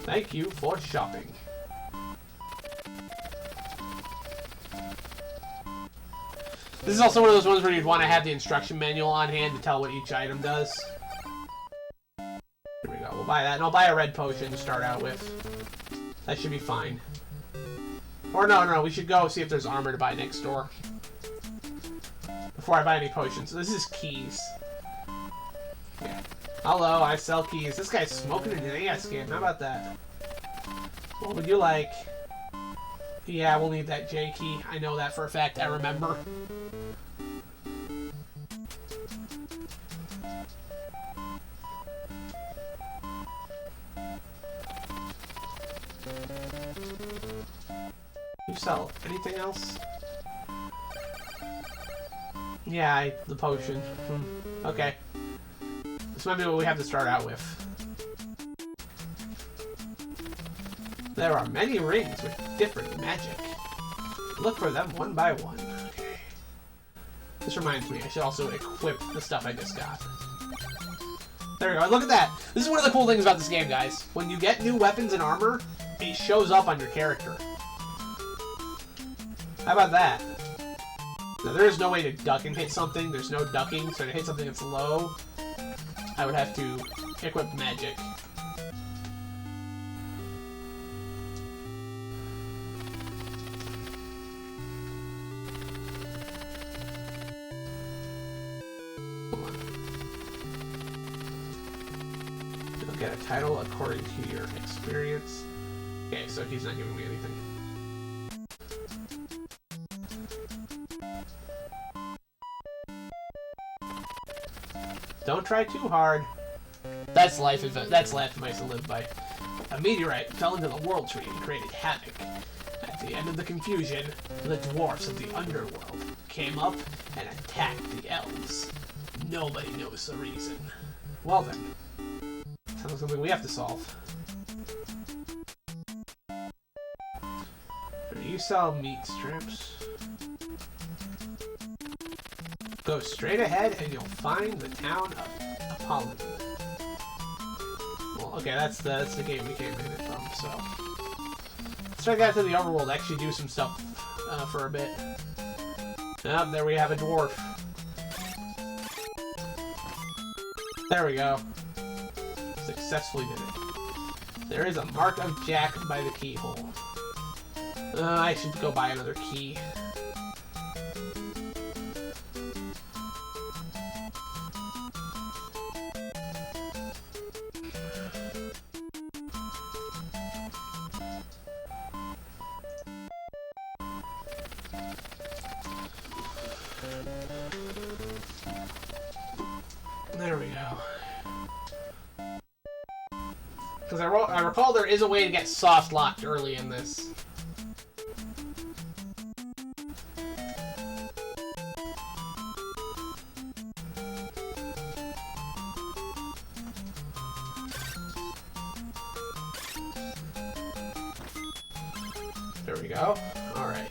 Thank you for shopping. This is also one of those ones where you'd want to have the instruction manual on hand to tell what each item does. Here we go. We'll buy that, and I'll buy a red potion to start out with. That should be fine. Or no, we should go see if there's armor to buy next door. before I buy any potions. So this is keys. Yeah. Hello, I sell keys. This guy's smoking in an AS game. How about that? What would you like? Yeah, we'll need that J key. I know that for a fact. I remember. You sell anything else? Yeah, the potion. Okay. This might be what we have to start out with. There are many rings with different magic. Look for them one by one. Okay. This reminds me, I should also equip the stuff I just got. There we go. Look at that! This is one of the cool things about this game, guys. When you get new weapons and armor, it shows up on your character. How about that? Now, there is no way to duck and hit something. There's no ducking, so to hit something that's low, I would have to equip magic. You'll get a title according to your experience. Okay, so he's not giving me anything. Don't try too hard. That's life advice to live by. A meteorite fell into the world tree and created havoc. At the end of the confusion, the dwarfs of the underworld came up and attacked the elves. Nobody knows the reason. Well then, sounds like something we have to solve. You sell meat strips. Go straight ahead and you'll find the town of Apollon. Well, okay, that's the game we came in it from, so. Let's try to get out to the overworld, actually do some stuff for a bit. Oh, there we have a dwarf. There we go. Successfully did it. There is a mark of Jack by the keyhole. I should go buy another key. There we go. Because I recall there is a way to get soft locked early in this. There we go. Alright.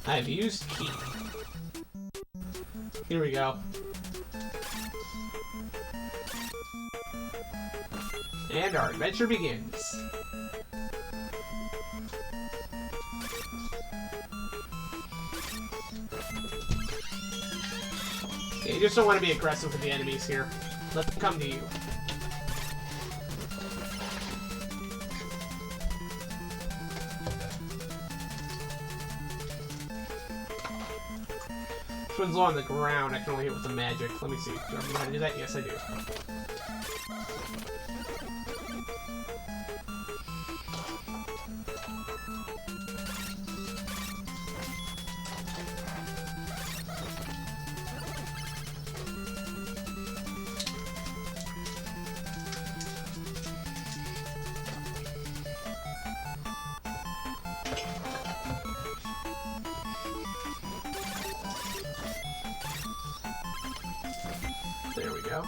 I've used key. Here we go. And our adventure begins. Okay, you just don't want to be aggressive with the enemies here. Let them come to you. This one's low on the ground. I can only hit with the magic. Let me see. Do I remember how to do that? Yes, I do. There we go.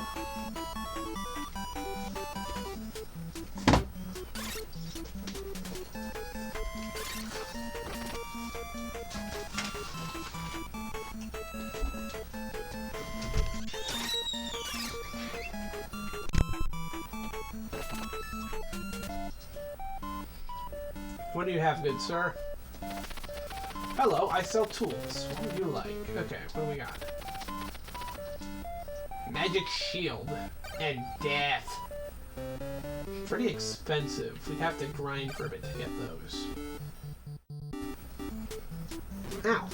What do you have, good sir? Hello, I sell tools. What would you like? Okay, what do we got? Magic shield and death. Pretty expensive. We'd have to grind for a bit to get those. Ow!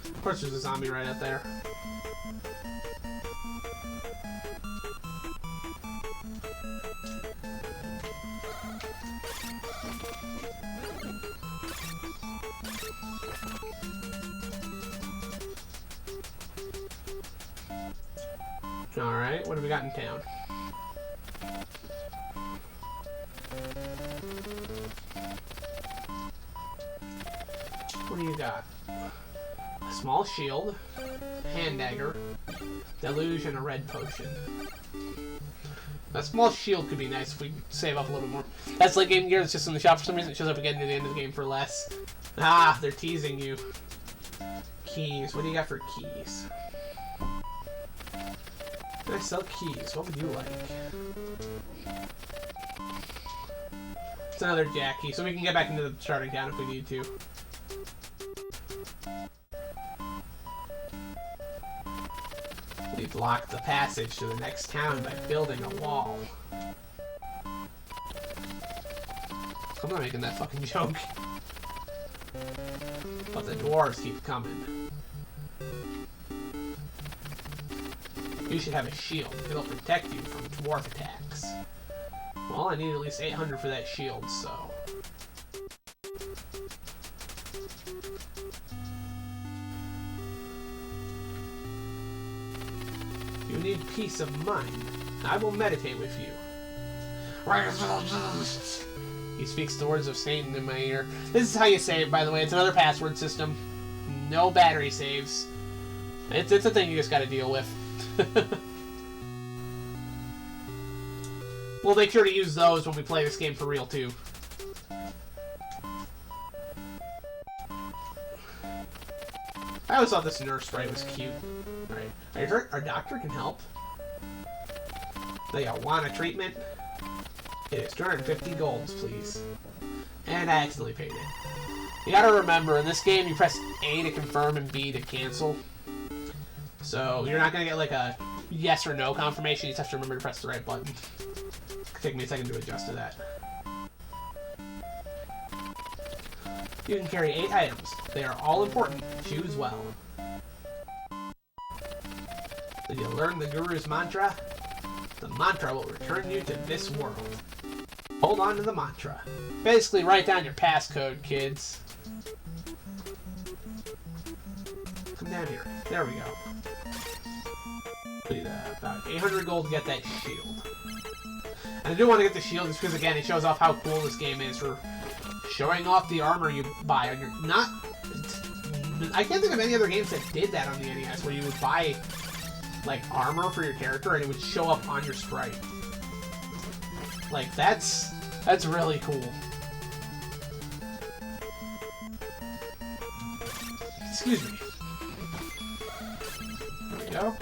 Of course there's a zombie right out there. Alright, what have we got in town? What do you got? A small shield, hand dagger, deluge, and a red potion. That small shield could be nice if we save up a little more. That's like Game Gear that's just in the shop for some reason. It shows up again near the end of the game for less. Ah, they're teasing you. Keys. What do you got for keys? Can I sell keys? What would you like? It's another jack key, so we can get back into the starting town if we need to. We block the passage to the next town by building a wall. I'm not making that fucking joke. But the dwarves keep coming. You should have a shield. It'll protect you from dwarf attacks. Well, I need at least 800 for that shield, so... You need peace of mind. I will meditate with you. He speaks the words of Satan in my ear. This is how you save, by the way. It's another password system. No battery saves. It's a thing you just gotta deal with. We'll make sure to use those when we play this game for real, too. I always thought this nurse sprite was cute. Alright. Are you hurt? Our doctor can help. They want a treatment? It is 250 golds, please. And I accidentally paid it. You gotta remember, in this game, you press A to confirm and B to cancel. So, you're not gonna get like a yes or no confirmation, you just have to remember to press the right button. It'll take me a second to adjust to that. You can carry 8 items. They are all important. Choose well. Did you learn the Guru's mantra? The mantra will return you to this world. Hold on to the mantra. Basically, write down your passcode, kids. Come down here. There we go. Need about 800 gold to get that shield. And I do want to get the shield just because, again, it shows off how cool this game is for showing off the armor you buy on your... I can't think of any other games that did that on the NES, where you would buy, like, armor for your character and it would show up on your sprite. Like, that's really cool. Excuse me. There we go.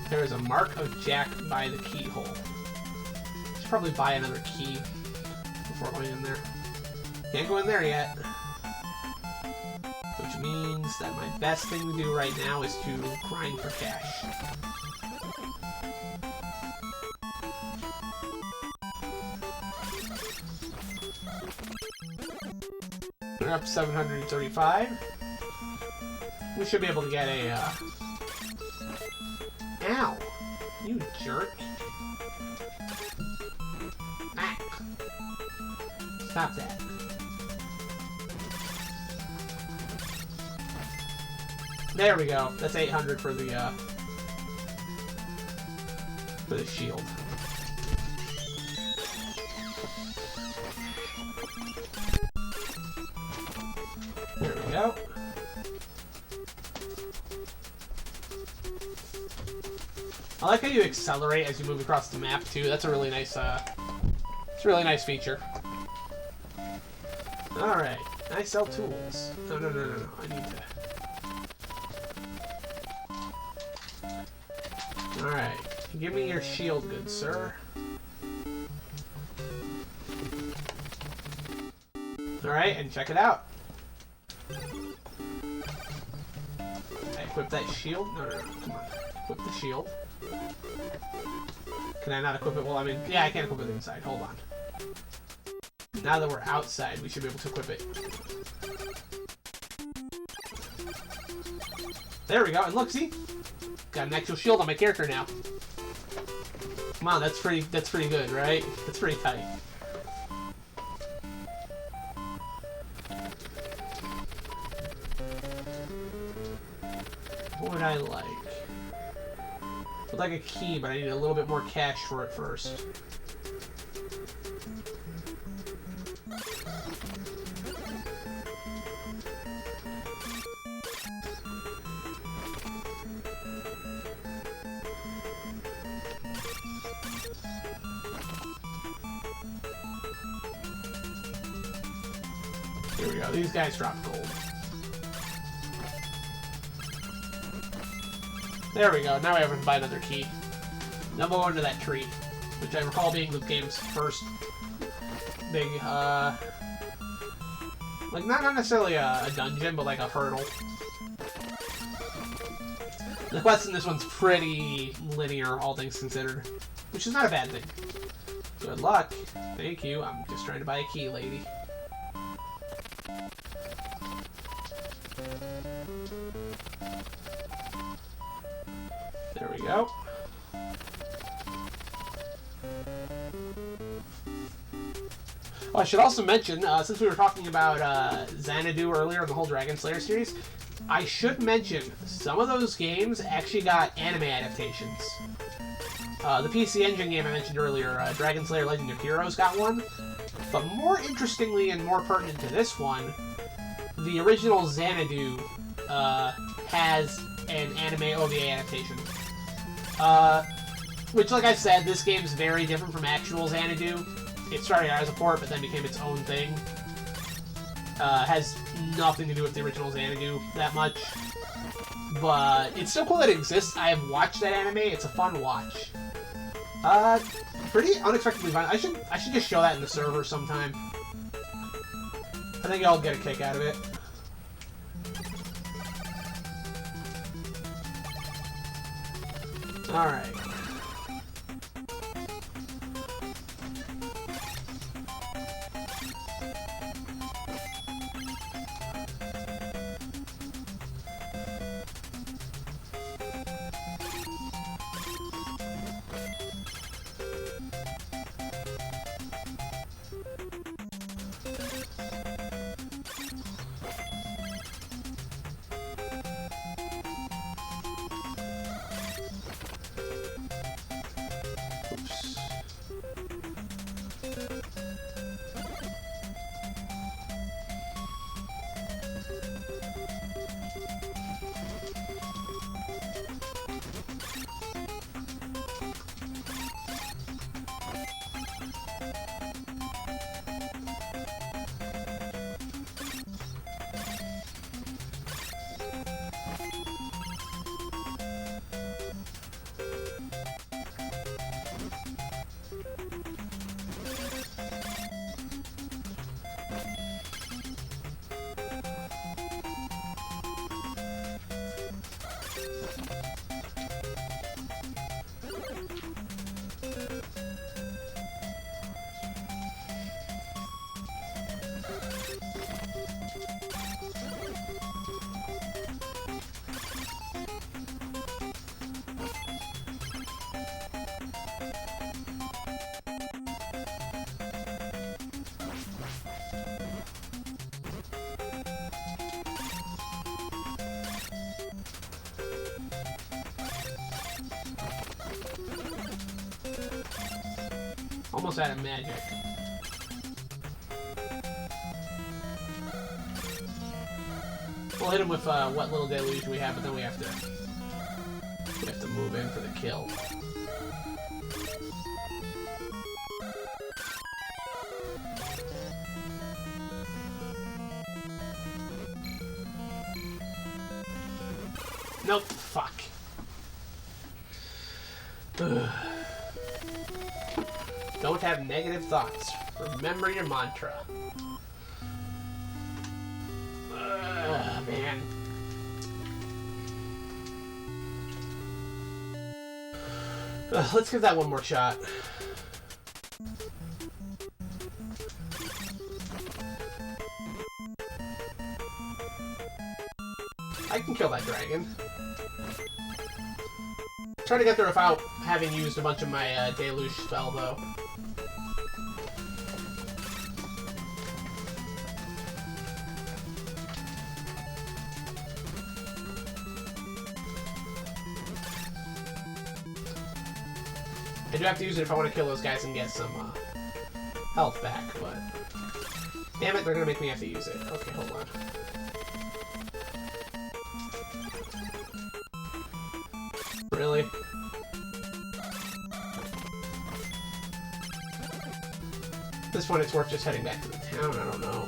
There is a mark of Jack by the keyhole. Should probably buy another key before going in there. Can't go in there yet. Which means that my best thing to do right now is to grind for cash. We're up to 735. We should be able to get a, Ow! You jerk. Ah. Stop that. There we go. That's 800 for the shield. There we go. I like how you accelerate as you move across the map too. That's a really nice it's a really nice feature. Alright. I sell tools. No. I need to. Alright. Give me your shield, good sir. Alright, and check it out. I equip that shield. No, come on. Equip the shield. Can I not equip it? Well, I mean, yeah, I can't equip it inside. Hold on. Now that we're outside, we should be able to equip it. There we go. And look, see? Got an actual shield on my character now. Come on, that's pretty good, right? That's pretty tight. What would I like? I'd like a key, but I need a little bit more cash for it first. Here we go. These guys drop gold. There we go. Now I have to buy another key. Now go into that tree, which I recall being the game's first big, like not necessarily a dungeon, but like a hurdle. The quest in this one's pretty linear, all things considered, which is not a bad thing. Good luck. Thank you. I'm just trying to buy a key, lady. There we go. Oh, I should also mention, since we were talking about Xanadu earlier in the whole Dragon Slayer series, I should mention some of those games actually got anime adaptations. The PC Engine game I mentioned earlier, Dragon Slayer Legend of Heroes, got one. But more interestingly and more pertinent to this one, the original Xanadu has an anime OVA adaptation. Which, like I said, this game's very different from actual Xanadu. It started out as a port, but then became its own thing. Has nothing to do with the original Xanadu that much. But it's so cool that it exists. I have watched that anime. It's a fun watch. Pretty unexpectedly fun. I should just show that in the server sometime. I think I'll get a kick out of it. Alright. Almost out of magic. We'll hit him with what little deluge we have, but then we have to move in for the kill. Nope. Fuck. Ugh. Don't have negative thoughts. Remember your mantra. Man. Let's give that one more shot. I can kill that dragon. Try to get there without having used a bunch of my deluge spell, though. I do have to use it if I want to kill those guys and get some health back, but... Damn it, they're gonna make me have to use it. Okay, hold on. Really? At this point, it's worth just heading back to the town. I don't know.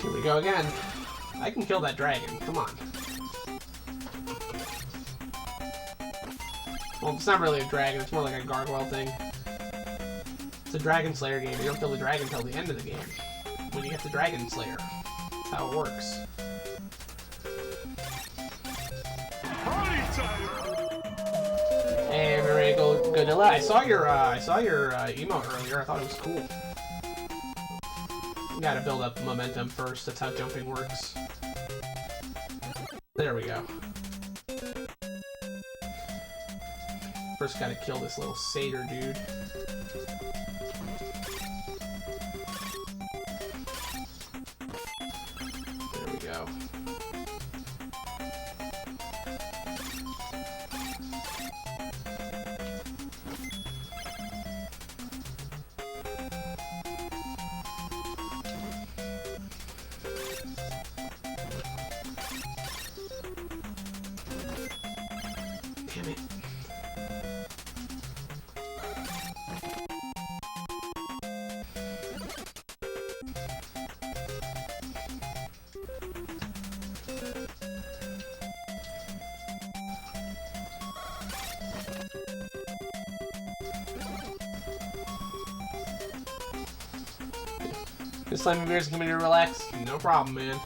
Here we go again. I can kill that dragon. Come on. Well, it's not really a dragon, it's more like a gargoyle thing. It's a Dragon Slayer game. You don't kill the dragon until the end of the game. When you get the Dragon Slayer. That's how it works. Hey, Marie Godilla. I saw your emote earlier. I thought it was cool. You gotta build up momentum first. That's how jumping works. There we go. First gotta kill this little satyr dude. There we go. Damn it. Just let me beers come in here to relax. No problem, man.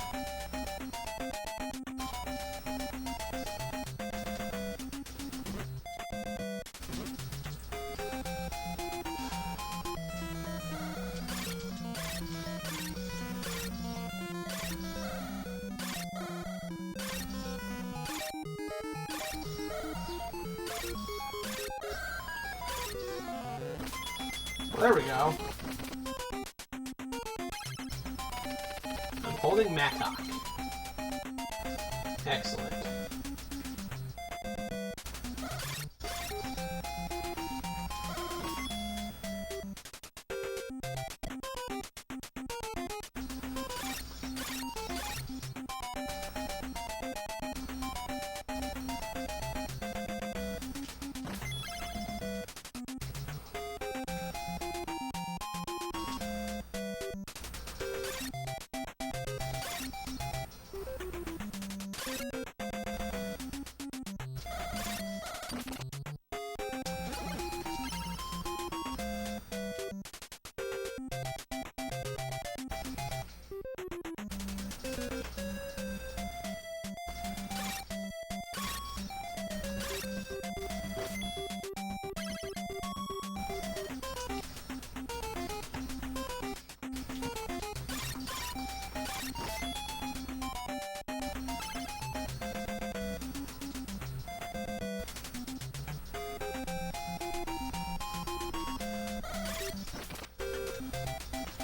Well, there we go. I'm holding Mattock. Excellent.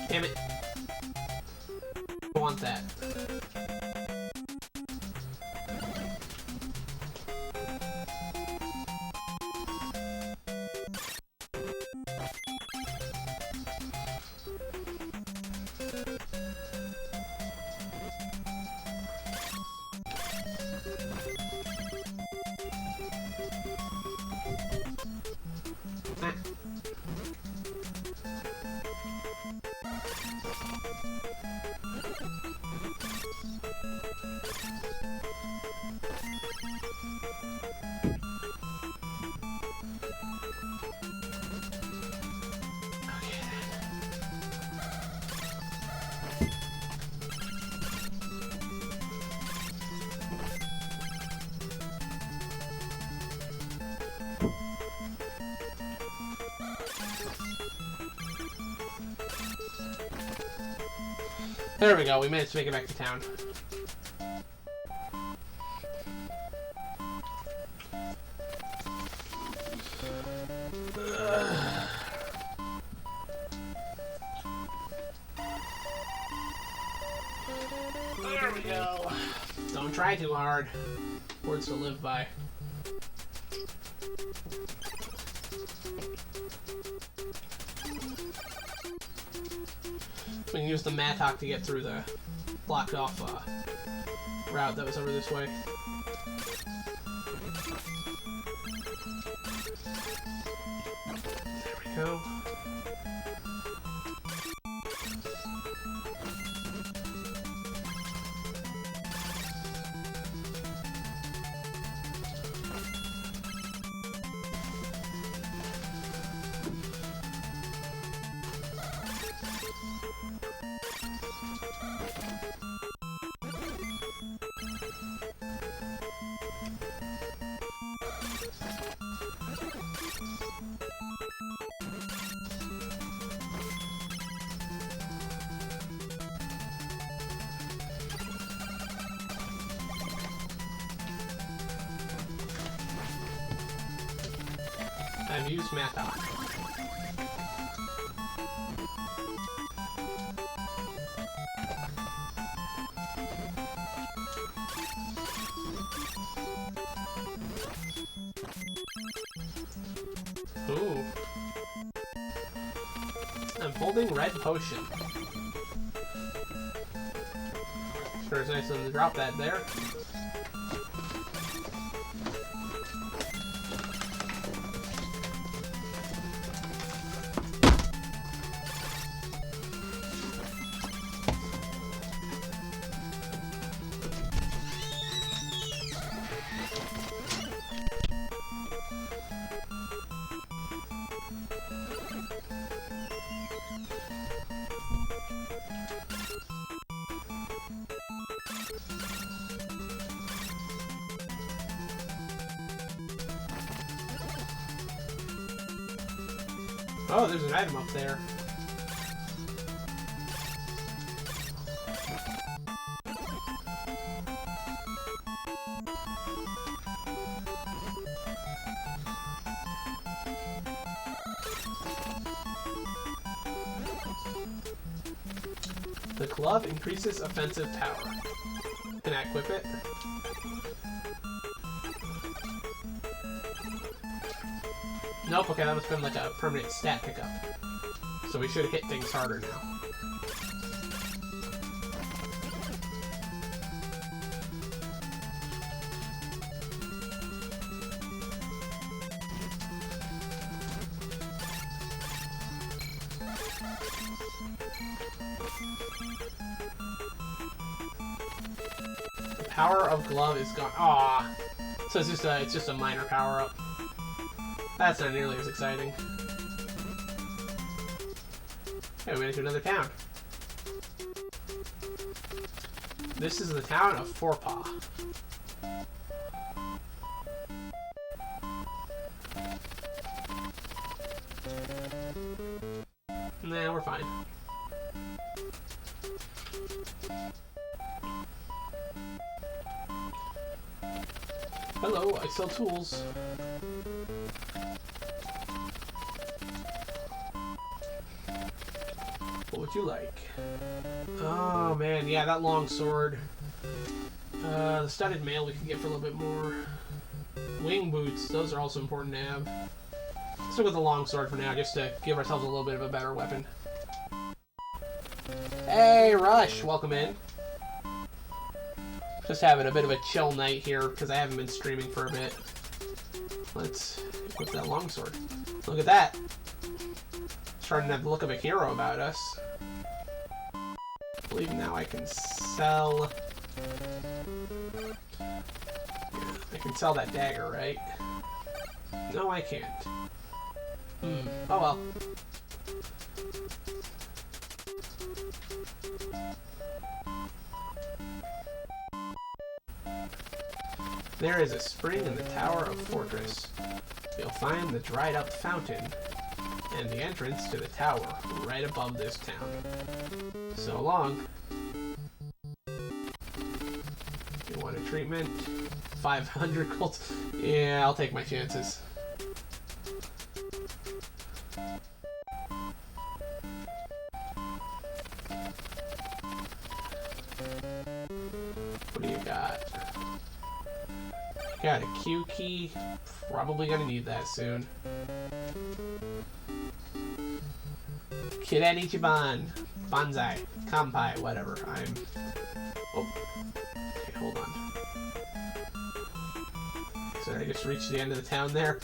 Damn it. I want that. There we go, we managed to make it back to town. There we go. Don't try too hard. Words to live by. We can use the mattock to get through the blocked off route that was over this way. There we go. I've used mattock. Ooh. I'm holding red potion. Sure it's nice of them to drop that there. Oh, there's an item up there. The glove increases offensive power. Can I equip it? Nope, okay, that must have been like a permanent stat pickup. So we should hit things harder now. The power of glove is gone. Aww. So it's just a minor power up. That's not nearly as exciting. Okay, we went to another town. This is the town of Forepaw. Nah, we're fine. Hello, I sell tools. What would you like? Oh man, yeah, that long sword. The studded mail we can get for a little bit more. Wing boots, those are also important to have. Let's go with the long sword for now, just to give ourselves a little bit of a better weapon. Hey, Rush, welcome in. Just having a bit of a chill night here because I haven't been streaming for a bit. Let's equip that longsword. Look at that. Starting to have the look of a hero about us. I believe now I can sell. Yeah, I can sell that dagger, right? No, I can't. Oh well. There is a spring in the tower of Fortress. You'll find the dried up fountain and the entrance to the tower right above this town. So long. Water treatment. 500 gold. Yeah, I'll take my chances. What do you got? Got a Q key. Probably gonna need that soon. Kiden Ichiban. Banzai. Kampai. Whatever. Oh. Okay, hold on. So I just reached the end of the town there?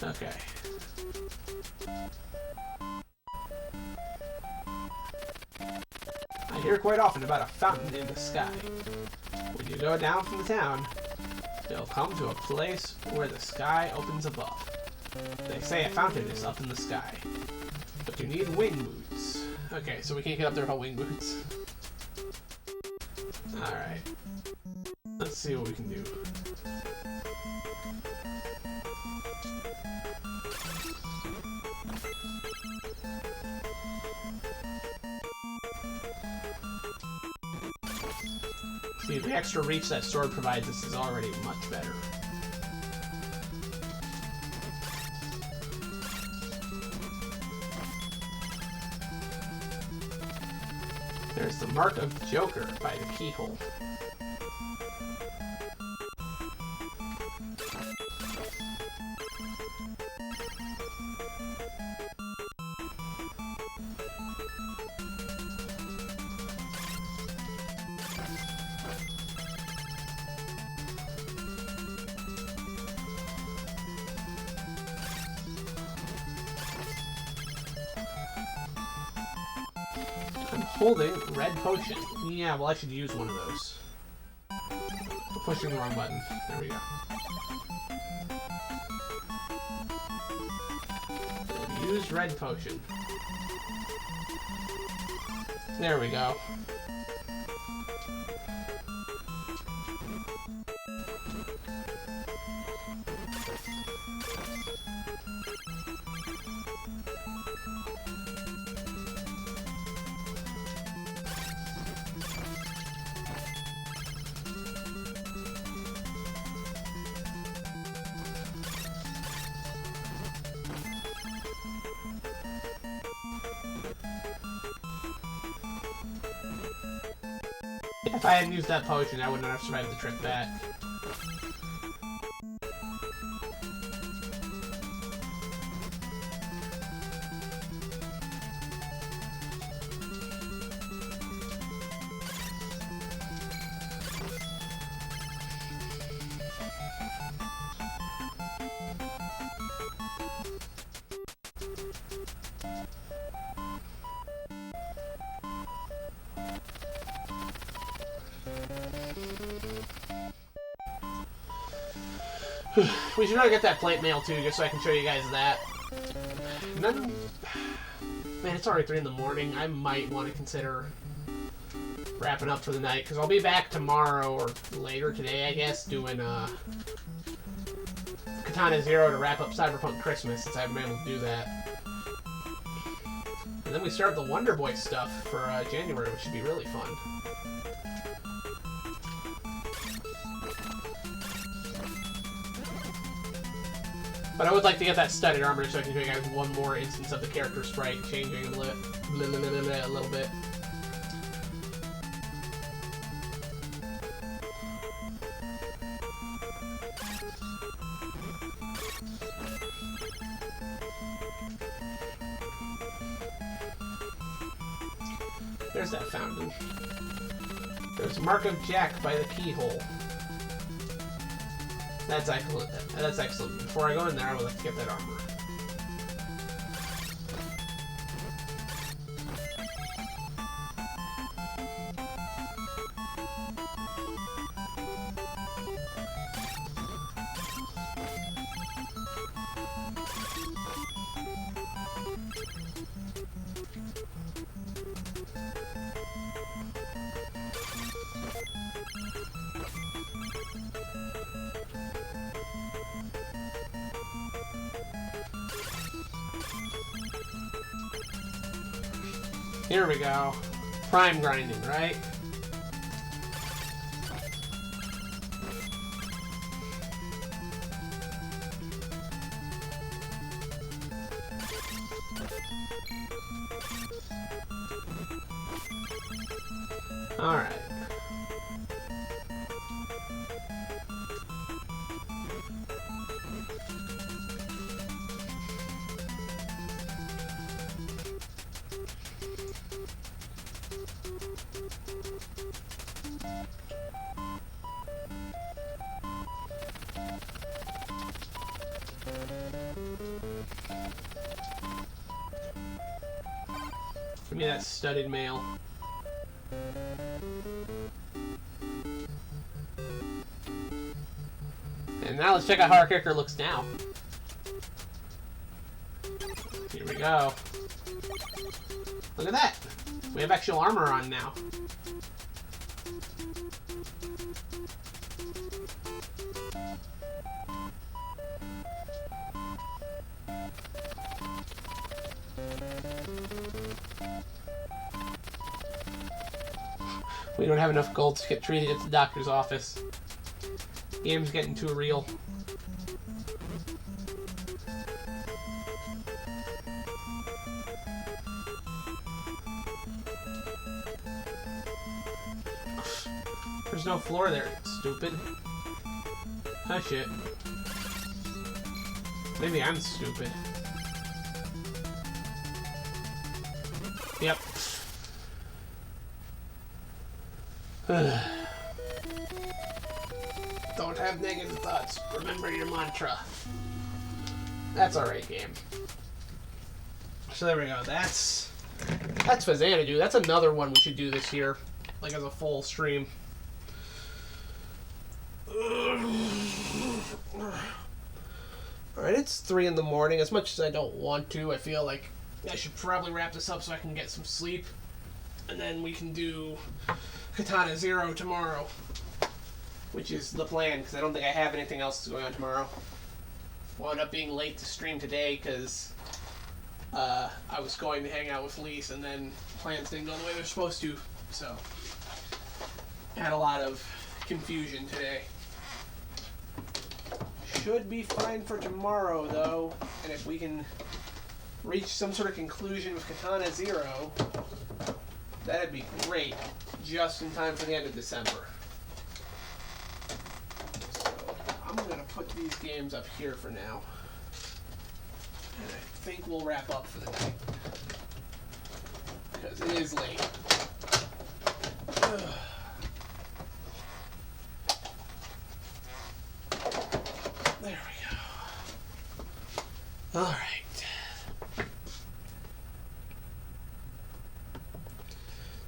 Okay. I hear quite often about a fountain in the sky. When you go down from the town, you'll come to a place where the sky opens above. They say a fountain is up in the sky, but you need wing boots. Okay, so we can't get up there without wing boots. Alright. Let's see what we can do. See, the extra reach that sword provides us is already much better. There's the mark of Joker by the keyhole. Holding red potion. Yeah, well I should use one of those. I'm pushing the wrong button. There we go. Use red potion. There we go. If I hadn't used that potion, I would not have survived the trip back. We should really get that plate mail too, just so I can show you guys that. And then, man, it's already 3 in the morning. I might want to consider wrapping up for the night, because I'll be back tomorrow or later today, I guess, doing Katana Zero to wrap up Cyberpunk Christmas, since I haven't been able to do that. And then we start the Wonder Boy stuff for January, which should be really fun. But I would like to get that studded armor so I can show you guys one more instance of the character sprite changing a little bit. There's that fountain. There's Mark of Jack by the keyhole. That's excellent. That's excellent. Before I go in there, I would like to get that armor. Here we go. Prime grinding, right? Alright. Give me that studded mail. And now let's check out how our character looks now. Here we go. Look at that. We have actual armor on now. We don't have enough gold to get treated at the doctor's office. Game's getting too real. There's no floor there, stupid. Oh shit. Maybe I'm stupid. Yep. Don't have negative thoughts. Remember your mantra. That's alright, game. So there we go. That's Xanadu. That's another one we should do this year. Like as a full stream. Alright, it's 3 in the morning. As much as I don't want to, I feel like I should probably wrap this up so I can get some sleep. And then we can do Katana Zero tomorrow. Which is the plan, because I don't think I have anything else going on tomorrow. Wound up being late to stream today, because I was going to hang out with Lise, and then plans didn't go the way they're supposed to. So, had a lot of confusion today. Should be fine for tomorrow, though. And if we can reach some sort of conclusion with Katana Zero, that'd be great. Just in time for the end of December. So, I'm going to put these games up here for now. And I think we'll wrap up for the night. Because it is late. Ugh. There we go. Alright.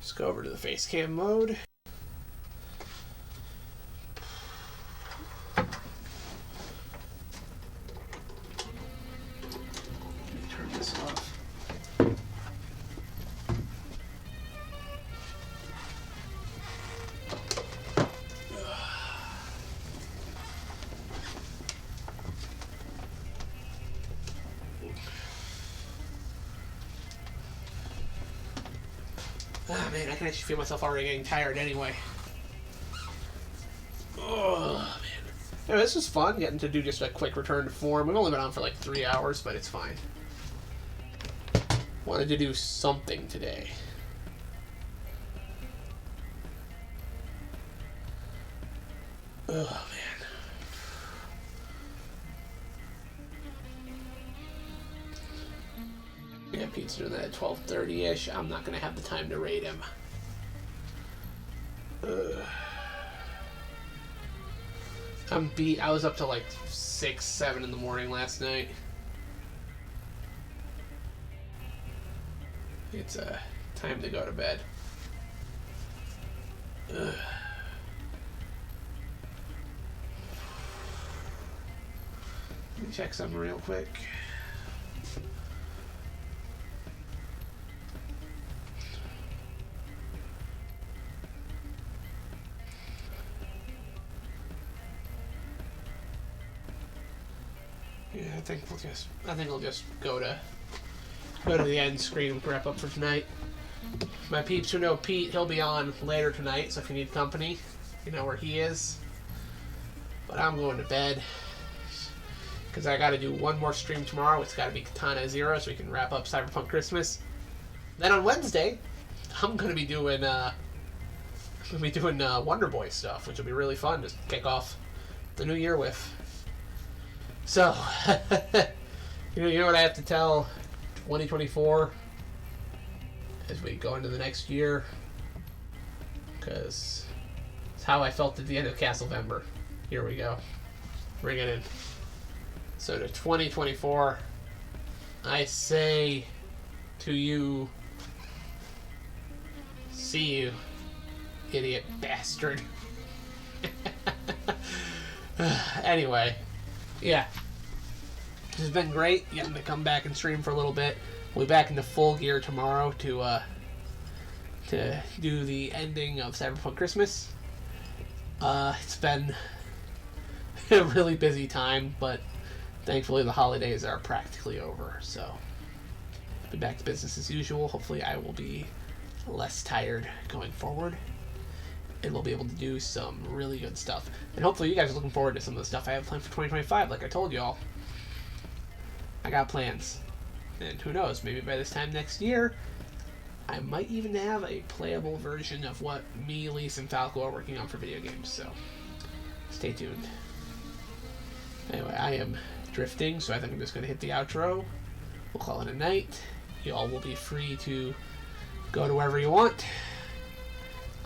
Just go over to the face cam mode. Turn this off. Oh man, I can actually feel myself already getting tired anyway. Oh man. Anyway, this was fun getting to do just a quick return to form. We've only been on for like 3 hours, but it's fine. Wanted to do something today. Oh man. Yeah, Pete's doing that at 12:30-ish. I'm not going to have the time to raid him. I'm beat. I was up till like 6, 7 in the morning last night. It's time to go to bed. Let me check something real quick. Yeah, I think we'll just go to the end screen and wrap up for tonight. My peeps who know Pete, he'll be on later tonight, so if you need company, you know where he is. But I'm going to bed because I got to do one more stream tomorrow. It's got to be Katana Zero, so we can wrap up Cyberpunk Christmas. Then on Wednesday, I'm going to be doing we'll be doing Wonder Boy stuff, which will be really fun to kick off the new year with. So, you know what I have to tell 2024 as we go into the next year? Because it's how I felt at the end of Castlevember. Here we go. Bring it in. So to 2024, I say to you, see you, idiot bastard. Anyway, yeah. This has been great getting to come back and stream for a little bit. We'll be back into full gear tomorrow to do the ending of Cyberpunk Christmas. It's been a really busy time, but thankfully the holidays are practically over, so be back to business as usual. Hopefully I will be less tired going forward, and we'll be able to do some really good stuff. And hopefully you guys are looking forward to some of the stuff I have planned for 2025, like I told y'all. I got plans. And who knows, maybe by this time next year, I might even have a playable version of what me, Lise, and Falco are working on for video games, so stay tuned. Anyway, I am drifting, so I think I'm just going to hit the outro. We'll call it a night. You all will be free to go to wherever you want.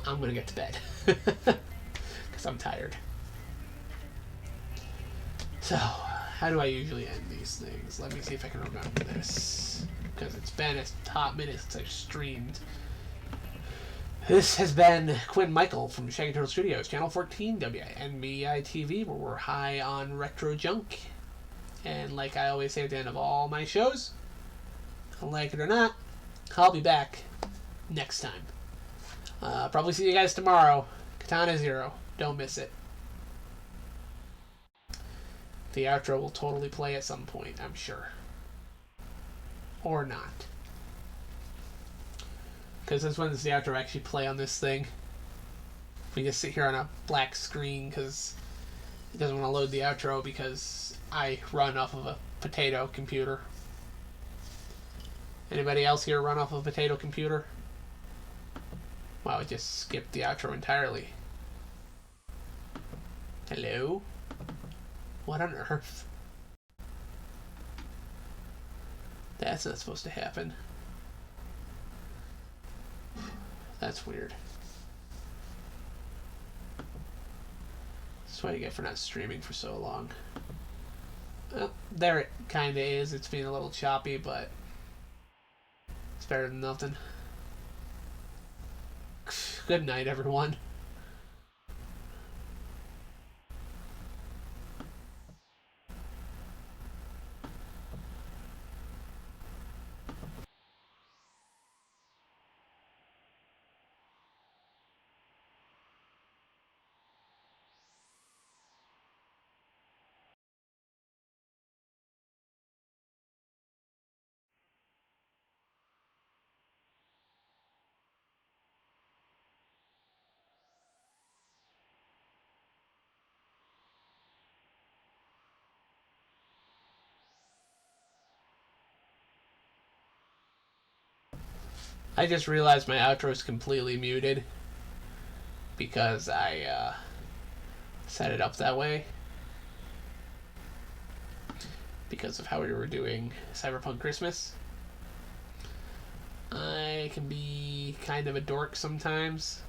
I'm going to get to bed, because I'm tired. So, how do I usually end these things? Let me see if I can remember this, because it's been a hot minute since I've streamed. This has been Quinn Michael from Shaggy Turtle Studios, Channel 14, WNBI-TV, where we're high on retro junk. And like I always say at the end of all my shows, like it or not, I'll be back next time. Probably see you guys tomorrow. Katana Zero. Don't miss it. The outro will totally play at some point, I'm sure. Or not. Because this one is the outro actually play on this thing. We just sit here on a black screen because it doesn't want to load the outro because I run off of a potato computer. Anybody else here run off of a potato computer? Wow, it just skipped the outro entirely. Hello? What on earth? That's not supposed to happen. That's weird. That's what you get for not streaming for so long. Well, there it kinda is. It's being a little choppy, but it's better than nothing. Good night, everyone. I just realized my outro is completely muted because I set it up that way because of how we were doing Cyberpunk Christmas. I can be kind of a dork sometimes,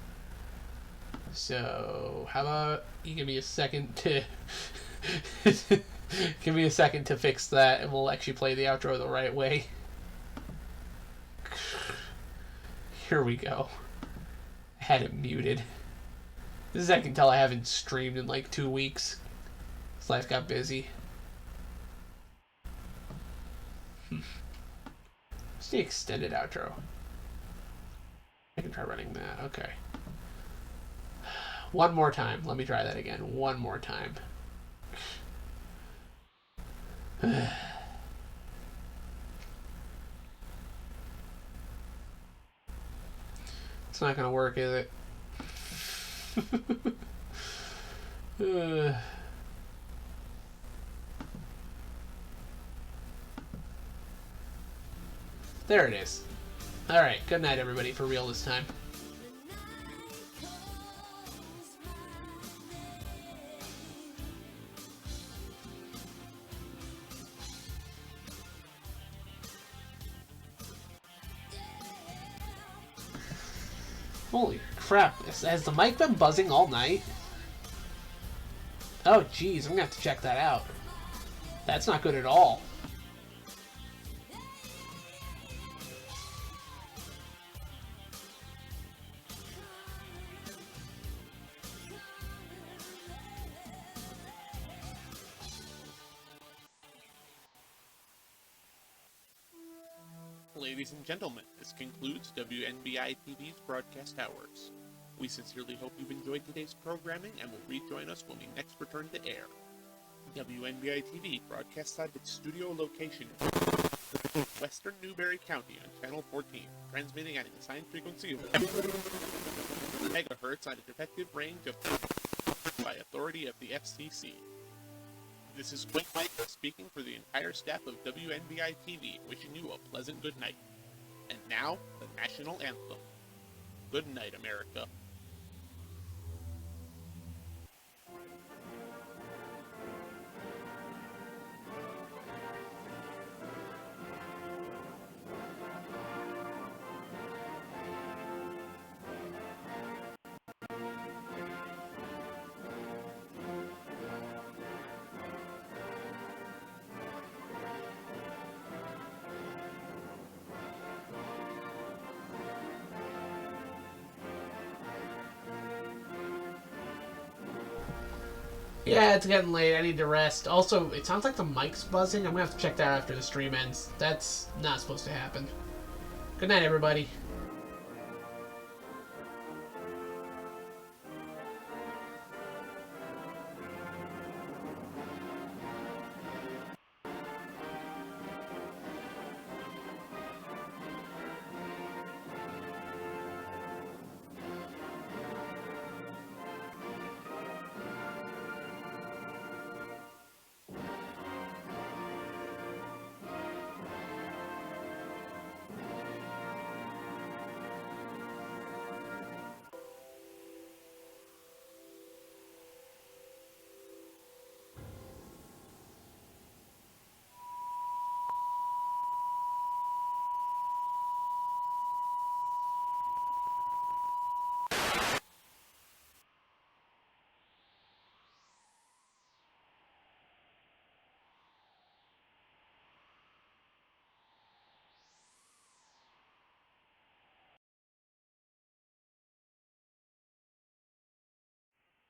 so how about you give me a second to give me a second to fix that, and we'll actually play the outro the right way. Here we go. I had it muted. This is, I can tell I haven't streamed in like 2 weeks. This life got busy. It's the extended outro. I can try running that. Okay. One more time. Let me try that again. One more time. It's not gonna work, is it? There it is. Alright, good night everybody, for real this time. Holy crap, has the mic been buzzing all night? Oh geez, I'm gonna have to check that out. That's not good at all. Ladies and gentlemen, this concludes WNBI-TV's broadcast hours. We sincerely hope you've enjoyed today's programming and will rejoin us when we next return to air. WNBI-TV broadcasts out of its studio location in western Newberry County on Channel 14, transmitting at an assigned frequency of megahertz on a effective range of by authority of the FCC. This is Quick Mike speaking for the entire staff of WNBI-TV, wishing you a pleasant good night. And now, the national anthem. Good night, America. Yeah, it's getting late. I need to rest. Also, it sounds like the mic's buzzing. I'm gonna have to check that after the stream ends. That's not supposed to happen. Good night, everybody.